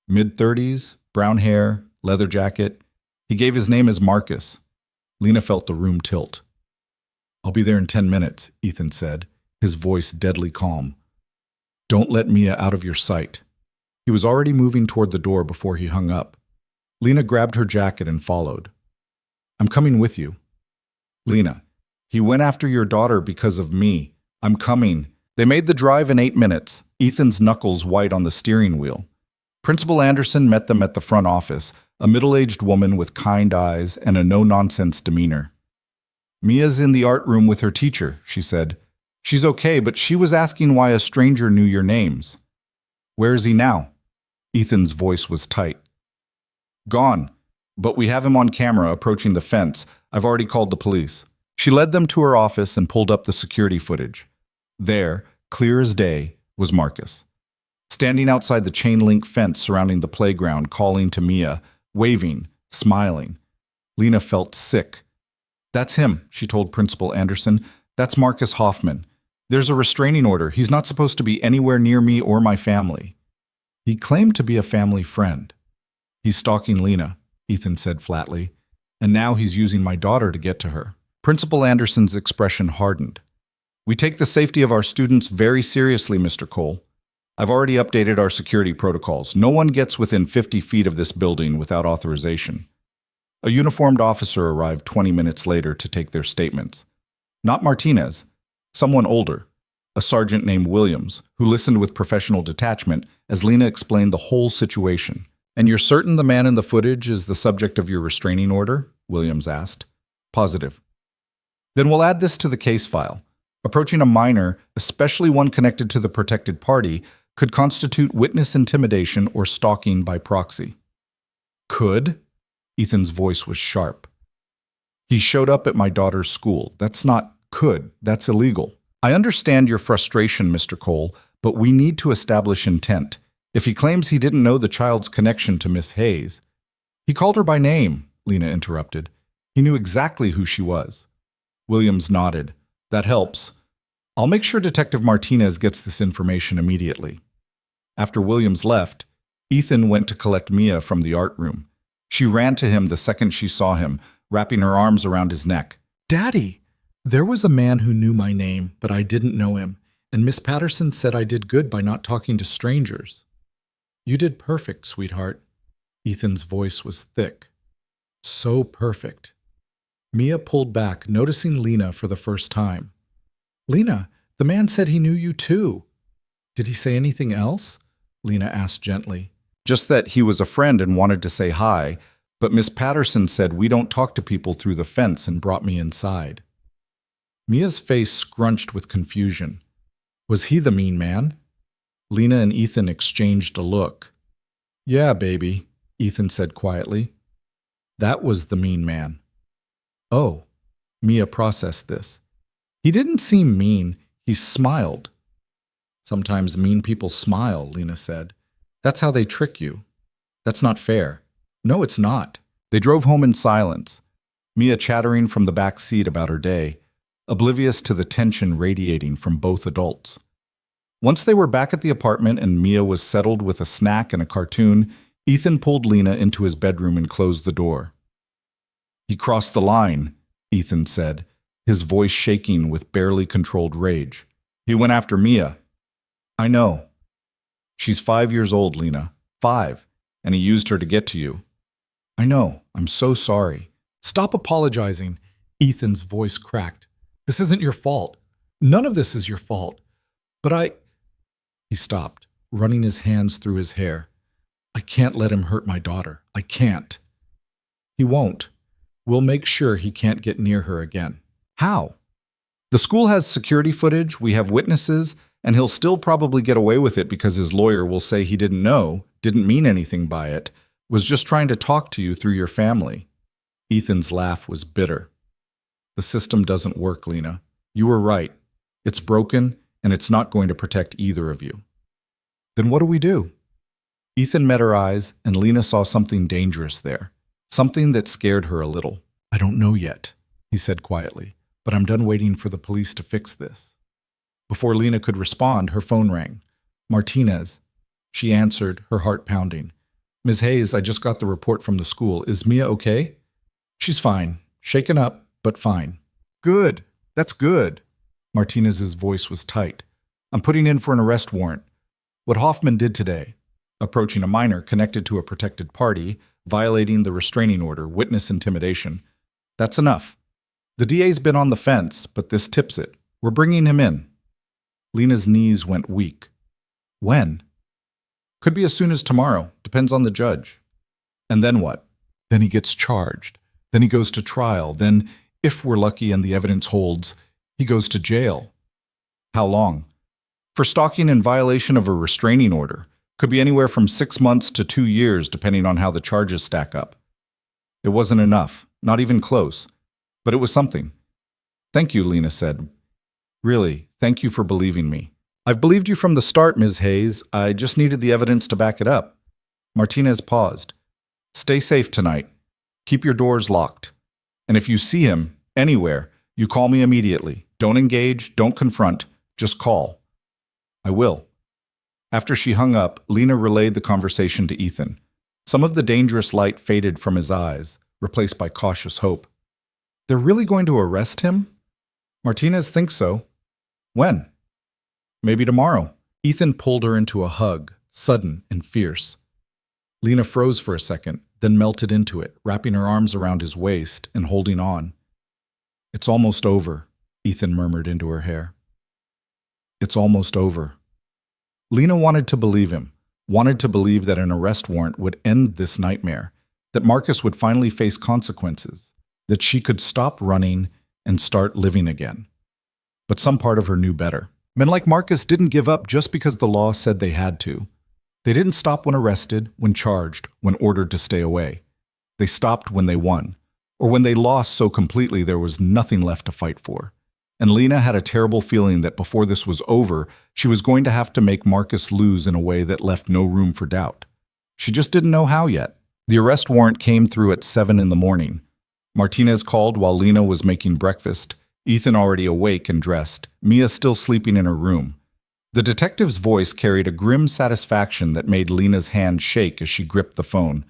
"Mid-30s, brown hair, leather jacket. He gave his name as Marcus." Lena felt the room tilt. "I'll be there in 10 minutes, Ethan said, his voice deadly calm. Don't let Mia out of your sight. He was already moving toward the door before he hung up. Lena grabbed her jacket and followed. I'm coming with you. Lena, he went after your daughter because of me. I'm coming. They made the drive in 8 minutes, Ethan's knuckles white on the steering wheel. Principal Anderson met them at the front office, a middle-aged woman with kind eyes and a no-nonsense demeanor. Mia's in the art room with her teacher, she said. She's okay, but she was asking why a stranger knew your names. Where is he now? Ethan's voice was tight. Gone, but we have him on camera approaching the fence. I've already called the police. She led them to her office and pulled up the security footage. There, clear as day, was Marcus, standing outside the chain-link fence surrounding the playground, calling to Mia, waving, smiling. Lena felt sick. That's him, she told Principal Anderson. That's Marcus Hoffman. There's a restraining order. He's not supposed to be anywhere near me or my family. He claimed to be a family friend. He's stalking Lena, Ethan said flatly, and now he's using my daughter to get to her. Principal Anderson's expression hardened. We take the safety of our students very seriously, Mr. Cole. I've already updated our security protocols. No one gets within 50 feet of this building without authorization. A uniformed officer arrived 20 minutes later to take their statements. Not Martinez, someone older, a sergeant named Williams, who listened with professional detachment as Lena explained the whole situation. And you're certain the man in the footage is the subject of your restraining order? Williams asked. Positive. Then we'll add this to the case file. Approaching a minor, especially one connected to the protected party, could constitute witness intimidation or stalking by proxy. Could? Ethan's voice was sharp. He showed up at my daughter's school. That's not could. That's illegal. I understand your frustration, Mr. Cole, but we need to establish intent. If he claims he didn't know the child's connection to Miss Hayes. He called her by name, Lena interrupted. He knew exactly who she was. Williams nodded. That helps. I'll make sure Detective Martinez gets this information immediately. After Williams left, Ethan went to collect Mia from the art room. She ran to him the second she saw him, wrapping her arms around his neck. Daddy, there was a man who knew my name, but I didn't know him, and Miss Patterson said I did good by not talking to strangers. You did perfect, sweetheart. Ethan's voice was thick. So perfect. Mia pulled back, noticing Lena for the first time. Lena, the man said he knew you too. Did he say anything else? Lena asked gently. Just that he was a friend and wanted to say hi, but Miss Patterson said we don't talk to people through the fence and brought me inside. Mia's face scrunched with confusion. Was he the mean man? Lena and Ethan exchanged a look. Yeah, baby, Ethan said quietly. That was the mean man. Oh, Mia processed this. He didn't seem mean, he smiled. Sometimes mean people smile, Lena said. That's how they trick you. That's not fair. No, it's not. They drove home in silence, Mia chattering from the back seat about her day, oblivious to the tension radiating from both adults. Once they were back at the apartment and Mia was settled with a snack and a cartoon, Ethan pulled Lena into his bedroom and closed the door. He crossed the line, Ethan said, his voice shaking with barely controlled rage. He went after Mia. I know. She's 5 years old, Lena. 5. And he used her to get to you. I know. I'm so sorry. Stop apologizing. Ethan's voice cracked. This isn't your fault. None of this is your fault. But He stopped, running his hands through his hair. I can't let him hurt my daughter. I can't. He won't. We'll make sure he can't get near her again. How? The school has security footage, we have witnesses, and he'll still probably get away with it because his lawyer will say he didn't know, didn't mean anything by it, was just trying to talk to you through your family. Ethan's laugh was bitter. The system doesn't work, Lena. You were right. It's broken, and it's not going to protect either of you. Then what do we do? Ethan met her eyes, and Lena saw something dangerous there, something that scared her a little. I don't know yet, he said quietly, but I'm done waiting for the police to fix this. Before Lena could respond, her phone rang. Martinez. She answered, her heart pounding. Ms. Hayes, I just got the report from the school. Is Mia okay? She's fine. Shaken up, but fine. Good. That's good. Martinez's voice was tight. "I'm putting in for an arrest warrant. What Hoffman did today, approaching a minor connected to a protected party, violating the restraining order, witness intimidation, that's enough. The DA's been on the fence, but this tips it. We're bringing him in." Lena's knees went weak. "When?" "Could be as soon as tomorrow. Depends on the judge." "And then what?" "Then he gets charged. Then he goes to trial. Then, if we're lucky and the evidence holds, he goes to jail." "How long?" "For stalking in violation of a restraining order. Could be anywhere from 6 months to 2 years, depending on how the charges stack up." It wasn't enough, not even close, but it was something. "Thank you," Lena said. "Really, thank you for believing me." "I've believed you from the start, Ms. Hayes. I just needed the evidence to back it up." Martinez paused. "Stay safe tonight. Keep your doors locked. And if you see him, anywhere, you call me immediately. Don't engage, don't confront, just call." "I will." After she hung up, Lena relayed the conversation to Ethan. Some of the dangerous light faded from his eyes, replaced by cautious hope. "They're really going to arrest him?" "Martinez thinks so." "When?" "Maybe tomorrow." Ethan pulled her into a hug, sudden and fierce. Lena froze for a second, then melted into it, wrapping her arms around his waist and holding on. "It's almost over," Ethan murmured into her hair. "It's almost over." Lena wanted to believe him, wanted to believe that an arrest warrant would end this nightmare, that Marcus would finally face consequences, that she could stop running and start living again. But some part of her knew better. Men like Marcus didn't give up just because the law said they had to. They didn't stop when arrested, when charged, when ordered to stay away. They stopped when they won, or when they lost so completely there was nothing left to fight for. And Lena had a terrible feeling that before this was over, she was going to have to make Marcus lose in a way that left no room for doubt. She just didn't know how yet. The arrest warrant came through at 7 in the morning. Martinez called while Lena was making breakfast, Ethan already awake and dressed, Mia still sleeping in her room. The detective's voice carried a grim satisfaction that made Lena's hand shake as she gripped the phone.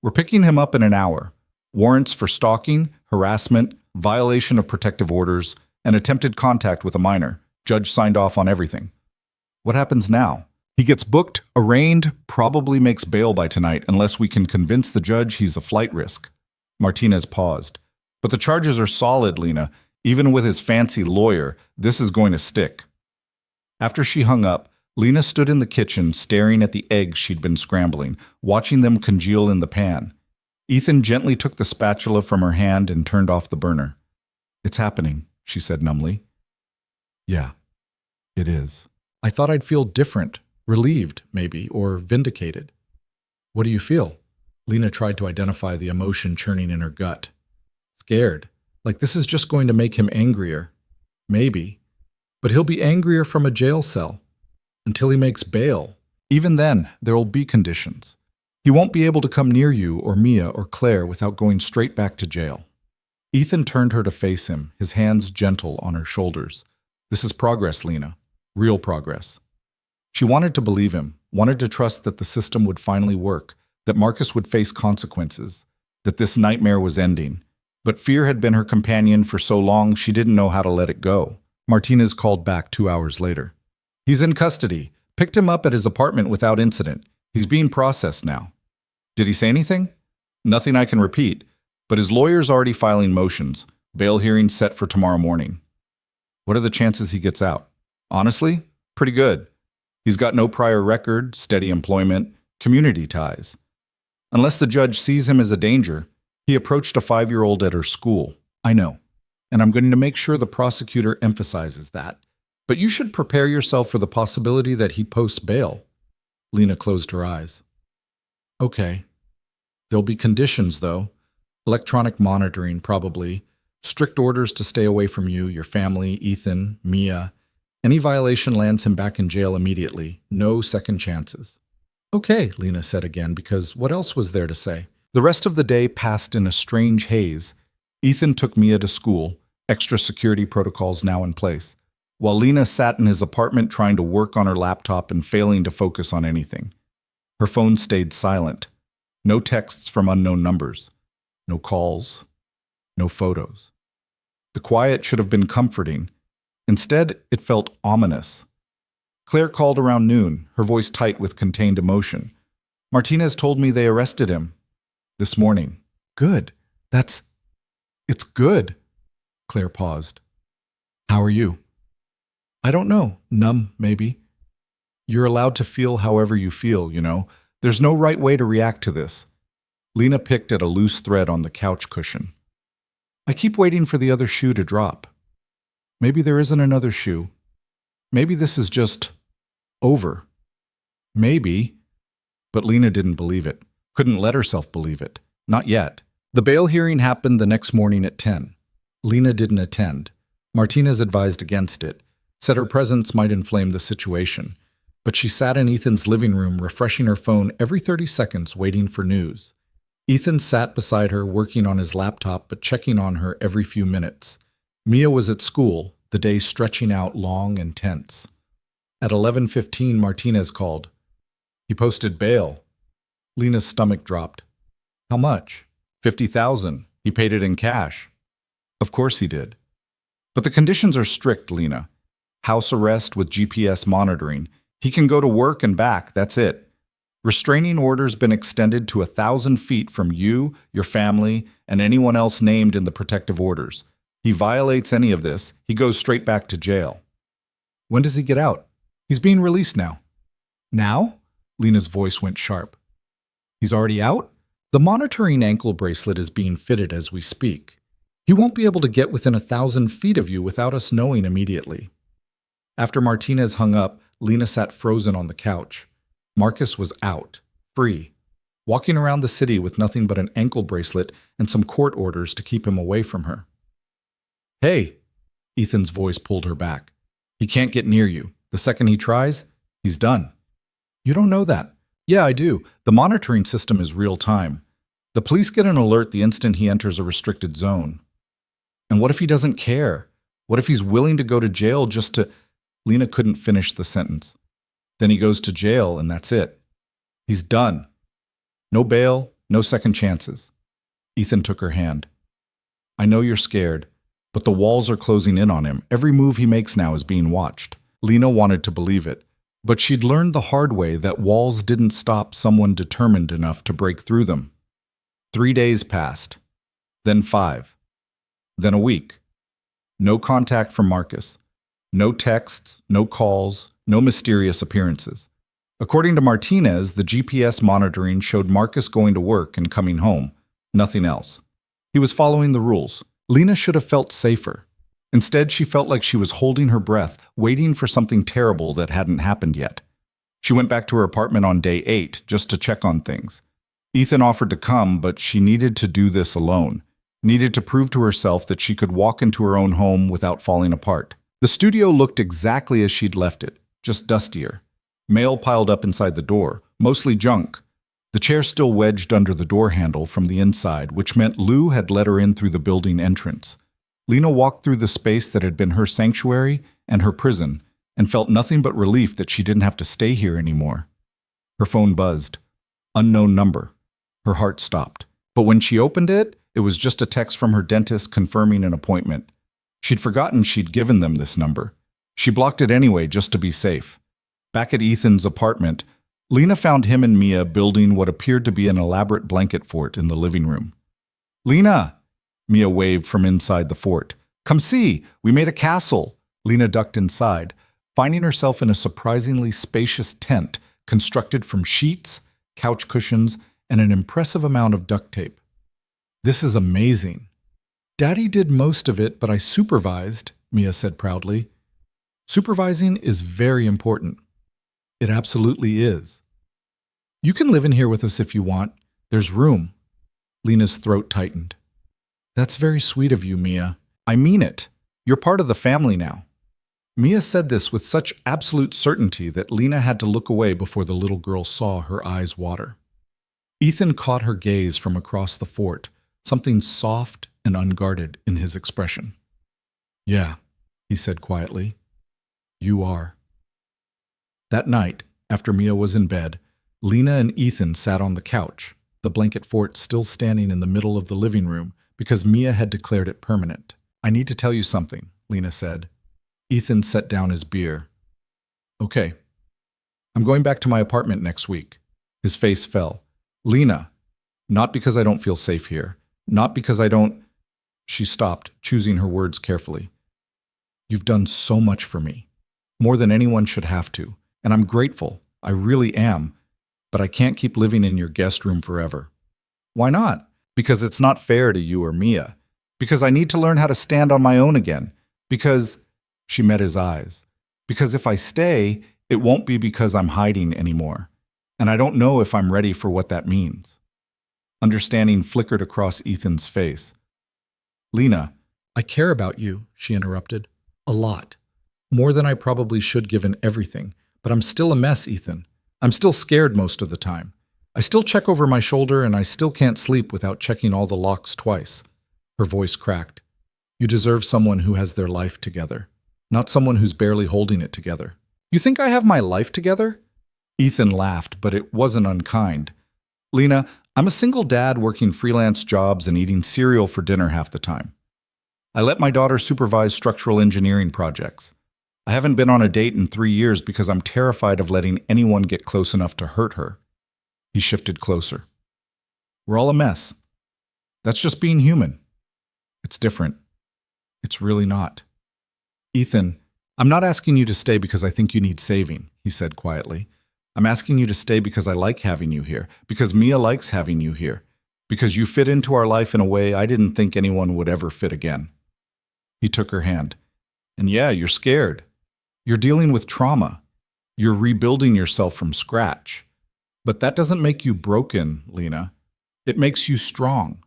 "We're picking him up in an hour. Warrants for stalking, harassment, violation of protective orders, and attempted contact with a minor. Judge signed off on everything." "What happens now?" "He gets booked, arraigned, probably makes bail by tonight unless we can convince the judge he's a flight risk." Martinez paused. "But the charges are solid, Lena. Even with his fancy lawyer, this is going to stick." After she hung up, Lena stood in the kitchen staring at the eggs she'd been scrambling, watching them congeal in the pan. Ethan gently took the spatula from her hand and turned off the burner. "It's happening," she said numbly. "Yeah, it is. I thought I'd feel different, relieved, maybe, or vindicated." "What do you feel?" Lena tried to identify the emotion churning in her gut. "Scared. Like this is just going to make him angrier. Maybe. But he'll be angrier from a jail cell. Until he makes bail. Even then, there'll be conditions. He won't be able to come near you or Mia or Claire without going straight back to jail." Ethan turned her to face him, his hands gentle on her shoulders. "This is progress, Lena. Real progress." She wanted to believe him, wanted to trust that the system would finally work, that Marcus would face consequences, that this nightmare was ending. But fear had been her companion for so long she didn't know how to let it go. Martinez called back 2 hours later. "He's in custody. Picked him up at his apartment without incident. He's being processed now." "Did he say anything?" "Nothing I can repeat, but his lawyer's already filing motions. Bail hearing set for tomorrow morning." "What are the chances he gets out?" "Honestly, pretty good. He's got no prior record, steady employment, community ties. Unless the judge sees him as a danger, he approached a 5-year-old at her school." "I know, and I'm going to make sure the prosecutor emphasizes that. But you should prepare yourself for the possibility that he posts bail." Lena closed her eyes. "Okay. There'll be conditions, though. Electronic monitoring, probably. Strict orders to stay away from you, your family, Ethan, Mia. Any violation lands him back in jail immediately. No second chances." "Okay," Lena said again, because what else was there to say? The rest of the day passed in a strange haze. Ethan took Mia to school, extra security protocols now in place, while Lena sat in his apartment trying to work on her laptop and failing to focus on anything. Her phone stayed silent. No texts from unknown numbers. No calls. No photos. The quiet should have been comforting. Instead, it felt ominous. Claire called around noon, her voice tight with contained emotion. Martinez told me they arrested him. This morning. Good. It's good. Claire paused. How are you? I don't know. Numb, maybe. You're allowed to feel however you feel, you know. There's no right way to react to this. Lena picked at a loose thread on the couch cushion. I keep waiting for the other shoe to drop. Maybe there isn't another shoe. Maybe this is just over. Maybe. But Lena didn't believe it. Couldn't let herself believe it. Not yet. The bail hearing happened the next morning at 10. Lena didn't attend. Martinez advised against it, said her presence might inflame the situation. But she sat in Ethan's living room, refreshing her phone every 30 seconds, waiting for news. Ethan sat beside her, working on his laptop, but checking on her every few minutes. Mia was at school, the day stretching out long and tense. At 11:15, Martinez called. He posted bail. Lena's stomach dropped. How much? $50,000. He paid it in cash. Of course he did. But the conditions are strict, Lena. House arrest with GPS monitoring. He can go to work and back, that's it. Restraining order's been extended to 1,000 feet from you, your family, and anyone else named in the protective orders. He violates any of this, he goes straight back to jail. When does he get out? He's being released now. Now? Lena's voice went sharp. He's already out? The monitoring ankle bracelet is being fitted as we speak. He won't be able to get within 1,000 feet of you without us knowing immediately. After Martinez hung up, Lena sat frozen on the couch. Marcus was out, free, walking around the city with nothing but an ankle bracelet and some court orders to keep him away from her. Hey, Ethan's voice pulled her back. He can't get near you. The second he tries, he's done. You don't know that. Yeah, I do. The monitoring system is real time. The police get an alert the instant he enters a restricted zone. And what if he doesn't care? What if he's willing to go to jail just to... Lena couldn't finish the sentence. Then he goes to jail and that's it. He's done. No bail, no second chances. Ethan took her hand. I know you're scared, but the walls are closing in on him. Every move he makes now is being watched. Lena wanted to believe it, but she'd learned the hard way that walls didn't stop someone determined enough to break through them. 3 days passed, then 5, then a week. No contact from Marcus. No texts, no calls, no mysterious appearances. According to Martinez, the GPS monitoring showed Marcus going to work and coming home. Nothing else. He was following the rules. Lena should have felt safer. Instead, she felt like she was holding her breath, waiting for something terrible that hadn't happened yet. She went back to her apartment on day 8 just to check on things. Ethan offered to come, but she needed to do this alone. Needed to prove to herself that she could walk into her own home without falling apart. The studio looked exactly as she'd left it, just dustier. Mail piled up inside the door, mostly junk. The chair still wedged under the door handle from the inside, which meant Lou had let her in through the building entrance. Lena walked through the space that had been her sanctuary and her prison, and felt nothing but relief that she didn't have to stay here anymore. Her phone buzzed. Unknown number. Her heart stopped. But when she opened it, it was just a text from her dentist confirming an appointment. She'd forgotten she'd given them this number. She blocked it anyway just to be safe. Back at Ethan's apartment, Lena found him and Mia building what appeared to be an elaborate blanket fort in the living room. Lena! Mia waved from inside the fort. Come see! We made a castle! Lena ducked inside, finding herself in a surprisingly spacious tent constructed from sheets, couch cushions, and an impressive amount of duct tape. This is amazing. Daddy did most of it, but I supervised, Mia said proudly. Supervising is very important. It absolutely is. You can live in here with us if you want. There's room. Lena's throat tightened. That's very sweet of you, Mia. I mean it. You're part of the family now. Mia said this with such absolute certainty that Lena had to look away before the little girl saw her eyes water. Ethan caught her gaze from across the fort, something soft and unguarded in his expression. Yeah, he said quietly. You are. That night, after Mia was in bed, Lena and Ethan sat on the couch, the blanket fort still standing in the middle of the living room because Mia had declared it permanent. I need to tell you something, Lena said. Ethan set down his beer. Okay. I'm going back to my apartment next week. His face fell. Lena, not because I don't feel safe here. Not because I don't... She stopped, choosing her words carefully. You've done so much for me. More than anyone should have to. And I'm grateful. I really am. But I can't keep living in your guest room forever. Why not? Because it's not fair to you or Mia. Because I need to learn how to stand on my own again. Because... She met his eyes. Because if I stay, it won't be because I'm hiding anymore. And I don't know if I'm ready for what that means. Understanding flickered across Ethan's face. Lena, I care about you, she interrupted. A lot. More than I probably should given everything. But I'm still a mess, Ethan. I'm still scared most of the time. I still check over my shoulder and I still can't sleep without checking all the locks twice. Her voice cracked. You deserve someone who has their life together. Not someone who's barely holding it together. You think I have my life together? Ethan laughed, but it wasn't unkind. Lena, I'm a single dad working freelance jobs and eating cereal for dinner half the time. I let my daughter supervise structural engineering projects. I haven't been on a date in 3 years because I'm terrified of letting anyone get close enough to hurt her. He shifted closer. We're all a mess. That's just being human. It's different. It's really not. Ethan, I'm not asking you to stay because I think you need saving, he said quietly. I'm asking you to stay because I like having you here, because Mia likes having you here, because you fit into our life in a way I didn't think anyone would ever fit again. He took her hand. And yeah, you're scared. You're dealing with trauma. You're rebuilding yourself from scratch. But that doesn't make you broken, Lena. It makes you strong.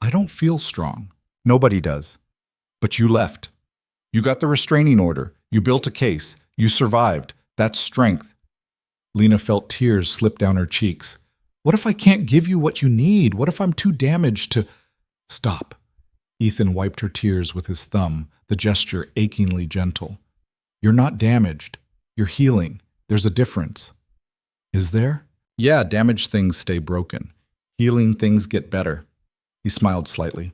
I don't feel strong. Nobody does. But you left. You got the restraining order. You built a case. You survived. That's strength. Lena felt tears slip down her cheeks. What if I can't give you what you need? What if I'm too damaged to... Stop. Ethan wiped her tears with his thumb, the gesture achingly gentle. You're not damaged. You're healing. There's a difference. Is there? Yeah, damaged things stay broken. Healing things get better. He smiled slightly.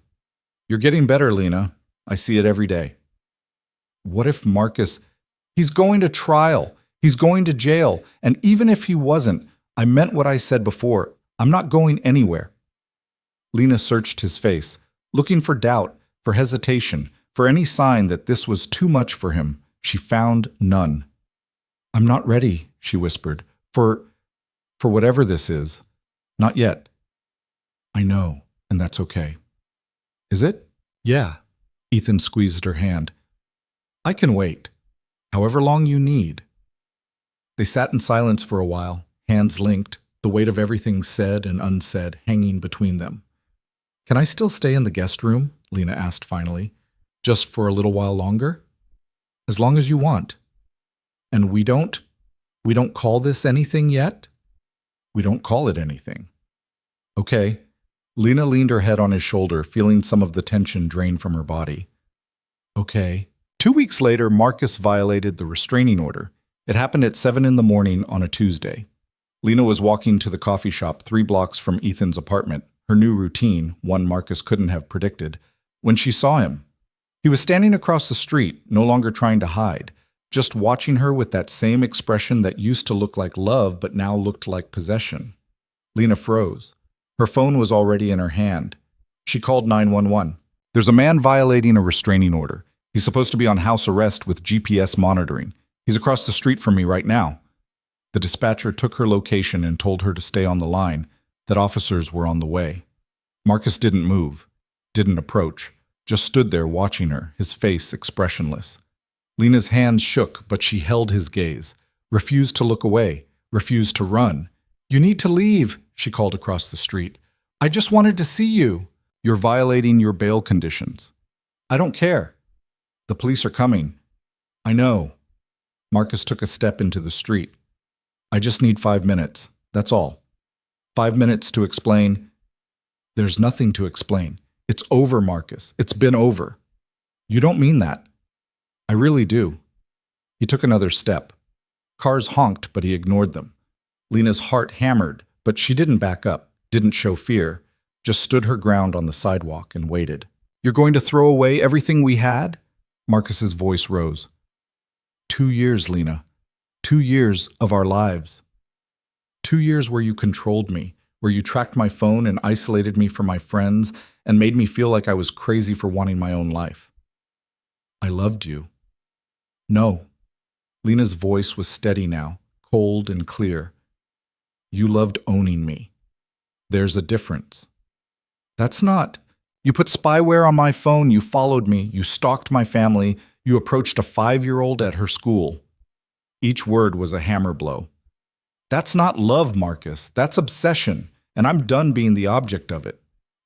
You're getting better, Lena. I see it every day. What if Marcus... He's going to trial. He's going to jail. And even if he wasn't, I meant what I said before. I'm not going anywhere. Lena searched his face, looking for doubt, for hesitation, for any sign that this was too much for him. She found none. I'm not ready, she whispered, for whatever this is. Not yet. I know, and that's okay. Is it? Yeah. Ethan squeezed her hand. I can wait. However long you need. They sat in silence for a while, hands linked, the weight of everything said and unsaid hanging between them. Can I still stay in the guest room? Lena asked finally. Just for a little while longer? As long as you want. And we don't call this anything yet? We don't call it anything. Okay. Lena leaned her head on his shoulder, feeling some of the tension drain from her body. Okay. 2 weeks later, Marcus violated the restraining order. It happened at 7 in the morning on a Tuesday. Lena was walking to the coffee shop 3 blocks from Ethan's apartment, her new routine, one Marcus couldn't have predicted, when she saw him. He was standing across the street, no longer trying to hide, just watching her with that same expression that used to look like love but now looked like possession. Lena froze. Her phone was already in her hand. She called 911. There's a man violating a restraining order. He's supposed to be on house arrest with GPS monitoring. He's across the street from me right now. The dispatcher took her location and told her to stay on the line, that officers were on the way. Marcus didn't move, didn't approach, just stood there watching her, his face expressionless. Lena's hands shook, but she held his gaze, refused to look away, refused to run. You need to leave, she called across the street. I just wanted to see you. You're violating your bail conditions. I don't care. The police are coming. I know. Marcus took a step into the street. I just need 5 minutes. That's all. 5 minutes to explain. There's nothing to explain. It's over, Marcus. It's been over. You don't mean that. I really do. He took another step. Cars honked, but he ignored them. Lena's heart hammered, but she didn't back up, didn't show fear, just stood her ground on the sidewalk and waited. You're going to throw away everything we had? Marcus's voice rose. 2 years, Lena. 2 years of our lives. 2 years where you controlled me, where you tracked my phone and isolated me from my friends and made me feel like I was crazy for wanting my own life. I loved you. No. Lena's voice was steady now, cold and clear. You loved owning me. There's a difference. That's not. You put spyware on my phone, you followed me, you stalked my family, you approached a 5-year-old at her school. Each word was a hammer blow. That's not love, Marcus. That's obsession, and I'm done being the object of it.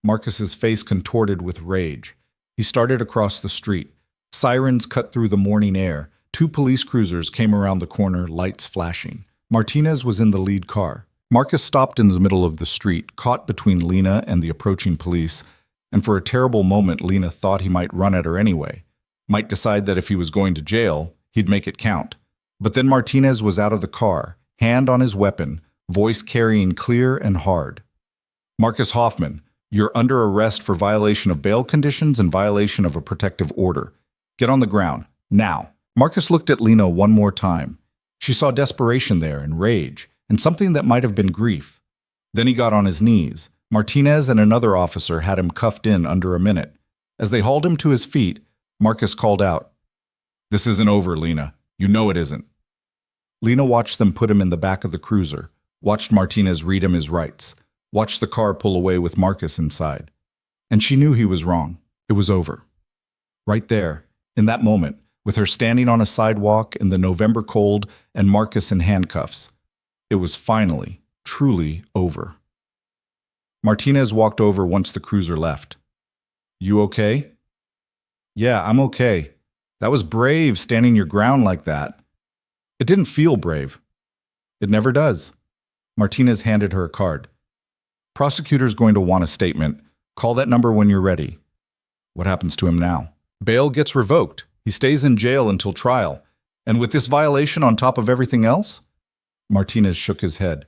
Marcus's face contorted with rage. He started across the street. Sirens cut through the morning air. 2 police cruisers came around the corner, lights flashing. Martinez was in the lead car. Marcus stopped in the middle of the street, caught between Lena and the approaching police, and for a terrible moment Lena thought he might run at her anyway, might decide that if he was going to jail, he'd make it count. But then Martinez was out of the car, hand on his weapon, voice carrying clear and hard. Marcus Hoffman, you're under arrest for violation of bail conditions and violation of a protective order. Get on the ground, now. Marcus looked at Lena one more time. She saw desperation there and rage, and something that might have been grief. Then he got on his knees. Martinez and another officer had him cuffed in under a minute. As they hauled him to his feet, Marcus called out, "This isn't over, Lena. You know it isn't." Lena watched them put him in the back of the cruiser, watched Martinez read him his rights, watched the car pull away with Marcus inside. And she knew he was wrong. It was over. Right there, in that moment, with her standing on a sidewalk in the November cold and Marcus in handcuffs, it was finally, truly over. Martinez walked over once the cruiser left. "You okay?" "Yeah, I'm okay. That was brave, standing your ground like that." "It didn't feel brave." "It never does." Martinez handed her a card. "Prosecutor's going to want a statement. Call that number when you're ready." "What happens to him now?" "Bail gets revoked. He stays in jail until trial. And with this violation on top of everything else?" Martinez shook his head.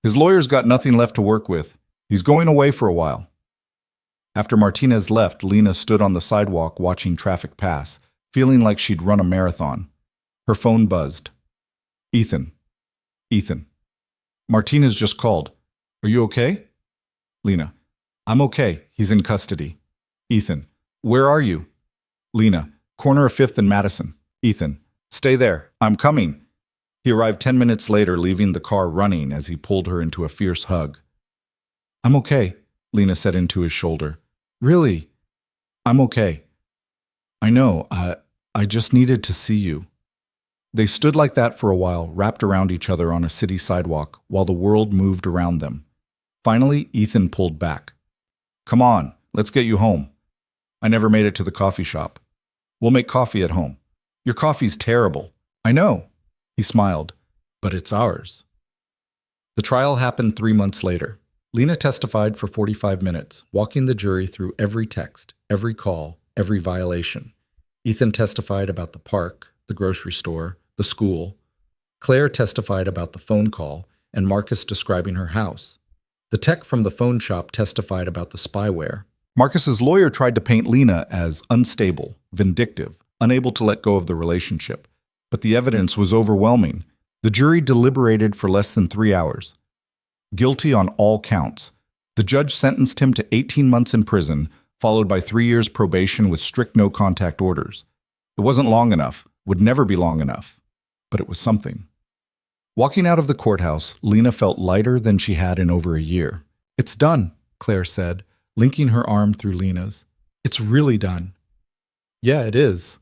"His lawyer's got nothing left to work with. He's going away for a while." After Martinez left, Lena stood on the sidewalk watching traffic pass, feeling like she'd run a marathon. Her phone buzzed. "Ethan. Ethan. Martinez just called. Are you okay?" Lena. "I'm okay. He's in custody." Ethan. "Where are you?" Lena. "Corner of 5th and Madison." Ethan. "Stay there. I'm coming." He arrived 10 minutes later, leaving the car running as he pulled her into a fierce hug. "I'm okay," Lena said into his shoulder. "Really? I'm okay. I know, I just needed to see you." They stood like that for a while, wrapped around each other on a city sidewalk, while the world moved around them. Finally, Ethan pulled back. "Come on, let's get you home." "I never made it to the coffee shop." "We'll make coffee at home." "Your coffee's terrible." "I know." He smiled. "But it's ours." The trial happened 3 months later. Lena testified for 45 minutes, walking the jury through every text, every call, every violation. Ethan testified about the park, the grocery store, the school. Claire testified about the phone call, and Marcus describing her house. The tech from the phone shop testified about the spyware. Marcus's lawyer tried to paint Lena as unstable, vindictive, unable to let go of the relationship. But the evidence was overwhelming. The jury deliberated for less than 3 hours. Guilty on all counts. The judge sentenced him to 18 months in prison, followed by 3 years probation with strict no-contact orders. It wasn't long enough, would never be long enough, but it was something. Walking out of the courthouse, Lena felt lighter than she had in over a year. "It's done," Claire said, linking her arm through Lena's. "It's really done." "Yeah, it is."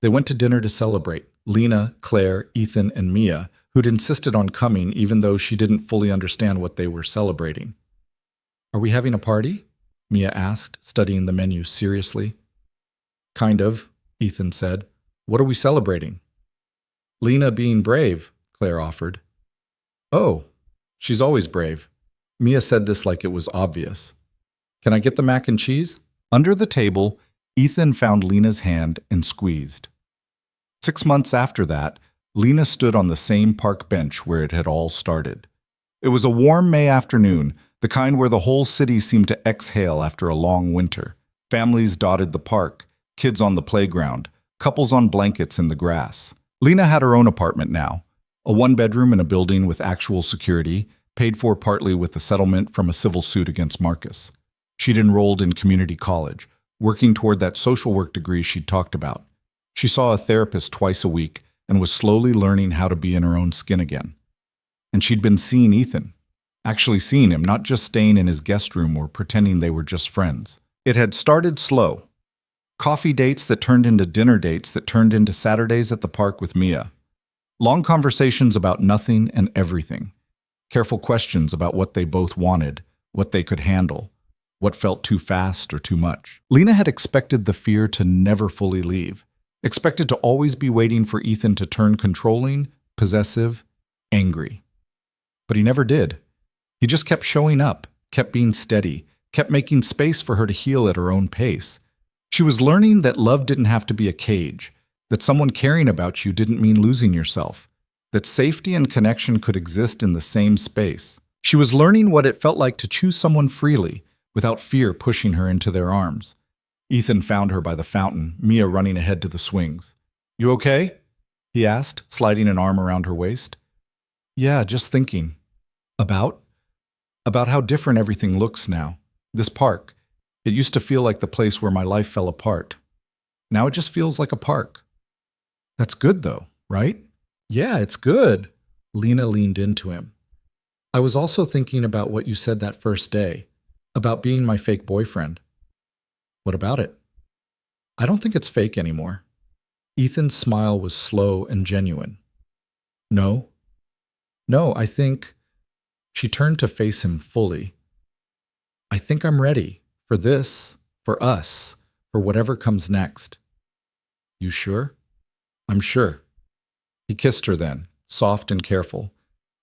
They went to dinner to celebrate. Lena, Claire, Ethan, and Mia, who'd insisted on coming even though she didn't fully understand what they were celebrating. "Are we having a party?" Mia asked, studying the menu seriously. "Kind of," Ethan said. "What are we celebrating?" "Lena being brave," Claire offered. "Oh, she's always brave." Mia said this like it was obvious. "Can I get the mac and cheese?" Under the table, Ethan found Lena's hand and squeezed. 6 months after that, Lena stood on the same park bench where it had all started. It was a warm May afternoon, the kind where the whole city seemed to exhale after a long winter. Families dotted the park, kids on the playground, couples on blankets in the grass. Lena had her own apartment now, a one-bedroom in a building with actual security, paid for partly with the settlement from a civil suit against Marcus. She'd enrolled in community college, working toward that social work degree she'd talked about. She saw a therapist twice a week and was slowly learning how to be in her own skin again. And she'd been seeing Ethan, actually seeing him, not just staying in his guest room or pretending they were just friends. It had started slow. Coffee dates that turned into dinner dates that turned into Saturdays at the park with Mia. Long conversations about nothing and everything. Careful questions about what they both wanted, what they could handle, what felt too fast or too much. Lena had expected the fear to never fully leave, expected to always be waiting for Ethan to turn controlling, possessive, angry. But he never did. He just kept showing up, kept being steady, kept making space for her to heal at her own pace. She was learning that love didn't have to be a cage, that someone caring about you didn't mean losing yourself, that safety and connection could exist in the same space. She was learning what it felt like to choose someone freely, without fear pushing her into their arms. Ethan found her by the fountain, Mia running ahead to the swings. "You okay?" he asked, sliding an arm around her waist. "Yeah, just thinking." About? About how different everything looks now. This park. It used to feel like the place where my life fell apart. Now it just feels like a park. That's good though, right? Yeah, it's good. Lena leaned into him. I was also thinking about what you said that first day, about being my fake boyfriend. What about it? I don't think it's fake anymore. Ethan's smile was slow and genuine. No? No, I think... She turned to face him fully. I think I'm ready. For this. For us. For whatever comes next. You sure? I'm sure. He kissed her then, soft and careful,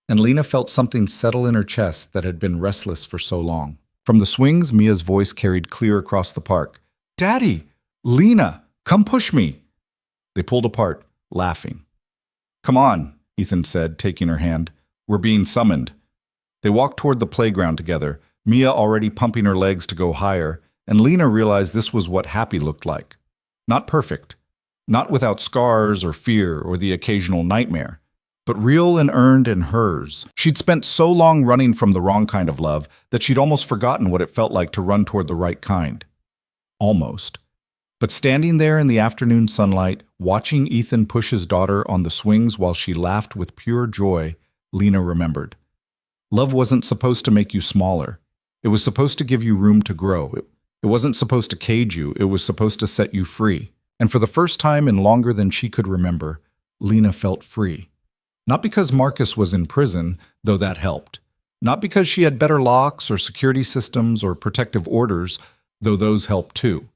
and Lena felt something settle in her chest that had been restless for so long. From the swings, Mia's voice carried clear across the park. Daddy! Lena! Come push me! They pulled apart, laughing. Come on, Ethan said, taking her hand. We're being summoned. They walked toward the playground together, Mia already pumping her legs to go higher, and Lena realized this was what happy looked like. Not perfect. Not without scars or fear or the occasional nightmare, but real and earned and hers. She'd spent so long running from the wrong kind of love that she'd almost forgotten what it felt like to run toward the right kind. Almost. But standing there in the afternoon sunlight, watching Ethan push his daughter on the swings while she laughed with pure joy, Lena remembered. Love wasn't supposed to make you smaller. It was supposed to give you room to grow. It wasn't supposed to cage you. It was supposed to set you free. And for the first time in longer than she could remember, Lena felt free. Not because Marcus was in prison, though that helped. Not because she had better locks or security systems or protective orders, though those helped too.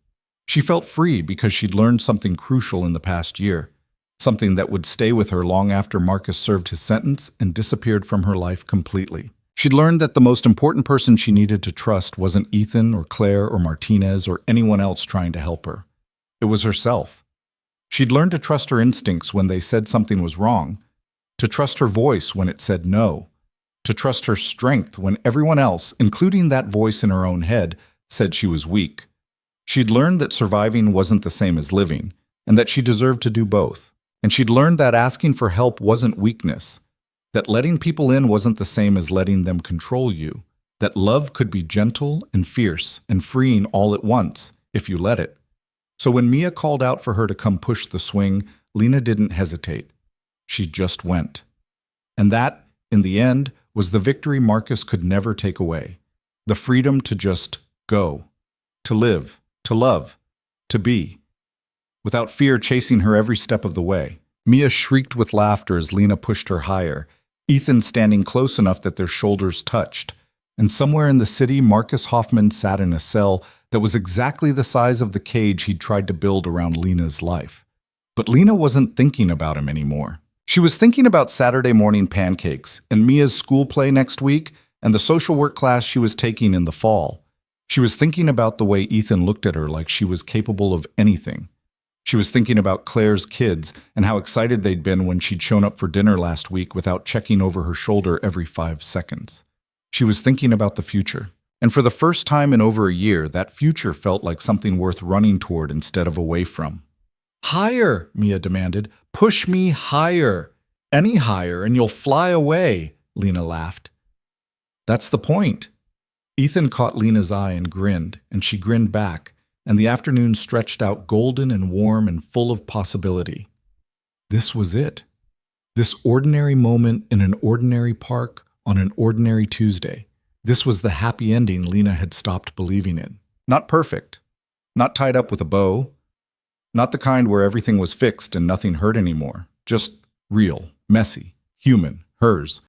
She felt free because she'd learned something crucial in the past year, something that would stay with her long after Marcus served his sentence and disappeared from her life completely. She'd learned that the most important person she needed to trust wasn't Ethan or Claire or Martinez or anyone else trying to help her. It was herself. She'd learned to trust her instincts when they said something was wrong, to trust her voice when it said no, to trust her strength when everyone else, including that voice in her own head, said she was weak. She'd learned that surviving wasn't the same as living, and that she deserved to do both. And she'd learned that asking for help wasn't weakness, that letting people in wasn't the same as letting them control you, that love could be gentle and fierce and freeing all at once, if you let it. So when Mia called out for her to come push the swing, Lena didn't hesitate. She just went. And that, in the end, was the victory Marcus could never take away. The freedom to just go. To live. To love. To be. Without fear chasing her every step of the way. Mia shrieked with laughter as Lena pushed her higher, Ethan standing close enough that their shoulders touched. And somewhere in the city, Marcus Hoffman sat in a cell that was exactly the size of the cage he'd tried to build around Lena's life. But Lena wasn't thinking about him anymore. She was thinking about Saturday morning pancakes and Mia's school play next week and the social work class she was taking in the fall. She was thinking about the way Ethan looked at her like she was capable of anything. She was thinking about Claire's kids and how excited they'd been when she'd shown up for dinner last week without checking over her shoulder every 5 seconds. She was thinking about the future. And for the first time in over a year, that future felt like something worth running toward instead of away from. Higher, Mia demanded. Push me higher. Any higher, and you'll fly away, Lena laughed. That's the point. Ethan caught Lena's eye and grinned, and she grinned back, and the afternoon stretched out golden and warm and full of possibility. This was it. This ordinary moment in an ordinary park on an ordinary Tuesday. This was the happy ending Lena had stopped believing in. Not perfect. Not tied up with a bow. Not the kind where everything was fixed and nothing hurt anymore. Just real, messy, human, hers,